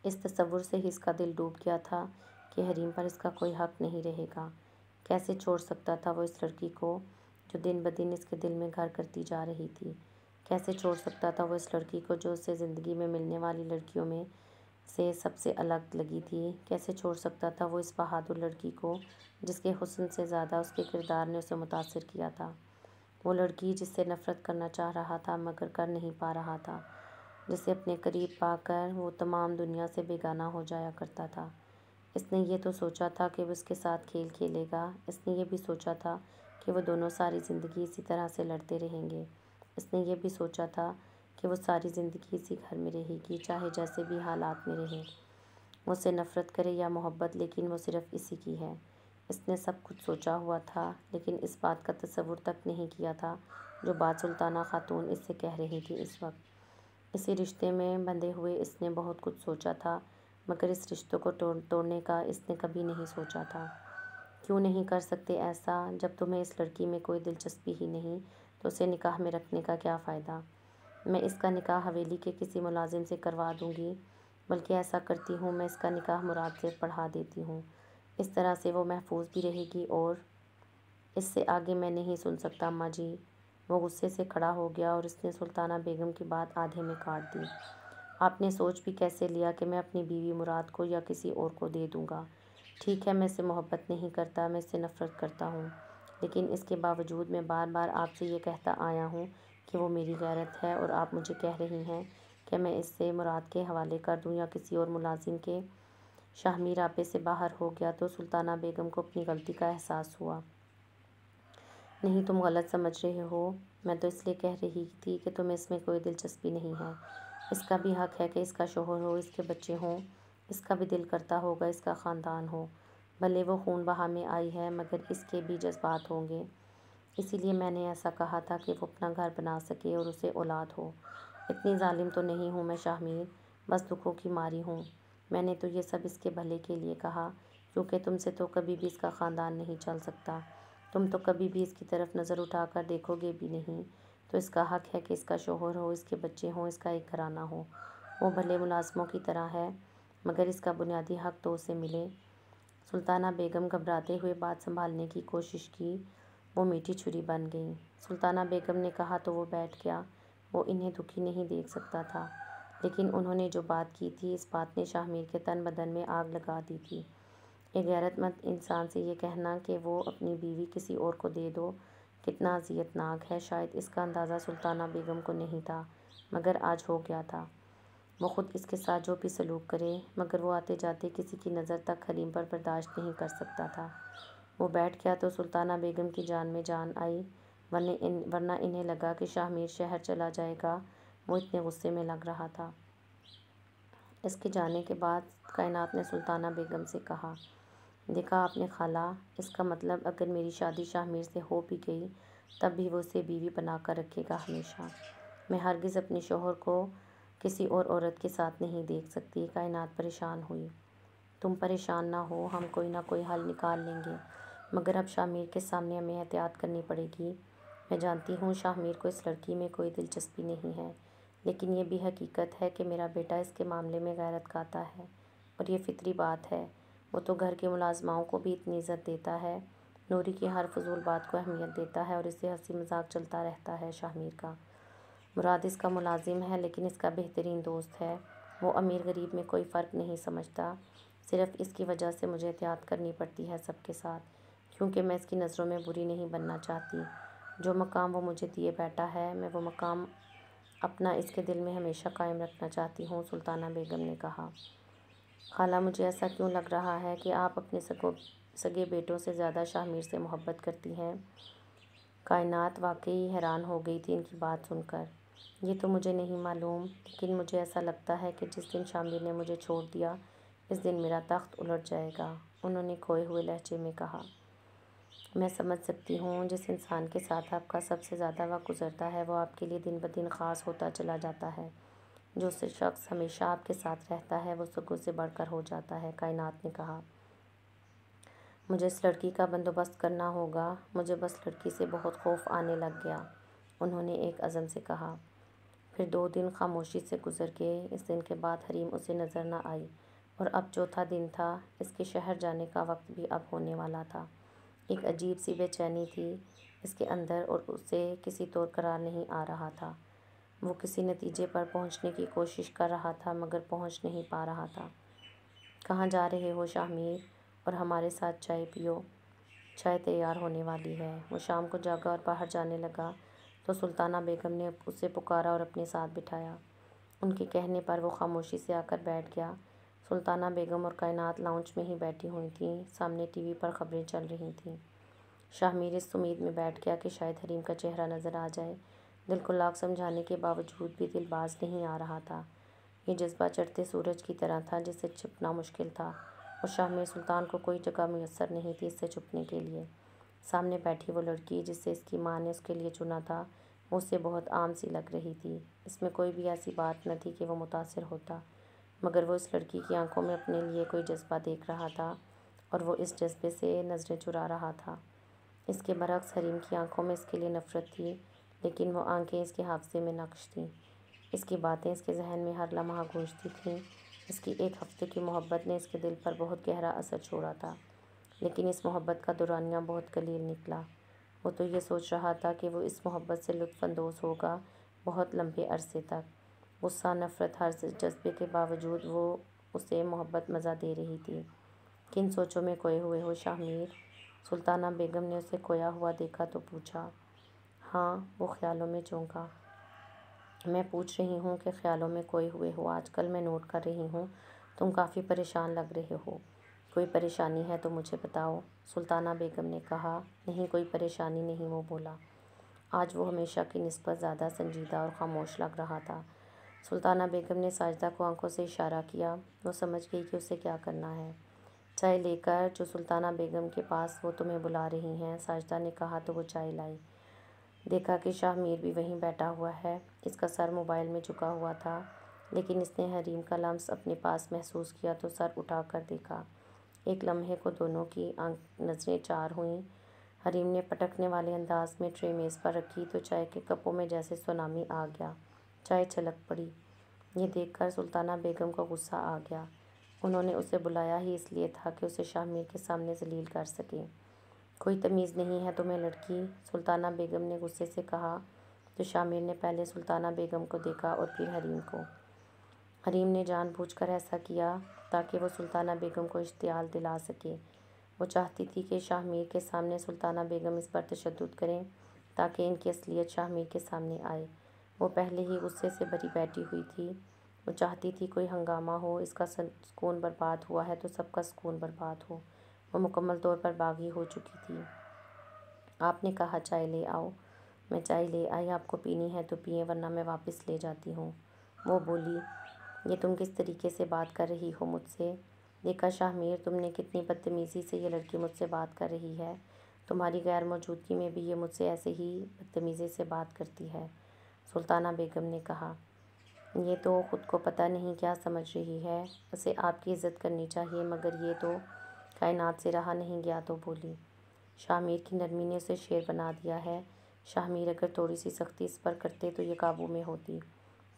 S1: اس تصور سے ہی اس کا دل ڈوب گیا تھا کہ حریم پر اس کا کوئی حق نہیں رہے گا، کیسے چھوڑ سکتا تھا وہ اس لڑکی کو جو دن بدن اس کے دل میں گھر کرتی جا رہی تھی؟ کیسے چھوڑ سکتا تھا وہ اس لڑکی کو جو اسے زندگی میں ملنے والی لڑکیوں میں سے سب سے الگ لگی تھی؟ کیسے چھوڑ سکتا تھا وہ اس بہادر لڑکی کو جس کے حسن سے زیادہ اس کے کردار نے اسے متاثر کیا تھا؟ وہ لڑکی جس سے نفرت کرنا چاہ رہا تھا مگر کر نہیں پا رہا تھا، جسے اپنے قریب پا کر وہ تمام دنیا سے بیگانہ ہو جایا کرتا تھا۔ اس نے یہ تو سوچا تھا کہ وہ اس کے ساتھ کھیل کھیلے گا، اس نے یہ بھی سوچا تھا کہ وہ دونوں ساری زندگی اسی طرح سے لڑتے رہیں گے، اس نے یہ بھی سوچا تھا کہ وہ ساری زندگی اسی گھر میں رہے گی، چاہے جیسے بھی حالات میں رہے، وہ اسے نفرت کرے یا محبت، لیکن وہ صرف اسی کی ہے۔ اس نے سب کچھ سوچا ہوا تھا، لیکن اس بات کا تصور تک نہیں کیا تھا جو بات سلطانہ خاتون اس سے کہہ رہی تھی اس وقت۔ اسی رشتے میں بندھے ہوئے اس نے بہت کچھ سوچا تھا، مگر اس رشتوں کو توڑنے کا اس نے کبھی نہیں سوچا تھا۔ کیوں نہیں کر سکتے ایسا؟ جب تمہیں اس لڑکی میں کوئی دلچسپی ہی نہیں تو اسے نکاح میں رکھنے کا کیا فائدہ؟ میں اس کا نکاح حویلی کے کسی ملازم سے کروا دوں گی، بلکہ ایسا کرتی ہوں میں اس کا نکاح مراد سے پڑھا دیتی ہوں، اس طرح سے وہ محفوظ بھی رہے گی۔ اور اس سے آگے میں نہیں سن سکتا اماں جی۔ وہ غصے سے کھڑا ہو گیا اور اس نے سلطانہ بیگم کی بات آدھے میں کاٹ دی۔ آپ نے سوچ بھی کیسے لیا کہ میں اپنی بیوی مراد کو یا کسی اور کو دے دوں گا؟ ٹھیک ہے، میں اس سے محبت نہیں کرتا، میں اس سے نفرت کرتا ہوں، لیکن اس کے باوجود میں بار بار آپ سے یہ کہتا آیا ہوں کہ وہ میری غیرت ہے، اور آپ مجھے کہہ رہی ہیں کہ میں اس سے مراد کے حوالے کر دوں یا کسی اور ملازم کے۔ شاہمیر آپے سے باہر ہو گیا تو سلطانہ بیگم کو اپنی غلطی کا احساس ہوا۔ نہیں، تم غلط سمجھ رہے ہو، میں تو اس لیے کہہ رہی تھی کہ تمہیں اس میں کوئی دلچسپی نہیں ہے۔ اس کا بھی حق ہے کہ اس کا شوہر ہو، اس کے بچے ہوں، اس کا بھی دل کرتا ہوگا اس کا خاندان ہو، بھلے وہ خون بہا میں آئی ہے مگر اس کے بھی جذبات ہوں گے۔ اسی لیے میں نے ایسا کہا تھا کہ وہ اپنا گھر بنا سکے اور اسے اولاد ہو۔ اتنی ظالم تو نہیں ہوں میں شاہمیر، بس دکھوں کی ماری ہوں۔ میں نے تو یہ سب اس کے بھلے کے لیے کہا، کیونکہ تم سے تو کبھی بھی اس کا خاندان نہیں چل سکتا، تم تو کبھی بھی اس کی طرف نظر اٹھا کر دیکھو گے بھی نہیں، تو اس کا حق ہے کہ اس کا شوہر ہو، اس کے بچے ہوں، اس کا ایک گھرانہ ہو۔ وہ بھلے ملازموں کی طرح ہے مگر اس کا بنیادی حق تو اسے ملے۔ سلطانہ بیگم گھبراتے ہوئے بات سنبھالنے کی کوشش کی، وہ میٹھی چھری بن گئیں۔ سلطانہ بیگم نے کہا تو وہ بیٹھ گیا۔ وہ انہیں دکھی نہیں دیکھ سکتا تھا، لیکن انہوں نے جو بات کی تھی اس بات نے شاہمیر کے تن بدن میں آگ لگا دی تھی۔ ایک غیرت مند انسان سے یہ کہنا کہ وہ اپنی بیوی کسی اور کو دے دو کتنا اذیت ناک ہے، شاید اس کا اندازہ سلطانہ بیگم کو نہیں تھا مگر آج ہو گیا تھا۔ وہ خود اس کے ساتھ جو بھی سلوک کرے، مگر وہ آتے جاتے کسی کی نظر تک حریم پر برداشت نہیں کر سکتا تھا۔ وہ بیٹھ گیا تو سلطانہ بیگم کی جان میں جان آئی، ورنہ انہیں لگا کہ شاہمیر شہر چلا جائے گا، وہ اتنے غصے میں لگ رہا تھا۔ اس کے جانے کے بعد کائنات نے سلطانہ بیگم سے کہا، دیکھا آپ نے خالہ، اس کا مطلب اگر میری شادی شاہمیر سے ہو بھی گئی تب بھی وہ اسے بیوی بنا کر رکھے گا ہمیشہ۔ میں ہرگز اپنے شوہر کو کسی اور عورت کے ساتھ نہیں دیکھ سکتی۔ کائنات پریشان ہوئی۔ تم پریشان نہ ہو، ہم کوئی نہ کوئی حل نکال لیں گے، مگر اب شاہمیر کے سامنے ہمیں احتیاط کرنی پڑے گی۔ میں جانتی ہوں شاہمیر کو اس لڑکی میں کوئی دلچسپی نہیں ہے، لیکن یہ بھی حقیقت ہے کہ میرا بیٹا اس کے معاملے میں غیرت کھاتا ہے، اور یہ فطری بات ہے۔ وہ تو گھر کے ملازماؤں کو بھی اتنی عزت دیتا ہے، نوری کی ہر فضول بات کو اہمیت دیتا ہے، اور اس سے ہنسی مذاق چلتا رہتا ہے۔ شاہمیر کا مراد اس کا ملازم ہے، لیکن اس کا بہترین دوست ہے۔ وہ امیر غریب میں کوئی فرق نہیں سمجھتا، صرف اس کی وجہ سے مجھے احتیاط کرنی پڑتی ہے سب کے ساتھ، کیونکہ میں اس کی نظروں میں بری نہیں بننا چاہتی۔ جو مقام وہ مجھے دیے بیٹھا ہے، میں وہ مقام اپنا اس کے دل میں ہمیشہ قائم رکھنا چاہتی ہوں۔ سلطانہ بیگم نے کہا، خالہ مجھے ایسا کیوں لگ رہا ہے کہ آپ اپنے سگے بیٹوں سے زیادہ شاہمیر سے محبت کرتی ہیں؟ کائنات واقعی حیران ہو گئی تھی ان کی بات سن کر۔ یہ تو مجھے نہیں معلوم، لیکن مجھے ایسا لگتا ہے کہ جس دن شاہمیر نے مجھے چھوڑ دیا اس دن میرا تخت الٹ جائے گا، انہوں نے کھوئے ہوئے لہجے میں کہا۔ میں سمجھ سکتی ہوں، جس انسان کے ساتھ آپ کا سب سے زیادہ وقت گزرتا ہے وہ آپ کے لیے دن بدن خاص ہوتا چلا جاتا ہے۔ جو شخص ہمیشہ آپ کے ساتھ رہتا ہے وہ سگوں سے بڑھ کر ہو جاتا ہے، کائنات نے کہا۔ مجھے اس لڑکی کا بندوبست کرنا ہوگا، مجھے بس لڑکی سے بہت خوف آنے لگ گیا، انہوں نے ایک عزم سے کہا۔ پھر 2 دن خاموشی سے گزر گئے۔ اس دن کے بعد حریم اسے نظر نہ آئی، اور اب چوتھا دن تھا۔ اس کے شہر جانے کا وقت بھی اب ہونے والا تھا۔ ایک عجیب سی بے چینی تھی اس کے اندر اور اسے کسی طور قرار نہیں آ رہا تھا۔ وہ کسی نتیجے پر پہنچنے کی کوشش کر رہا تھا مگر پہنچ نہیں پا رہا تھا۔ کہاں جا رہے ہو شاہ میر؟ اور ہمارے ساتھ چائے پیو، چائے تیار ہونے والی ہے۔ وہ شام کو جاگا اور باہر جانے لگا تو سلطانہ بیگم نے اسے پکارا اور اپنے ساتھ بٹھایا۔ ان کے کہنے پر وہ خاموشی سے آ کر بیٹھ گیا۔ سلطانہ بیگم اور کائنات لاؤنج میں ہی بیٹھی ہوئی تھیں۔ سامنے ٹی وی پر خبریں چل رہی تھیں۔ شاہ میر اس امید میں بیٹھ گیا کہ شاید حریم کا چہرہ نظر آ جائے۔ دل کو لاکھ سمجھانے کے باوجود بھی دل باز نہیں آ رہا تھا۔ یہ جذبہ چڑھتے سورج کی طرح تھا جسے چھپنا مشکل تھا، اور شاہ میر سلطان کو کوئی جگہ میسر نہیں تھی اس سے چھپنے کے لیے۔ سامنے بیٹھی وہ لڑکی جسے اس کی ماں نے اس کے لیے چنا تھا، وہ اسے بہت عام سی لگ رہی تھی۔ اس میں کوئی بھی ایسی بات نہ تھی کہ وہ متاثر ہوتا، مگر وہ اس لڑکی کی آنکھوں میں اپنے لیے کوئی جذبہ دیکھ رہا تھا اور وہ اس جذبے سے نظریں چرا رہا تھا۔ اس کے برعکس حریم کی آنکھوں میں اس کے لیے نفرت تھی، لیکن وہ آنکھیں اس کے حافظے میں نقش تھیں۔ اس کی باتیں اس کے ذہن میں ہر لمحہ گونجتی تھیں۔ اس کی ایک ہفتے کی محبت نے اس کے دل پر بہت گہرا اثر چھوڑا تھا، لیکن اس محبت کا دورانیہ بہت قلیل نکلا۔ وہ تو یہ سوچ رہا تھا کہ وہ اس محبت سے لطف اندوز ہوگا بہت لمبے عرصے تک۔ غصہ، نفرت، ہر جذبے کے باوجود وہ اسے محبت مزہ دے رہی تھی۔ کن سوچوں میں کھوئے ہوئے ہو شاہ میر؟ سلطانہ بیگم نے اسے کھویا ہوا دیکھا تو پوچھا۔ ہاں، وہ خیالوں میں چونکا۔ میں پوچھ رہی ہوں کہ خیالوں میں کھوئے ہوئے ہو؟ آج کل میں نوٹ کر رہی ہوں تم کافی پریشان لگ رہے ہو۔ کوئی پریشانی ہے تو مجھے بتاؤ، سلطانہ بیگم نے کہا۔ نہیں، کوئی پریشانی نہیں، وہ بولا۔ آج وہ ہمیشہ کی نسبت زیادہ سنجیدہ اور خاموش لگ رہا تھا۔ سلطانہ بیگم نے ساجدہ کو آنکھوں سے اشارہ کیا۔ وہ سمجھ گئی کہ اسے کیا کرنا ہے۔ چائے لے کر جو سلطانہ بیگم کے پاس وہ تمہیں بلا رہی ہیں، ساجدہ نے کہا تو وہ چائے لائی۔ دیکھا کہ شاہ میر بھی وہیں بیٹھا ہوا ہے۔ اس کا سر موبائل میں جھکا ہوا تھا، لیکن اس نے حریم کا لمس اپنے پاس محسوس کیا تو سر اٹھا کر دیکھا۔ ایک لمحے کو دونوں کی نظریں چار ہوئیں۔ حریم نے پٹکنے والے انداز میں ٹرے میز پر رکھی تو چائے کے کپوں میں جیسے سونامی آ گیا، چائے چھلک پڑی۔ یہ دیکھ کر سلطانہ بیگم کو غصہ آ گیا۔ انہوں نے اسے بلایا ہی اس لیے تھا کہ اسے شاہ میر کے سامنے ذلیل کر سکیں۔ کوئی تمیز نہیں ہے تمہیں لڑکی، سلطانہ بیگم نے غصے سے کہا تو شاہ میر نے پہلے سلطانہ بیگم کو دیکھا اور پھر حریم کو۔ حریم نے جان بوجھ کر ایسا کیا تاکہ وہ سلطانہ بیگم کو اشتعال دلا سکے۔ وہ چاہتی تھی کہ شاہ میر کے سامنے سلطانہ بیگم اس پر تشدد کریں تاکہ ان کی اصلیت شاہ میر کے سامنے آئے۔ وہ پہلے ہی غصے سے بھری بیٹھی ہوئی تھی۔ وہ چاہتی تھی کوئی ہنگامہ ہو، اس کا سکون برباد ہوا ہے تو سب کا سکون برباد ہو۔ وہ مکمل طور پر باغی ہو چکی تھی۔ آپ نے کہا چائے لے آؤ، میں چائے لے آئی، آپ کو پینی ہے تو پئیں ورنہ میں واپس لے جاتی ہوں۔ وہ بولی۔ یہ تم کس طریقے سے بات کر رہی ہو مجھ سے؟ دیکھا شاہ میر، تم نے کتنی بدتمیزی سے یہ لڑکی مجھ سے بات کر رہی ہے۔ تمہاری غیر موجودگی میں بھی یہ مجھ سے ایسے ہی بدتمیزی سے بات کرتی ہے، سلطانہ بیگم نے کہا۔ یہ تو خود کو پتہ نہیں کیا سمجھ رہی ہے، اسے آپ کی عزت کرنی چاہیے، مگر یہ تو کائنات سے رہا نہیں گیا تو بولی۔ شاہ میر کی نرمی نے اسے شیر بنا دیا ہے۔ شاہ میر اگر تھوڑی سی سختی اس پر کرتے تو یہ قابو میں ہوتی۔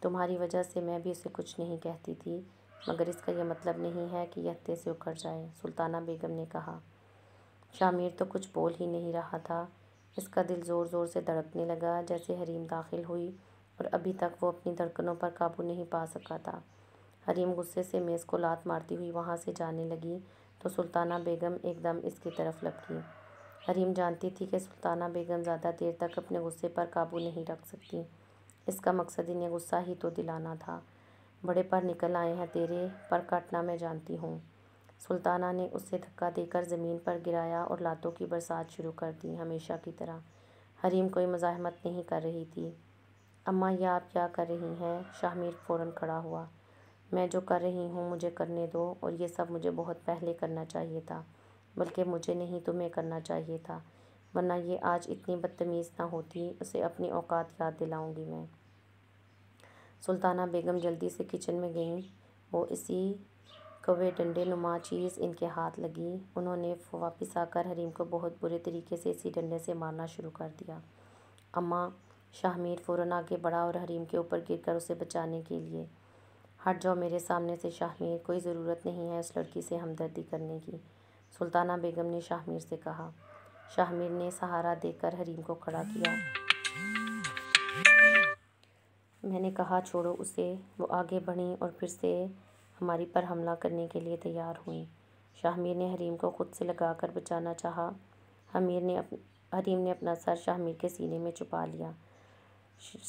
S1: تمہاری وجہ سے میں بھی اسے کچھ نہیں کہتی تھی، مگر اس کا یہ مطلب نہیں ہے کہ یہ ہتے سے اکھڑ جائے، سلطانہ بیگم نے کہا۔ شاہ میر تو کچھ بول ہی نہیں رہا تھا۔ اس کا دل زور زور سے دھڑکنے لگا جیسے حریم داخل ہوئی اور ابھی تک وہ اپنی دھڑکنوں پر قابو نہیں پا سکا تھا۔ حریم غصے سے میز کو لات مارتی ہوئی وہاں سے جانے لگی تو سلطانہ بیگم ایک دم اس کی طرف لپکی۔ حریم جانتی تھی کہ سلطانہ بیگم زیادہ دیر تک اپنے غصے پر قابو نہیں رکھ سکتی۔ اس کا مقصد انہیں غصہ ہی تو دلانا تھا۔ بڑے پر نکل آئے ہیں تیرے، پر کاٹنا میں جانتی ہوں۔ سلطانہ نے اسے دھکا دے کر زمین پر گرایا اور لاتوں کی برسات شروع کر دی، ہمیشہ کی طرح۔ حریم کوئی مزاحمت نہیں کر رہی تھی۔ اماں، یہ آپ کیا کر رہی ہیں؟ شاہ میر فوراً کھڑا ہوا۔ میں جو کر رہی ہوں مجھے کرنے دو، اور یہ سب مجھے بہت پہلے کرنا چاہیے تھا، بلکہ مجھے نہیں تمہیں کرنا چاہیے تھا، ورنہ یہ آج اتنی بدتمیز نہ ہوتی۔ اسے اپنی اوقات یاد دلاؤں گی میں۔ سلطانہ بیگم جلدی سے کچن میں گئیں۔ وہ اسی کوے ڈنڈے نما چیز ان کے ہاتھ لگی۔ انہوں نے واپس آ کر حریم کو بہت برے طریقے سے اسی ڈنڈے سے مارنا شروع کر دیا۔ اماں، شاہ میر فوراً آگے بڑھا اور حریم کے اوپر گر کر اسے بچانے کے لیے۔ ہٹ جاؤ میرے سامنے سے شاہ میر، کوئی ضرورت نہیں ہے اس لڑکی سے ہمدردی کرنے کی، سلطانہ بیگم نے شاہ میر سے کہا۔ شاہ نے سہارا دے کر حریم کو کھڑا کیا۔ میں نے کہا چھوڑو اسے۔ وہ آگے بڑھیں اور پھر سے ہماری پر حملہ کرنے کے لیے تیار ہوئیں۔ شاہ نے حریم کو خود سے لگا کر بچانا چاہا۔ حریم نے اپنا سر شاہ کے سینے میں چھپا لیا۔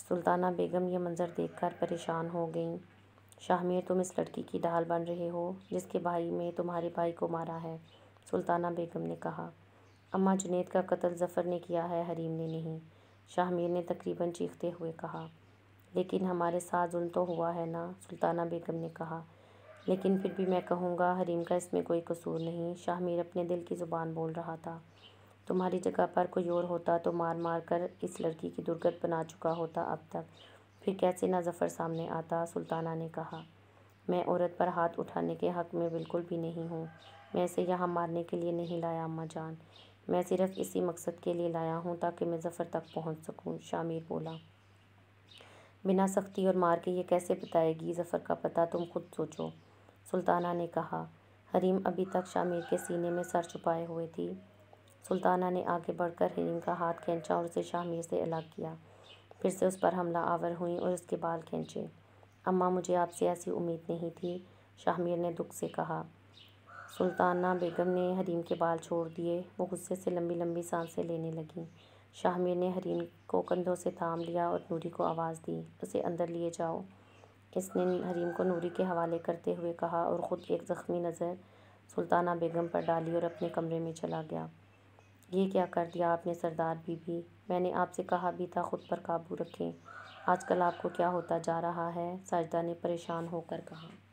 S1: سلطانہ بیگم یہ منظر دیکھ کر پریشان ہو گئیں۔ شاہ تم اس لڑکی کی ڈھال بن رہے ہو جس کے بھائی نے تمہارے بھائی کو مارا ہے، سلطانہ بیگم نے کہا۔ اماں جنید کا قتل ظفر نے کیا ہے، حریم نے نہیں، شاہ نے تقریباً چیختے ہوئے کہا۔ لیکن ہمارے ساتھ ظلم تو ہوا ہے نا، سلطانہ بیگم نے کہا۔ لیکن پھر بھی میں کہوں گا حریم کا اس میں کوئی قصور نہیں، شاہ اپنے دل کی زبان بول رہا تھا۔ تمہاری جگہ پر کوئی اور ہوتا تو مار مار کر اس لڑکی کی درگت بنا چکا ہوتا اب تک، پھر کیسے نہ ظفر سامنے آتا، سلطانہ نے کہا۔ میں عورت پر ہاتھ اٹھانے کے حق میں بالکل بھی نہیں ہوں، میں اسے یہاں مارنے کے لیے نہیں لایا اماں جان، میں صرف اسی مقصد کے لیے لایا ہوں تاکہ میں ظفر تک پہنچ سکوں، شاہ بولا۔ بنا سختی اور مار کے یہ کیسے بتائے گی ظفر کا پتہ، تم خود سوچو، سلطانہ نے کہا۔ حریم ابھی تک شاہ کے سینے میں سر چھپائے ہوئے تھی۔ سلطانہ نے آگے بڑھ کر حریم کا ہاتھ کھینچا اور اسے شاہ سے الگ کیا، پھر سے اس پر حملہ آور ہوئیں اور اس کے بال کھینچے۔ اماں مجھے آپ سے ایسی امید نہیں تھی، شاہ نے دکھ سے کہا۔ سلطانہ بیگم نے حریم کے بال چھوڑ دیے، وہ غصے سے لمبی لمبی سانسیں لینے لگیں۔ شاہ نے حریم کو کندھوں سے تھام لیا اور نوری کو آواز دی، اسے اندر لیے جاؤ۔ اس نے حریم کو نوری کے حوالے کرتے ہوئے کہا اور خود ایک زخمی نظر سلطانہ بیگم پر ڈالی اور اپنے کمرے میں چلا گیا۔ یہ کیا کر دیا آپ نے سردار بی بی، میں نے آپ سے کہا بھی تھا خود پر قابو رکھیں، آج کل آپ کو کیا ہوتا جا رہا ہے، ساجدہ نے پریشان ہو کر کہا۔